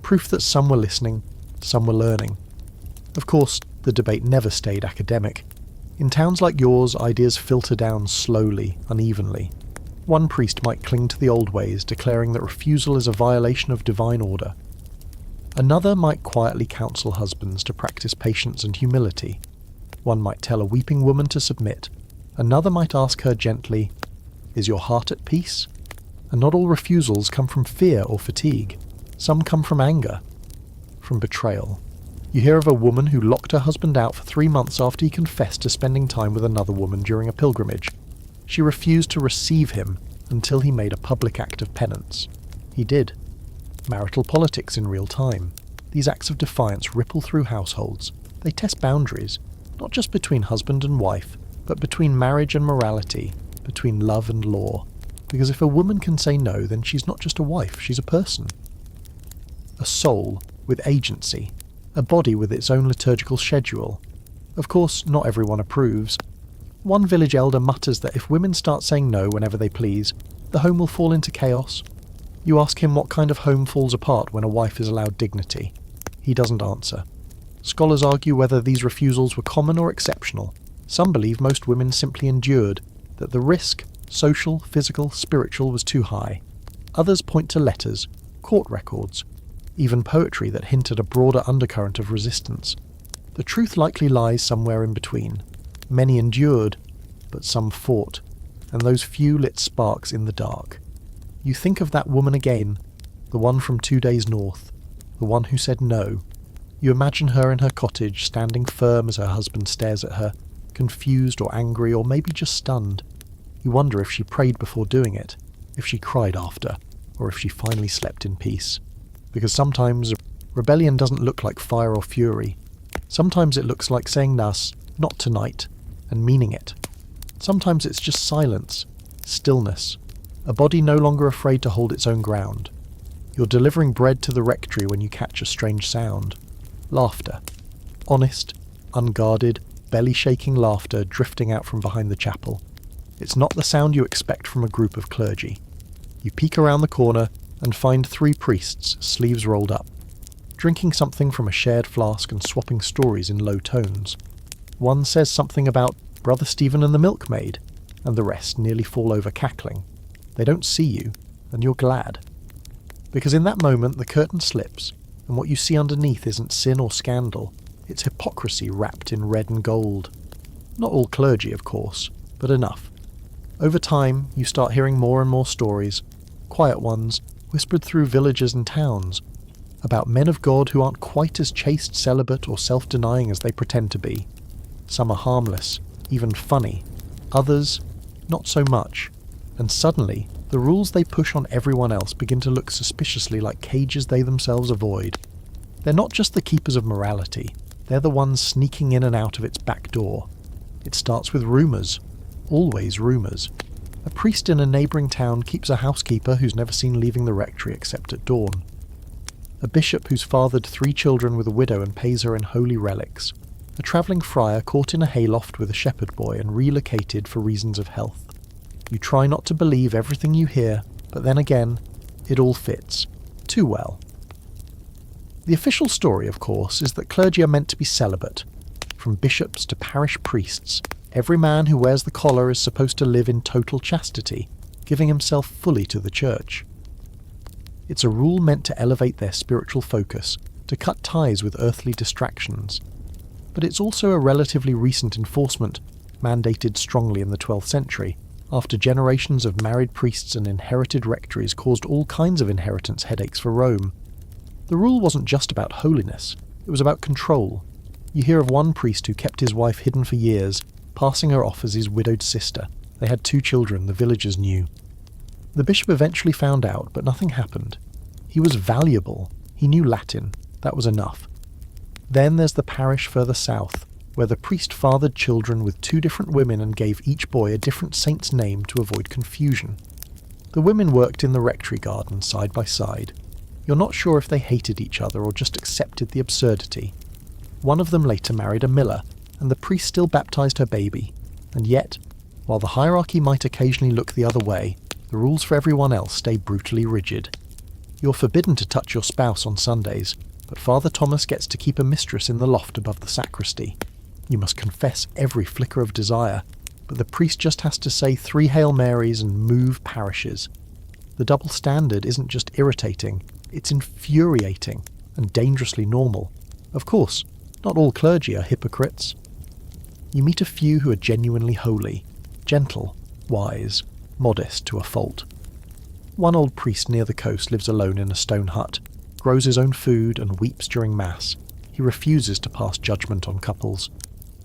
S1: Proof that some were listening, some were learning. Of course, the debate never stayed academic. In towns like yours, ideas filter down slowly, unevenly. One priest might cling to the old ways, declaring that refusal is a violation of divine order. Another might quietly counsel husbands to practice patience and humility. One might tell a weeping woman to submit. Another might ask her gently, "Is your heart at peace?" And not all refusals come from fear or fatigue. Some come from anger, from betrayal. You hear of a woman who locked her husband out for 3 months after he confessed to spending time with another woman during a pilgrimage. She refused to receive him until he made a public act of penance. He did. Marital politics in real time. These acts of defiance ripple through households. They test boundaries, not just between husband and wife, but between marriage and morality, between love and law. Because if a woman can say no, then she's not just a wife, she's a person. A soul with agency, a body with its own liturgical schedule. Of course, not everyone approves. One village elder mutters that if women start saying no whenever they please, the home will fall into chaos. You ask him what kind of home falls apart when a wife is allowed dignity. He doesn't answer. Scholars argue whether these refusals were common or exceptional. Some believe most women simply endured, that the risk, social, physical, spiritual, was too high. Others point to letters, court records, even poetry that hint at a broader undercurrent of resistance. The truth likely lies somewhere in between. Many endured, but some fought, and those few lit sparks in the dark. You think of that woman again, the one from 2 days north, the one who said no. You imagine her in her cottage, standing firm as her husband stares at her, confused or angry or maybe just stunned. You wonder if she prayed before doing it, if she cried after, or if she finally slept in peace. Because sometimes rebellion doesn't look like fire or fury. Sometimes it looks like saying "Nas, not tonight," and meaning it. Sometimes it's just silence, stillness, a body no longer afraid to hold its own ground. You're delivering bread to the rectory when you catch a strange sound. Laughter. Honest, unguarded, belly-shaking laughter drifting out from behind the chapel. It's not the sound you expect from a group of clergy. You peek around the corner and find 3 priests, sleeves rolled up, drinking something from a shared flask and swapping stories in low tones. One says something about Brother Stephen and the milkmaid, and the rest nearly fall over cackling. They don't see you, and you're glad. Because in that moment the curtain slips, and what you see underneath isn't sin or scandal, it's hypocrisy wrapped in red and gold. Not all clergy, of course, but enough. Over time, you start hearing more and more stories, quiet ones, whispered through villages and towns, about men of God who aren't quite as chaste, celibate, or self-denying as they pretend to be. Some are harmless, even funny. Others, not so much. And suddenly, the rules they push on everyone else begin to look suspiciously like cages they themselves avoid. They're not just the keepers of morality, they're the ones sneaking in and out of its back door. It starts with rumours. Always rumours. A priest in a neighbouring town keeps a housekeeper who's never seen leaving the rectory except at dawn. A bishop who's fathered 3 children with a widow and pays her in holy relics. A travelling friar caught in a hayloft with a shepherd boy and relocated for reasons of health. You try not to believe everything you hear, but then again, it all fits. Too well. The official story, of course, is that clergy are meant to be celibate. From bishops to parish priests, every man who wears the collar is supposed to live in total chastity, giving himself fully to the church. It's a rule meant to elevate their spiritual focus, to cut ties with earthly distractions. But it's also a relatively recent enforcement, mandated strongly in the 12th century, after generations of married priests and inherited rectories caused all kinds of inheritance headaches for Rome. The rule wasn't just about holiness, it was about control. You hear of one priest who kept his wife hidden for years, passing her off as his widowed sister. They had 2 children, the villagers knew. The bishop eventually found out, but nothing happened. He was valuable. He knew Latin. That was enough. Then there's the parish further south, where the priest fathered children with 2 different women and gave each boy a different saint's name to avoid confusion. The women worked in the rectory garden side by side. You're not sure if they hated each other or just accepted the absurdity. One of them later married a miller, and the priest still baptized her baby. And yet, while the hierarchy might occasionally look the other way, the rules for everyone else stay brutally rigid. You're forbidden to touch your spouse on Sundays, but Father Thomas gets to keep a mistress in the loft above the sacristy. You must confess every flicker of desire, but the priest just has to say 3 Hail Marys and move parishes. The double standard isn't just irritating, it's infuriating and dangerously normal. Of course, not all clergy are hypocrites. You meet a few who are genuinely holy, gentle, wise, modest to a fault. One old priest near the coast lives alone in a stone hut, grows his own food and weeps during Mass. He refuses to pass judgment on couples.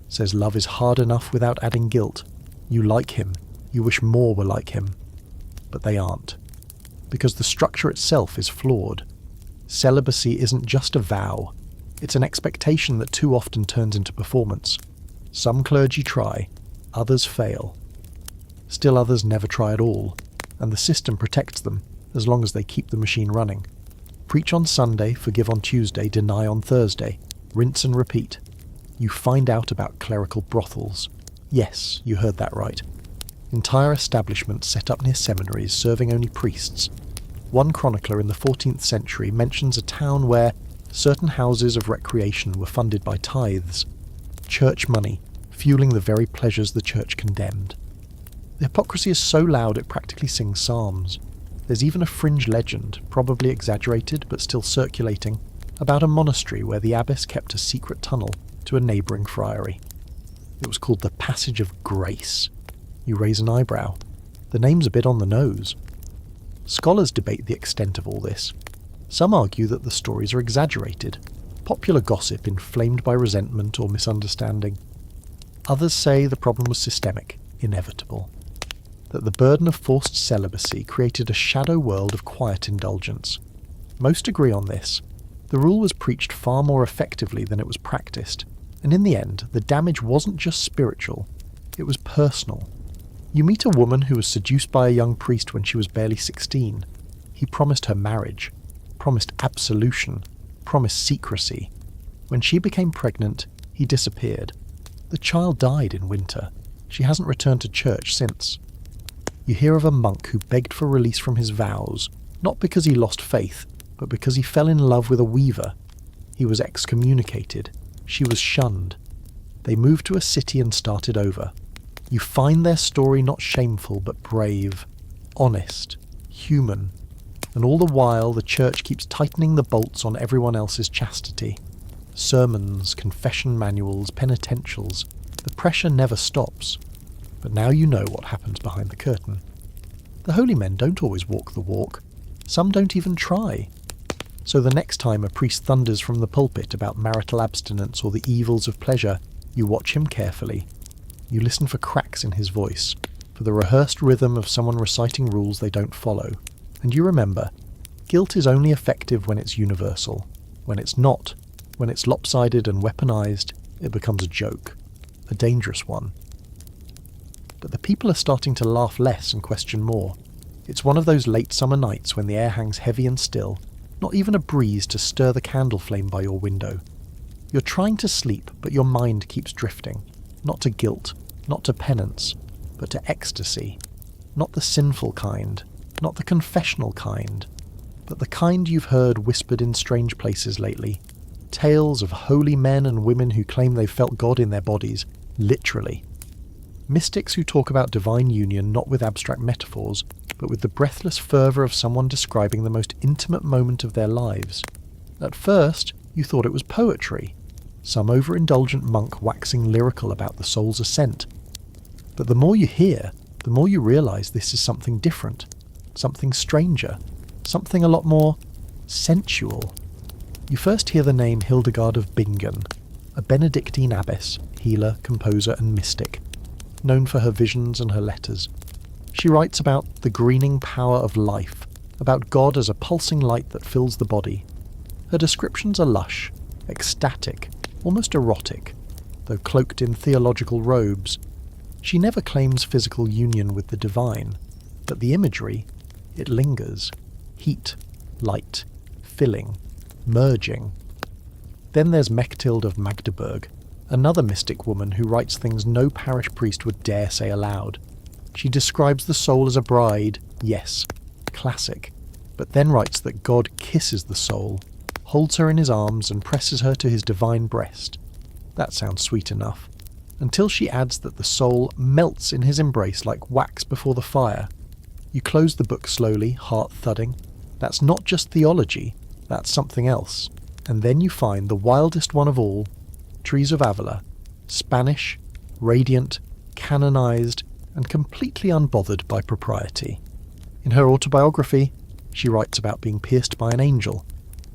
S1: Says love is hard enough without adding guilt. You like him, you wish more were like him. But they aren't. Because the structure itself is flawed. Celibacy isn't just a vow. It's an expectation that too often turns into performance. Some clergy try, others fail. Still others never try at all, and the system protects them as long as they keep the machine running. Preach on Sunday, forgive on Tuesday, deny on Thursday. Rinse and repeat. You find out about clerical brothels. Yes, you heard that right. Entire establishments set up near seminaries serving only priests. One chronicler in the 14th century mentions a town where certain houses of recreation were funded by tithes. Church money, fueling the very pleasures the church condemned. The hypocrisy is so loud it practically sings psalms. There's even a fringe legend, probably exaggerated but still circulating, about a monastery where the abbess kept a secret tunnel to a neighbouring friary. It was called the Passage of Grace. You raise an eyebrow. The name's a bit on the nose. Scholars debate the extent of all this. Some argue that the stories are exaggerated, popular gossip inflamed by resentment or misunderstanding. Others say the problem was systemic, inevitable, that the burden of forced celibacy created a shadow world of quiet indulgence. Most agree on this. The rule was preached far more effectively than it was practiced, and in the end, the damage wasn't just spiritual, it was personal. You meet a woman who was seduced by a young priest when she was barely 16. He promised her marriage, promised absolution, promised secrecy. When she became pregnant, he disappeared. The child died in winter. She hasn't returned to church since. You hear of a monk who begged for release from his vows, not because he lost faith, but because he fell in love with a weaver. He was excommunicated. She was shunned. They moved to a city and started over. You find their story not shameful but brave, honest, human, and all the while the church keeps tightening the bolts on everyone else's chastity. Sermons, confession manuals, penitentials. The pressure never stops. But now you know what happens behind the curtain. The holy men don't always walk the walk. Some don't even try. So the next time a priest thunders from the pulpit about marital abstinence or the evils of pleasure, you watch him carefully. You listen for cracks in his voice, for the rehearsed rhythm of someone reciting rules they don't follow. And you remember, guilt is only effective when it's universal. When it's not, when it's lopsided and weaponized, it becomes a joke. A dangerous one. But the people are starting to laugh less and question more. It's one of those late summer nights when the air hangs heavy and still, not even a breeze to stir the candle flame by your window. You're trying to sleep, but your mind keeps drifting. Not to guilt, not to penance, but to ecstasy. Not the sinful kind, not the confessional kind, but the kind you've heard whispered in strange places lately. Tales of holy men and women who claim they've felt God in their bodies, literally. Mystics who talk about divine union not with abstract metaphors, but with the breathless fervour of someone describing the most intimate moment of their lives. At first, you thought it was poetry, some overindulgent monk waxing lyrical about the soul's ascent. But the more you hear, the more you realise this is something different, something stranger, something a lot more sensual. You first hear the name Hildegard of Bingen, a Benedictine abbess, healer, composer and mystic, known for her visions and her letters. She writes about the greening power of life, about God as a pulsing light that fills the body. Her descriptions are lush, ecstatic, almost erotic, though cloaked in theological robes. She never claims physical union with the divine, but the imagery, it lingers. Heat, light, filling, merging. Then there's Mechthild of Magdeburg, another mystic woman who writes things no parish priest would dare say aloud. She describes the soul as a bride, yes, classic, but then writes that God kisses the soul, holds her in his arms and presses her to his divine breast. That sounds sweet enough, until she adds that the soul melts in his embrace like wax before the fire. You close the book slowly, heart thudding. That's not just theology, that's something else. And then you find the wildest one of all, Teresa of Avila, Spanish, radiant, canonized, and completely unbothered by propriety. In her autobiography, she writes about being pierced by an angel,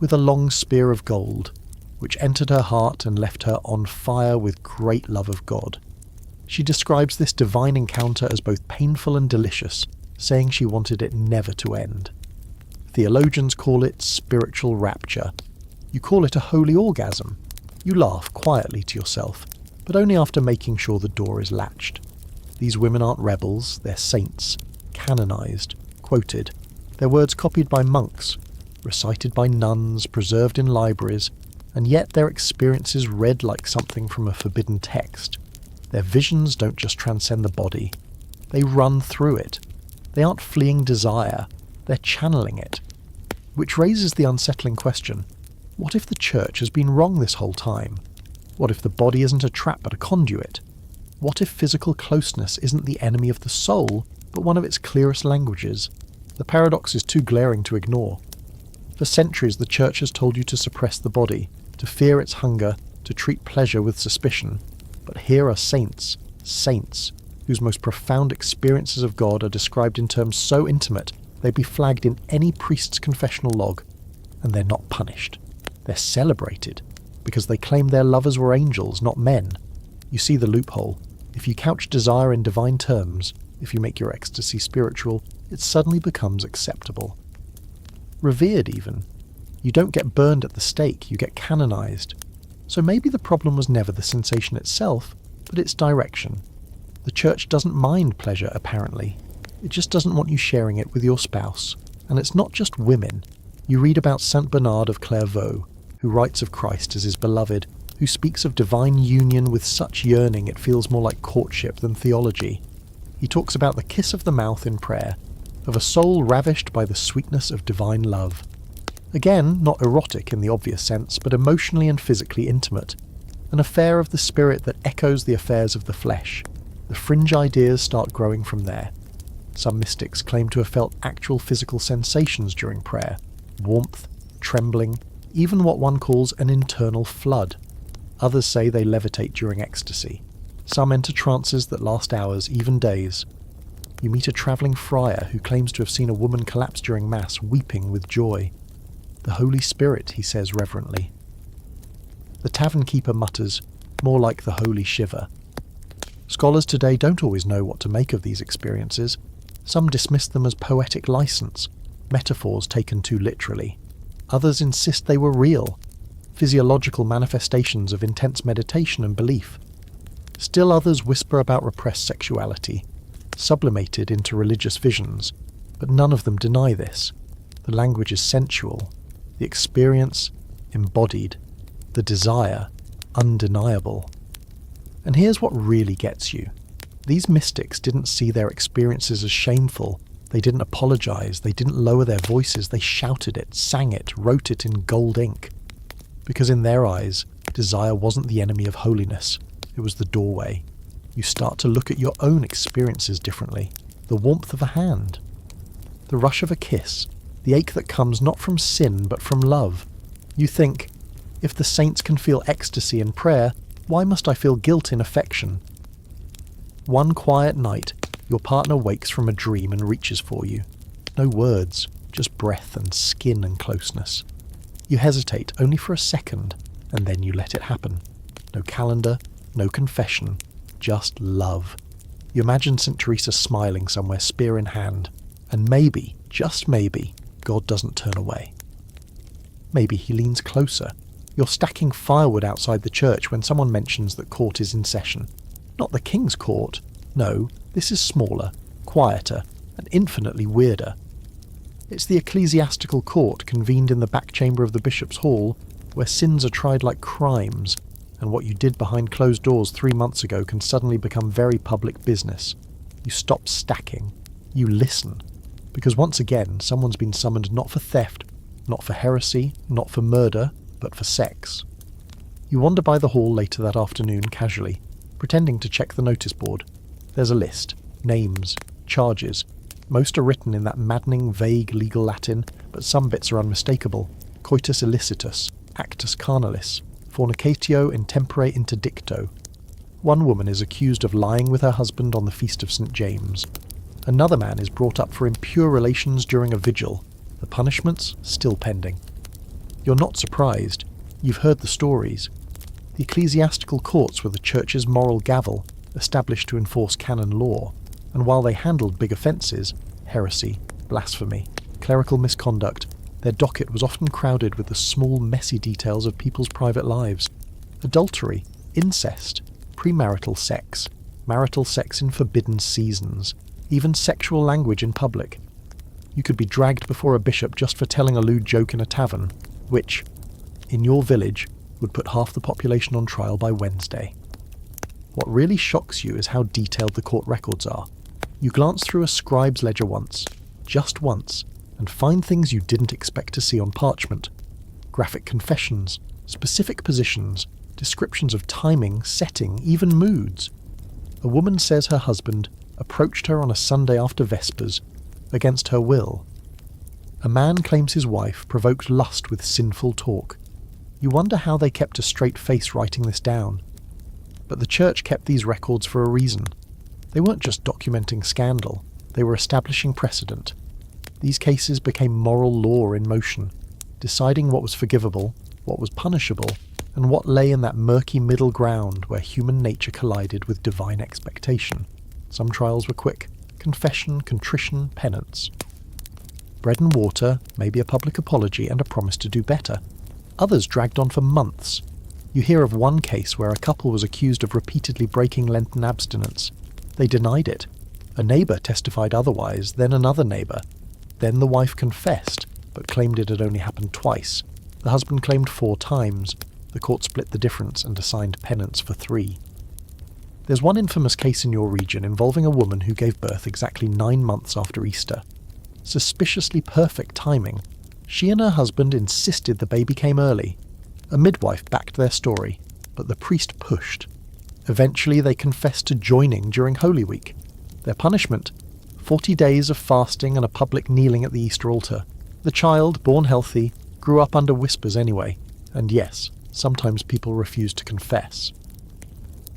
S1: with a long spear of gold, which entered her heart and left her on fire with great love of God. She describes this divine encounter as both painful and delicious, saying she wanted it never to end. Theologians call it spiritual rapture. You call it a holy orgasm. You laugh quietly to yourself, but only after making sure the door is latched. These women aren't rebels, they're saints, canonized, quoted, their words copied by monks, recited by nuns, preserved in libraries, and yet their experiences read like something from a forbidden text. Their visions don't just transcend the body, they run through it. They aren't fleeing desire, they're channeling it. Which raises the unsettling question, what if the church has been wrong this whole time? What if the body isn't a trap but a conduit? What if physical closeness isn't the enemy of the soul, but one of its clearest languages? The paradox is too glaring to ignore. For centuries the church has told you to suppress the body, to fear its hunger, to treat pleasure with suspicion. But here are saints, whose most profound experiences of God are described in terms so intimate they'd be flagged in any priest's confessional log. and they're not punished. They're celebrated, because they claim their lovers were angels, not men. You see the loophole. If you couch desire in divine terms, if you make your ecstasy spiritual, it suddenly becomes acceptable. Revered even. You don't get burned at the stake, you get canonized. So maybe the problem was never the sensation itself, but its direction. The church doesn't mind pleasure, apparently. It just doesn't want you sharing it with your spouse. And it's not just women. You read about Saint Bernard of Clairvaux, who writes of Christ as his beloved, who speaks of divine union with such yearning it feels more like courtship than theology. He talks about the kiss of the mouth in prayer, of a soul ravished by the sweetness of divine love. Again, not erotic in the obvious sense, but emotionally and physically intimate. An affair of the spirit that echoes the affairs of the flesh. The fringe ideas start growing from there. Some mystics claim to have felt actual physical sensations during prayer. Warmth, trembling, even what one calls an internal flood. Others say they levitate during ecstasy. Some enter trances that last hours, even days. You meet a travelling friar who claims to have seen a woman collapse during Mass, weeping with joy. The Holy Spirit, he says reverently. The tavern keeper mutters, more like the holy shiver. Scholars today don't always know what to make of these experiences. Some dismiss them as poetic license, metaphors taken too literally. Others insist they were real, physiological manifestations of intense meditation and belief. Still others whisper about repressed sexuality, sublimated into religious visions, but none of them deny this. The language is sensual, the experience embodied, the desire undeniable. And here's what really gets you. These mystics didn't see their experiences as shameful. They didn't apologize. They didn't lower their voices. They shouted it, sang it, wrote it in gold ink. Because in their eyes, desire wasn't the enemy of holiness. It was the doorway. You start to look at your own experiences differently. The warmth of a hand, the rush of a kiss, the ache that comes not from sin but from love. You think, if the saints can feel ecstasy in prayer, why must I feel guilt in affection? One quiet night, your partner wakes from a dream and reaches for you. No words, just breath and skin and closeness. You hesitate only for a second, and then you let it happen. No calendar, no confession, just love. You imagine St. Teresa smiling somewhere, spear in hand, and maybe, just maybe, God doesn't turn away. Maybe he leans closer. You're stacking firewood outside the church when someone mentions that court is in session. Not the King's Court. No, this is smaller, quieter, and infinitely weirder. It's the ecclesiastical court convened in the back chamber of the bishop's hall, where sins are tried like crimes, and what you did behind closed doors 3 months ago can suddenly become very public business. You stop stacking. You listen. Because once again, someone's been summoned not for theft, not for heresy, not for murder, but for sex. You wander by the hall later that afternoon casually, pretending to check the notice board. There's a list, names, charges. Most are written in that maddening, vague legal Latin, but some bits are unmistakable. Coitus illicitus, actus carnalis, fornicatio in tempore interdicto. One woman is accused of lying with her husband on the feast of St. James. Another man is brought up for impure relations during a vigil. The punishments still pending. You're not surprised. You've heard the stories. The ecclesiastical courts were the church's moral gavel, established to enforce canon law, and while they handled big offences, heresy, blasphemy, clerical misconduct, their docket was often crowded with the small, messy details of people's private lives. Adultery, incest, premarital sex, marital sex in forbidden seasons, even sexual language in public. You could be dragged before a bishop just for telling a lewd joke in a tavern, which, in your village, would put half the population on trial by Wednesday. What really shocks you is how detailed the court records are. You glance through a scribe's ledger once, just once, and find things you didn't expect to see on parchment. Graphic confessions, specific positions, descriptions of timing, setting, even moods. A woman says her husband approached her on a Sunday after Vespers, against her will. A man claims his wife provoked lust with sinful talk. You wonder how they kept a straight face writing this down. But the church kept these records for a reason. They weren't just documenting scandal, they were establishing precedent. These cases became moral law in motion. deciding what was forgivable, what was punishable, and what lay in that murky middle ground where human nature collided with divine expectation. Some trials were quick: confession, contrition, penance. Bread and water, maybe a public apology and a promise to do better. Others dragged on for months. You hear of one case where a couple was accused of repeatedly breaking Lenten abstinence. They denied it. A neighbour testified otherwise, then another neighbour. Then the wife confessed, but claimed it had only happened twice. The husband claimed 4 times. The court split the difference and assigned penance for 3. There's one infamous case in your region involving a woman who gave birth exactly 9 months after Easter. Suspiciously perfect timing. She and her husband insisted the baby came early. A midwife backed their story, but the priest pushed. Eventually they confessed to joining during Holy Week. Their punishment? 40 days of fasting and a public kneeling at the Easter altar. The child, born healthy, grew up under whispers anyway. And yes, sometimes people refused to confess.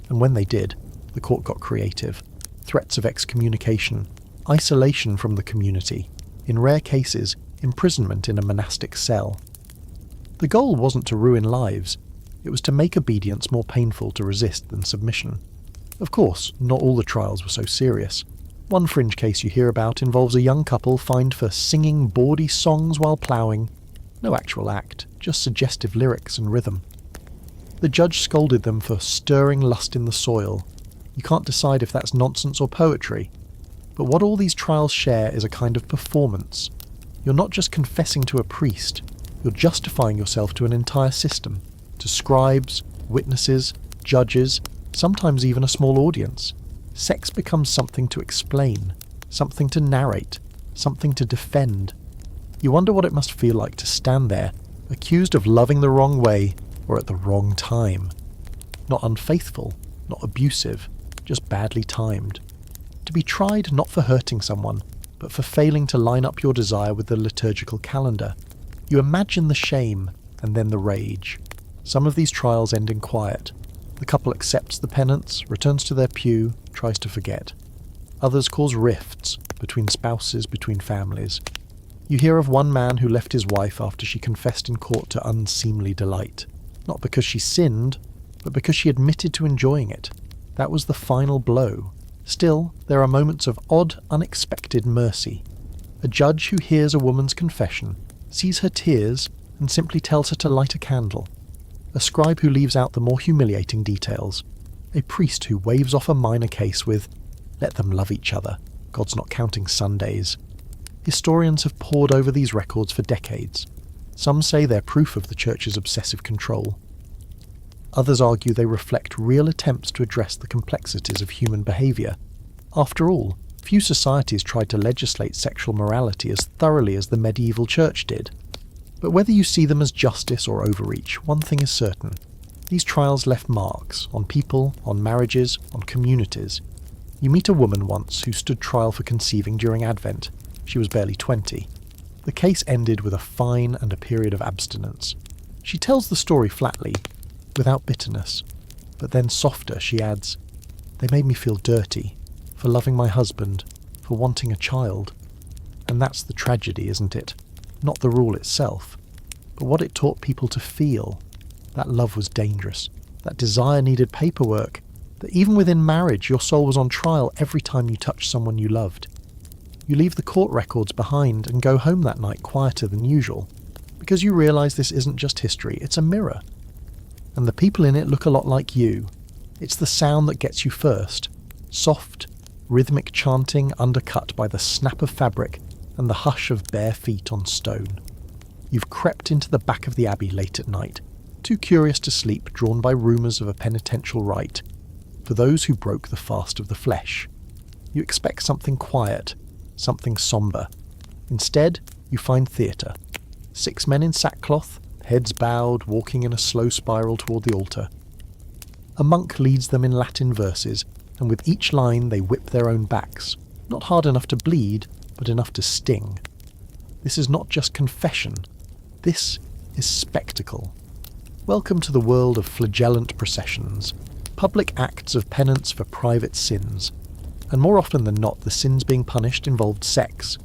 S1: And when they did, the court got creative. Threats of excommunication, isolation from the community, in rare cases, imprisonment in a monastic cell. The goal wasn't to ruin lives, it was to make obedience more painful to resist than submission. Of course, not all the trials were so serious. One fringe case you hear about involves a young couple fined for singing bawdy songs while ploughing. No actual act, just suggestive lyrics and rhythm. The judge scolded them for stirring lust in the soil. You can't decide if that's nonsense or poetry. But what all these trials share is a kind of performance. You're not just confessing to a priest, you're justifying yourself to an entire system, to scribes, witnesses, judges, sometimes even a small audience. Sex becomes something to explain, something to narrate, something to defend. You wonder what it must feel like to stand there, accused of loving the wrong way or at the wrong time. Not unfaithful, not abusive, just badly timed. To be tried not for hurting someone, but for failing to line up your desire with the liturgical calendar. You imagine the shame, and then the rage. Some of these trials end in quiet. The couple accepts the penance, returns to their pew, tries to forget. Others cause rifts, between spouses, between families. You hear of one man who left his wife after she confessed in court to unseemly delight. Not because she sinned, but because she admitted to enjoying it. That was the final blow. Still, there are moments of odd, unexpected mercy. A judge who hears a woman's confession, sees her tears, and simply tells her to light a candle. A scribe who leaves out the more humiliating details. A priest who waves off a minor case with, "Let them love each other. God's not counting Sundays." Historians have pored over these records for decades. Some say they're proof of the Church's obsessive control. Others argue they reflect real attempts to address the complexities of human behaviour. After all, few societies tried to legislate sexual morality as thoroughly as the medieval Church did. But whether you see them as justice or overreach, one thing is certain. These trials left marks on people, on marriages, on communities. You meet a woman once who stood trial for conceiving during Advent. She was barely 20. The case ended with a fine and a period of abstinence. She tells the story flatly, without bitterness, but then softer she adds, "They made me feel dirty, for loving my husband, for wanting a child." And that's the tragedy, isn't it? Not the rule itself, but what it taught people to feel. That love was dangerous, that desire needed paperwork, that even within marriage your soul was on trial every time you touched someone you loved. You leave the court records behind and go home that night quieter than usual, because you realise this isn't just history, it's a mirror. And the people in it look a lot like you. It's the sound that gets you first. Soft, rhythmic chanting undercut by the snap of fabric and the hush of bare feet on stone. You've crept into the back of the abbey late at night, too curious to sleep, drawn by rumours of a penitential rite, for those who broke the fast of the flesh. You expect something quiet, something sombre. Instead, you find theatre. 6 men in sackcloth, heads bowed, walking in a slow spiral toward the altar. A monk leads them in Latin verses, and with each line they whip their own backs, not hard enough to bleed, but enough to sting. This is not just confession, this is spectacle. Welcome to the world of flagellant processions, public acts of penance for private sins. And more often than not, the sins being punished involved sex.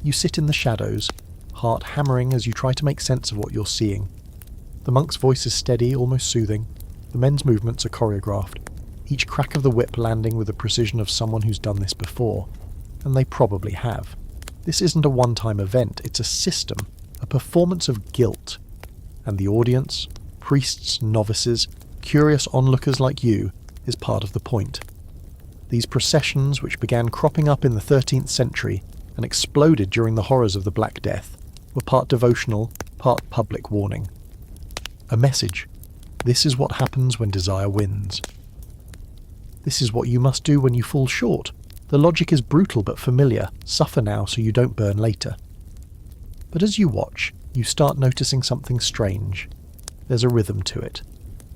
S1: You sit in the shadows, heart hammering as you try to make sense of what you're seeing. The monk's voice is steady, almost soothing. The men's movements are choreographed, each crack of the whip landing with the precision of someone who's done this before. And they probably have. This isn't a one-time event, it's a system, a performance of guilt. And the audience, priests, novices, curious onlookers like you, is part of the point. These processions, which began cropping up in the 13th century and exploded during the horrors of the Black Death, were part devotional, part public warning. A message. This is what happens when desire wins. This is what you must do when you fall short. The logic is brutal but familiar. Suffer now so you don't burn later. But as you watch, you start noticing something strange. There's a rhythm to it.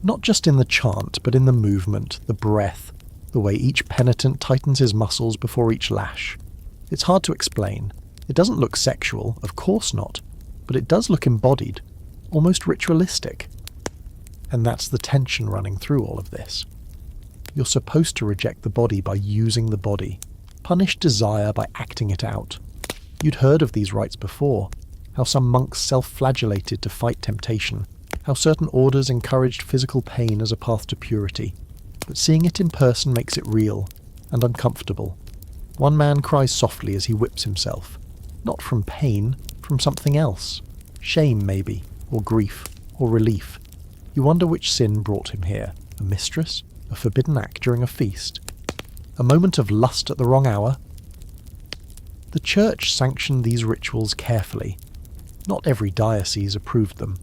S1: Not just in the chant, but in the movement, the breath, the way each penitent tightens his muscles before each lash. It's hard to explain. It doesn't look sexual, of course not, but it does look embodied, almost ritualistic. And that's the tension running through all of this. You're supposed to reject the body by using the body, punish desire by acting it out. You'd heard of these rites before, how some monks self-flagellated to fight temptation, how certain orders encouraged physical pain as a path to purity. But seeing it in person makes it real and uncomfortable. One man cries softly as he whips himself, not from pain, from something else. Shame, maybe, or grief, or relief. You wonder which sin brought him here. A mistress? A forbidden act during a feast? A moment of lust at the wrong hour? The Church sanctioned these rituals carefully. Not every diocese approved them,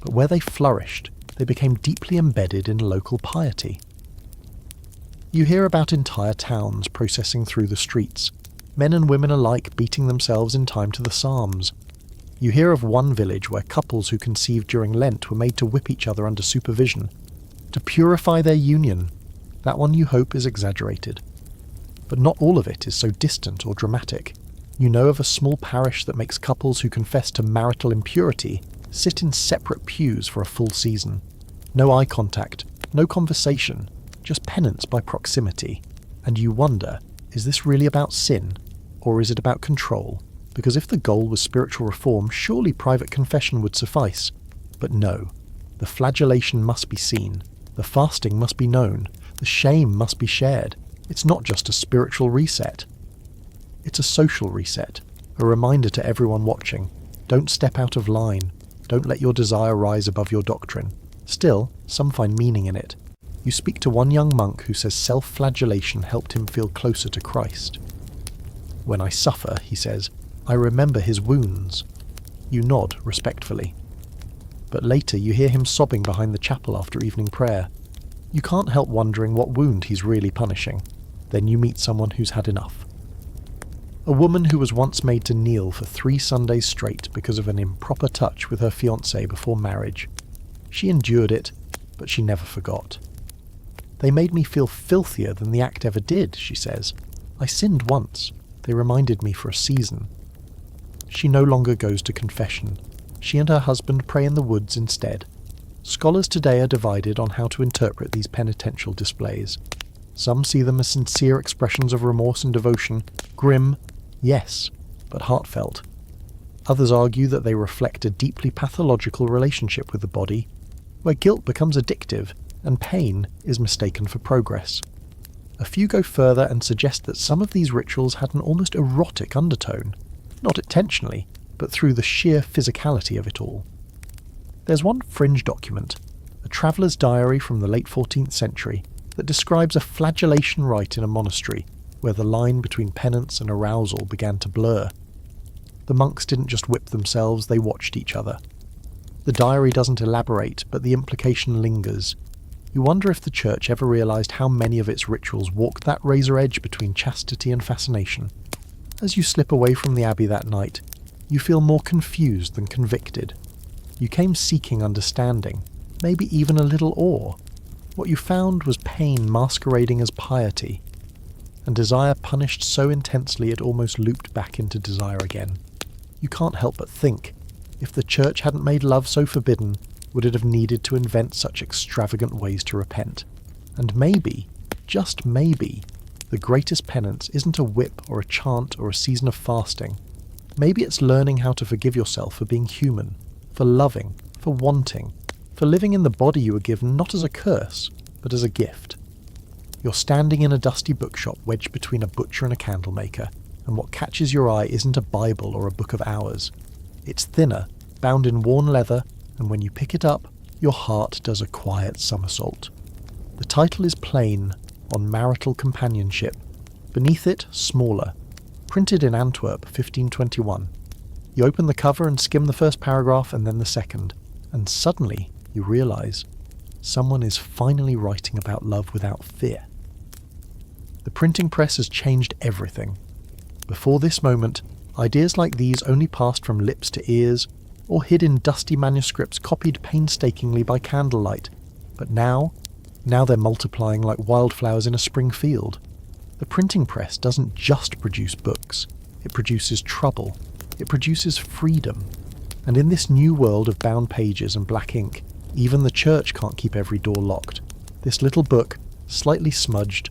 S1: but where they flourished, they became deeply embedded in local piety. You hear about entire towns processing through the streets, men and women alike beating themselves in time to the psalms. You hear of one village where couples who conceived during Lent were made to whip each other under supervision, to purify their union. That one you hope is exaggerated. But not all of it is so distant or dramatic. You know of a small parish that makes couples who confess to marital impurity sit in separate pews for a full season. No eye contact, no conversation, just penance by proximity. And you wonder, is this really about sin, or is it about control? Because if the goal was spiritual reform, surely private confession would suffice. But no, the flagellation must be seen, the fasting must be known, the shame must be shared. It's not just a spiritual reset. It's a social reset, a reminder to everyone watching. Don't step out of line. Don't let your desire rise above your doctrine. Still, some find meaning in it. You speak to one young monk who says self-flagellation helped him feel closer to Christ. When I suffer, he says, I remember his wounds. You nod respectfully. But later you hear him sobbing behind the chapel after evening prayer. You can't help wondering what wound he's really punishing. Then you meet someone who's had enough. A woman who was once made to kneel for 3 Sundays straight because of an improper touch with her fiancé before marriage. She endured it, but she never forgot. They made me feel filthier than the act ever did, she says. I sinned once. They reminded me for a season. She no longer goes to confession. She and her husband pray in the woods instead. Scholars today are divided on how to interpret these penitential displays. Some see them as sincere expressions of remorse and devotion, grim, yes, but heartfelt. Others argue that they reflect a deeply pathological relationship with the body, where guilt becomes addictive and pain is mistaken for progress. A few go further and suggest that some of these rituals had an almost erotic undertone, not intentionally, but through the sheer physicality of it all. There's one fringe document, a traveller's diary from the late 14th century, that describes a flagellation rite in a monastery, where the line between penance and arousal began to blur. The monks didn't just whip themselves, they watched each other. The diary doesn't elaborate, but the implication lingers. You wonder if the Church ever realised how many of its rituals walked that razor edge between chastity and fascination. As you slip away from the abbey that night, you feel more confused than convicted. You came seeking understanding, maybe even a little awe. What you found was pain masquerading as piety, and desire punished so intensely it almost looped back into desire again. You can't help but think, if the Church hadn't made love so forbidden, would it have needed to invent such extravagant ways to repent? And maybe, just maybe, the greatest penance isn't a whip or a chant or a season of fasting. Maybe it's learning how to forgive yourself for being human, for loving, for wanting, for living in the body you were given not as a curse, but as a gift. You're standing in a dusty bookshop wedged between a butcher and a candlemaker, and what catches your eye isn't a Bible or a book of hours. It's thinner, bound in worn leather, and when you pick it up, your heart does a quiet somersault. The title is plain, On Marital Companionship. Beneath it, smaller, printed in Antwerp, 1521. You open the cover and skim the first paragraph and then the second, and suddenly you realise someone is finally writing about love without fear. The printing press has changed everything. Before this moment, ideas like these only passed from lips to ears, or hid in dusty manuscripts copied painstakingly by candlelight. But now they're multiplying like wildflowers in a spring field. The printing press doesn't just produce books, it produces trouble, it produces freedom. And in this new world of bound pages and black ink, even the church can't keep every door locked. This little book, slightly smudged,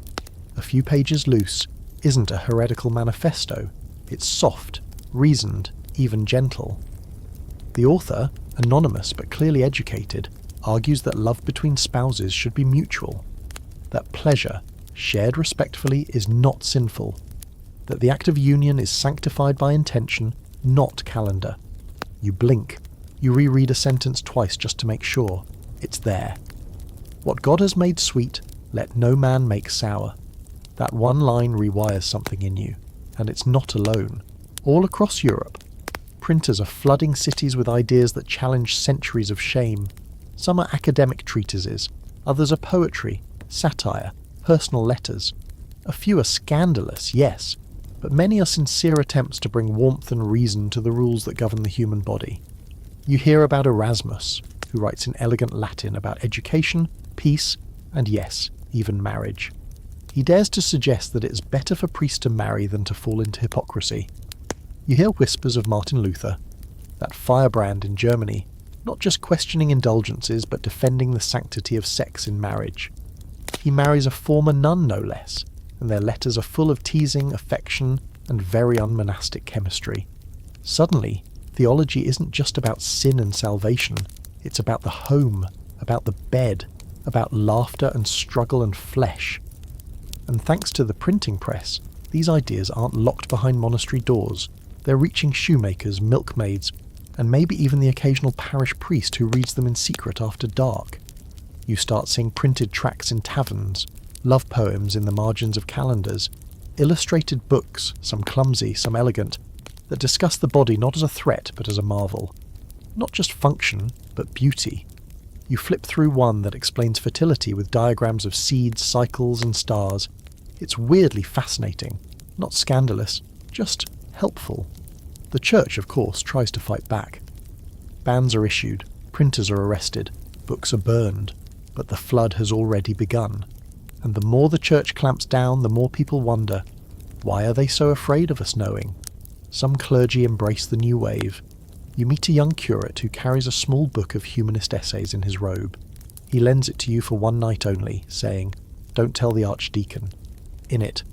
S1: a few pages loose, isn't a heretical manifesto. It's soft, reasoned, even gentle. The author, anonymous but clearly educated, argues that love between spouses should be mutual, that pleasure, shared respectfully, is not sinful, that the act of union is sanctified by intention, not calendar. You blink, you reread a sentence twice just to make sure. It's there. What God has made sweet, let no man make sour. That one line rewires something in you, and it's not alone. All across Europe, printers are flooding cities with ideas that challenge centuries of shame. Some are academic treatises, others are poetry, satire, personal letters. A few are scandalous, yes, but many are sincere attempts to bring warmth and reason to the rules that govern the human body. You hear about Erasmus, who writes in elegant Latin about education, peace, and yes, even marriage. He dares to suggest that it's better for priests to marry than to fall into hypocrisy. You hear whispers of Martin Luther, that firebrand in Germany, not just questioning indulgences but defending the sanctity of sex in marriage. He marries a former nun, no less, and their letters are full of teasing, affection, and very unmonastic chemistry. Suddenly, theology isn't just about sin and salvation, it's about the home, about the bed, about laughter and struggle and flesh. And thanks to the printing press, these ideas aren't locked behind monastery doors. They're reaching shoemakers, milkmaids, and maybe even the occasional parish priest who reads them in secret after dark. You start seeing printed tracts in taverns, love poems in the margins of calendars, illustrated books, some clumsy, some elegant, that discuss the body not as a threat but as a marvel. Not just function, but beauty. You flip through one that explains fertility with diagrams of seeds, cycles, and stars. It's weirdly fascinating, not scandalous, just helpful. The church, of course, tries to fight back. Bans are issued, printers are arrested, books are burned, but the flood has already begun. And the more the church clamps down, the more people wonder, why are they so afraid of us knowing? Some clergy embrace the new wave. You meet a young curate who carries a small book of humanist essays in his robe. He lends it to you for one night only, saying, "Don't tell the archdeacon." In it,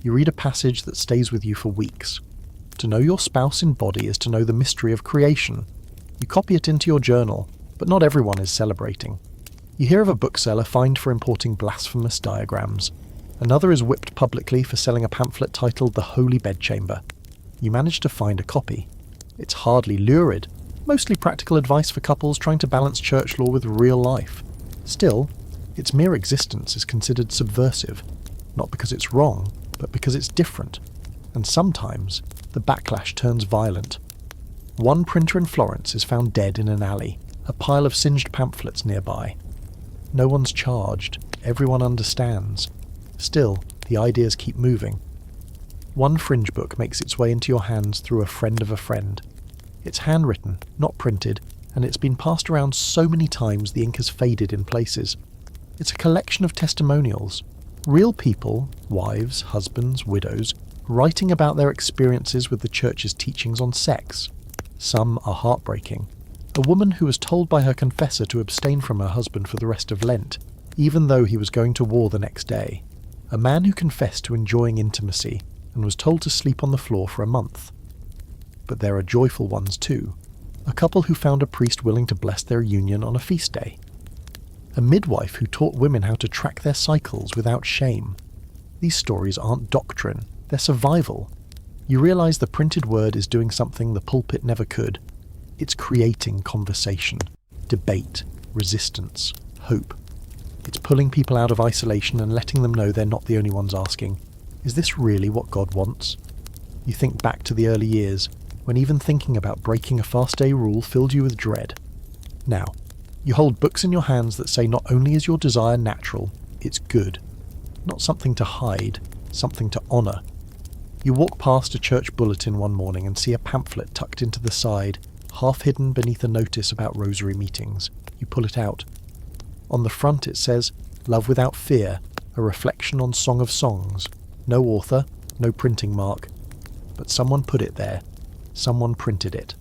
S1: you read a passage that stays with you for weeks. To know your spouse in body is to know the mystery of creation. You copy it into your journal, but not everyone is celebrating. You hear of a bookseller fined for importing blasphemous diagrams. Another is whipped publicly for selling a pamphlet titled The Holy Bedchamber. You manage to find a copy. It's hardly lurid, mostly practical advice for couples trying to balance church law with real life. Still, its mere existence is considered subversive, not because it's wrong, but because it's different. And sometimes, the backlash turns violent. One printer in Florence is found dead in an alley, a pile of singed pamphlets nearby. No one's charged, everyone understands. Still, the ideas keep moving. One fringe book makes its way into your hands through a friend of a friend. It's handwritten, not printed, and it's been passed around so many times the ink has faded in places. It's a collection of testimonials. Real people, wives, husbands, widows, writing about their experiences with the church's teachings on sex. Some are heartbreaking. A woman who was told by her confessor to abstain from her husband for the rest of Lent, even though he was going to war the next day. A man who confessed to enjoying intimacy and was told to sleep on the floor for a month. But there are joyful ones too. A couple who found a priest willing to bless their union on a feast day. A midwife who taught women how to track their cycles without shame. These stories aren't doctrine, they're survival. You realise the printed word is doing something the pulpit never could. It's creating conversation, debate, resistance, hope. It's pulling people out of isolation and letting them know they're not the only ones asking, is this really what God wants? You think back to the early years, when even thinking about breaking a fast day rule filled you with dread. Now, you hold books in your hands that say not only is your desire natural, it's good. Not something to hide, something to honour. You walk past a church bulletin one morning and see a pamphlet tucked into the side, half hidden beneath a notice about rosary meetings. You pull it out. On the front it says, Love Without Fear, a reflection on Song of Songs. No author, no printing mark. But someone put it there. Someone printed it.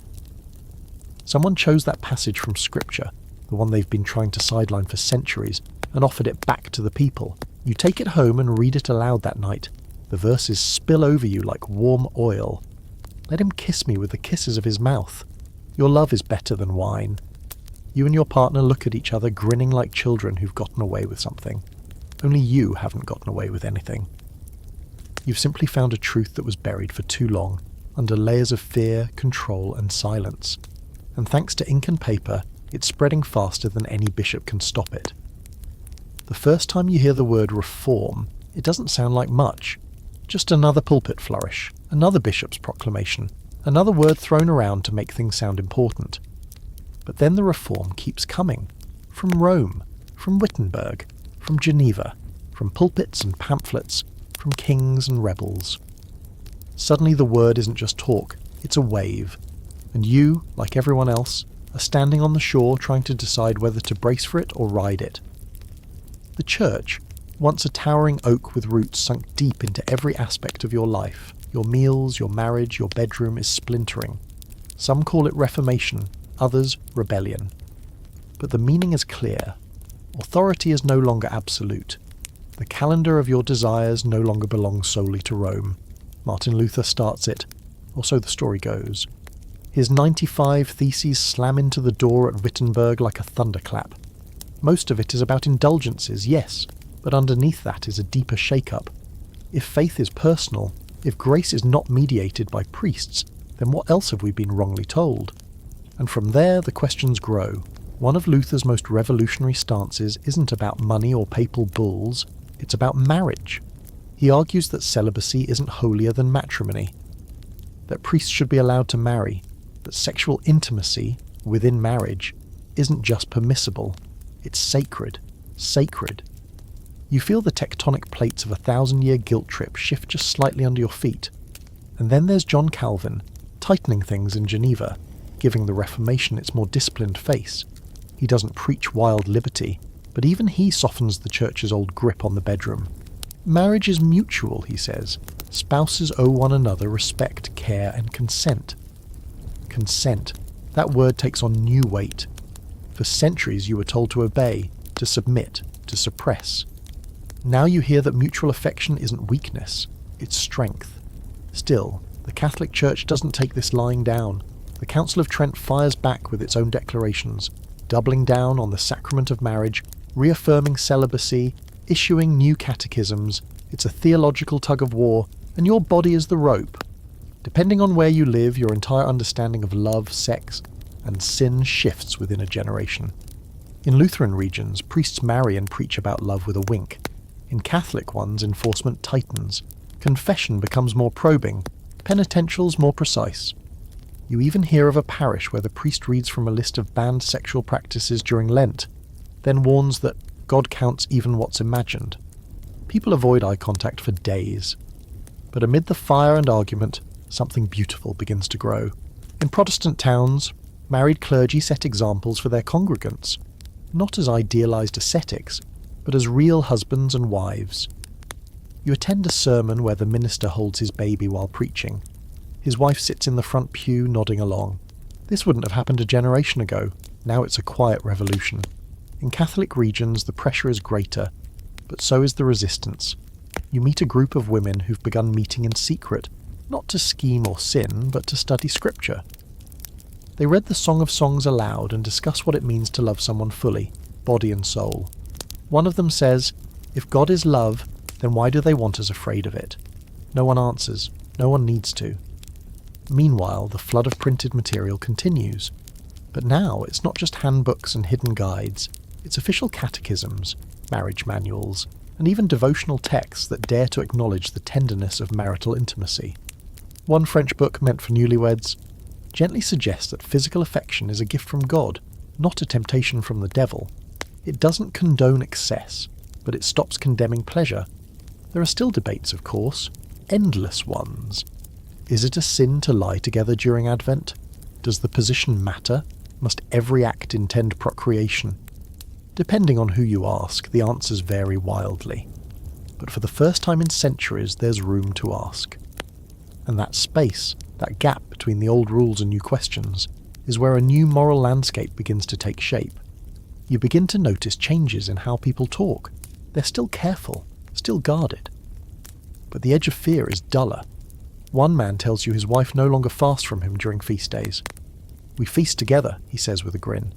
S1: Someone chose that passage from Scripture, the one they've been trying to sideline for centuries, and offered it back to the people. You take it home and read it aloud that night. The verses spill over you like warm oil. Let him kiss me with the kisses of his mouth. Your love is better than wine. You and your partner look at each other grinning like children who've gotten away with something. Only you haven't gotten away with anything. You've simply found a truth that was buried for too long, under layers of fear, control and silence. And thanks to ink and paper, it's spreading faster than any bishop can stop it. The first time you hear the word reform, it doesn't sound like much. Just another pulpit flourish, another bishop's proclamation, another word thrown around to make things sound important. But then the reform keeps coming. From Rome, from Wittenberg, from Geneva, from pulpits and pamphlets, from kings and rebels. Suddenly the word isn't just talk, it's a wave. And you, like everyone else, are standing on the shore trying to decide whether to brace for it or ride it. The church, once a towering oak with roots sunk deep into every aspect of your life, your meals, your marriage, your bedroom, is splintering. Some call it reformation, others rebellion. But the meaning is clear. Authority is no longer absolute. The calendar of your desires no longer belongs solely to Rome. Martin Luther starts it, or so the story goes. His 95 theses slam into the door at Wittenberg like a thunderclap. Most of it is about indulgences, yes, but underneath that is a deeper shake-up. If faith is personal, if grace is not mediated by priests, then what else have we been wrongly told? And from there the questions grow. One of Luther's most revolutionary stances isn't about money or papal bulls, it's about marriage. He argues that celibacy isn't holier than matrimony, that priests should be allowed to marry, that sexual intimacy within marriage isn't just permissible, it's sacred. Sacred. You feel the tectonic plates of a 1,000-year guilt trip shift just slightly under your feet. And then there's John Calvin, tightening things in Geneva, giving the Reformation its more disciplined face. He doesn't preach wild liberty, but even he softens the church's old grip on the bedroom. Marriage is mutual, he says. Spouses owe one another respect, care, and consent. Consent. That word takes on new weight. For centuries you were told to obey, to submit, to suppress. Now you hear that mutual affection isn't weakness, it's strength. Still, the Catholic Church doesn't take this lying down. The Council of Trent fires back with its own declarations, doubling down on the sacrament of marriage, reaffirming celibacy, issuing new catechisms. It's a theological tug-of-war, and your body is the rope. Depending on where you live, your entire understanding of love, sex, and sin shifts within a generation. In Lutheran regions, priests marry and preach about love with a wink. In Catholic ones, enforcement tightens. Confession becomes more probing, penitentials more precise. You even hear of a parish where the priest reads from a list of banned sexual practices during Lent, then warns that God counts even what's imagined. People avoid eye contact for days. But amid the fire and argument, something beautiful begins to grow. In Protestant towns, married clergy set examples for their congregants, not as idealized ascetics, but as real husbands and wives. You attend a sermon where the minister holds his baby while preaching. His wife sits in the front pew nodding along. This wouldn't have happened a generation ago. Now it's a quiet revolution. In Catholic regions, the pressure is greater, but so is the resistance. You meet a group of women who've begun meeting in secret, not to scheme or sin, but to study Scripture. They read the Song of Songs aloud and discuss what it means to love someone fully, body and soul. One of them says, "If God is love, then why do they want us afraid of it?" No one answers. No one needs to. Meanwhile, the flood of printed material continues. But now it's not just handbooks and hidden guides. It's official catechisms, marriage manuals, and even devotional texts that dare to acknowledge the tenderness of marital intimacy. One French book meant for newlyweds gently suggests that physical affection is a gift from God, not a temptation from the devil. It doesn't condone excess, but it stops condemning pleasure. There are still debates, of course, endless ones. Is it a sin to lie together during Advent? Does the position matter? Must every act intend procreation? Depending on who you ask, the answers vary wildly. But for the first time in centuries, there's room to ask. And that space, that gap between the old rules and new questions, is where a new moral landscape begins to take shape. You begin to notice changes in how people talk. They're still careful, still guarded. But the edge of fear is duller. One man tells you his wife no longer fasts from him during feast days. "We feast together," he says with a grin.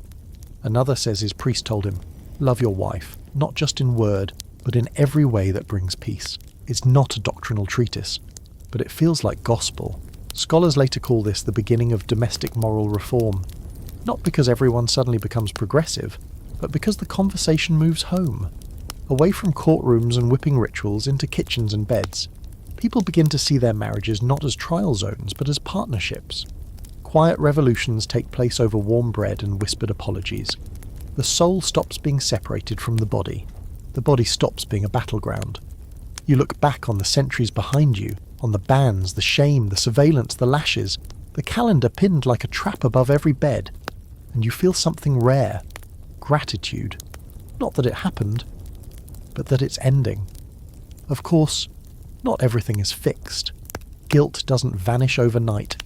S1: Another says his priest told him, "Love your wife, not just in word, but in every way that brings peace." It's not a doctrinal treatise, but it feels like gospel. Scholars later call this the beginning of domestic moral reform. Not because everyone suddenly becomes progressive, but because the conversation moves home. Away from courtrooms and whipping rituals into kitchens and beds. People begin to see their marriages not as trial zones, but as partnerships. Quiet revolutions take place over warm bread and whispered apologies. The soul stops being separated from the body. The body stops being a battleground. You look back on the centuries behind you, on the bans, the shame, the surveillance, the lashes, the calendar pinned like a trap above every bed, and you feel something rare. Gratitude. Not that it happened, but that it's ending. Of course, not everything is fixed. Guilt doesn't vanish overnight.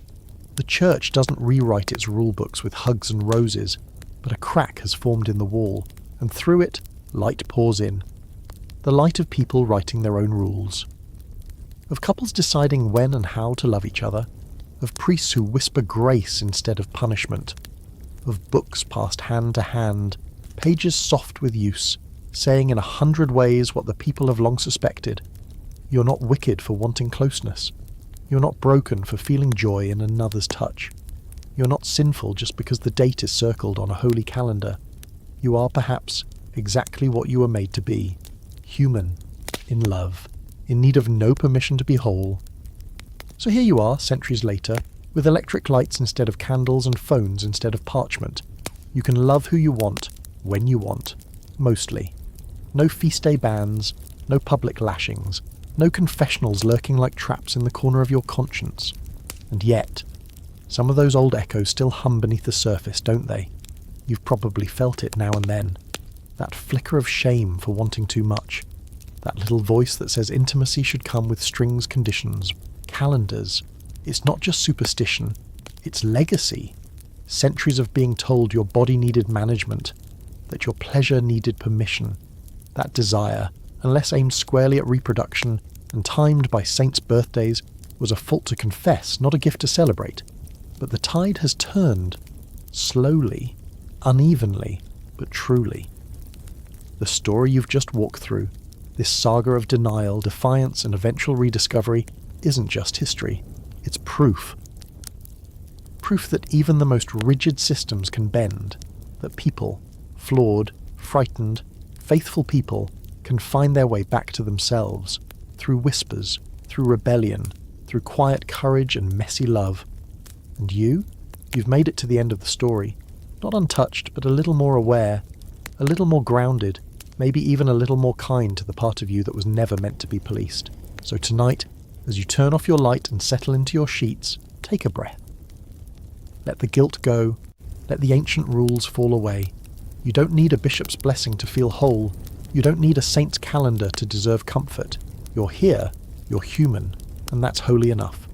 S1: The church doesn't rewrite its rulebooks with hugs and roses, but a crack has formed in the wall, and through it, light pours in. The light of people writing their own rules. Of couples deciding when and how to love each other. Of priests who whisper grace instead of punishment. Of books passed hand to hand, pages soft with use, saying in 100 ways what the people have long suspected. You're not wicked for wanting closeness. You're not broken for feeling joy in another's touch. You're not sinful just because the date is circled on a holy calendar. You are perhaps exactly what you were made to be. Human, in love, in need of no permission to be whole. So here you are, centuries later, with electric lights instead of candles and phones instead of parchment. You can love who you want, when you want, mostly. No feast day bans, no public lashings, no confessionals lurking like traps in the corner of your conscience. And yet, some of those old echoes still hum beneath the surface, don't they? You've probably felt it now and then. That flicker of shame for wanting too much. That little voice that says intimacy should come with strings, conditions, calendars. It's not just superstition, it's legacy. Centuries of being told your body needed management, that your pleasure needed permission. That desire, unless aimed squarely at reproduction and timed by saints' birthdays, was a fault to confess, not a gift to celebrate. But the tide has turned, slowly, unevenly, but truly. The story you've just walked through, this saga of denial, defiance, and eventual rediscovery, isn't just history. It's proof. Proof that even the most rigid systems can bend, that people, flawed, frightened, faithful people, can find their way back to themselves, through whispers, through rebellion, through quiet courage and messy love. And you've made it to the end of the story, not untouched, but a little more aware, a little more grounded, maybe even a little more kind to the part of you that was never meant to be policed. So tonight, as you turn off your light and settle into your sheets, take a breath. Let the guilt go, let the ancient rules fall away. You don't need a bishop's blessing to feel whole. You don't need a saint's calendar to deserve comfort. You're here, you're human, and that's holy enough.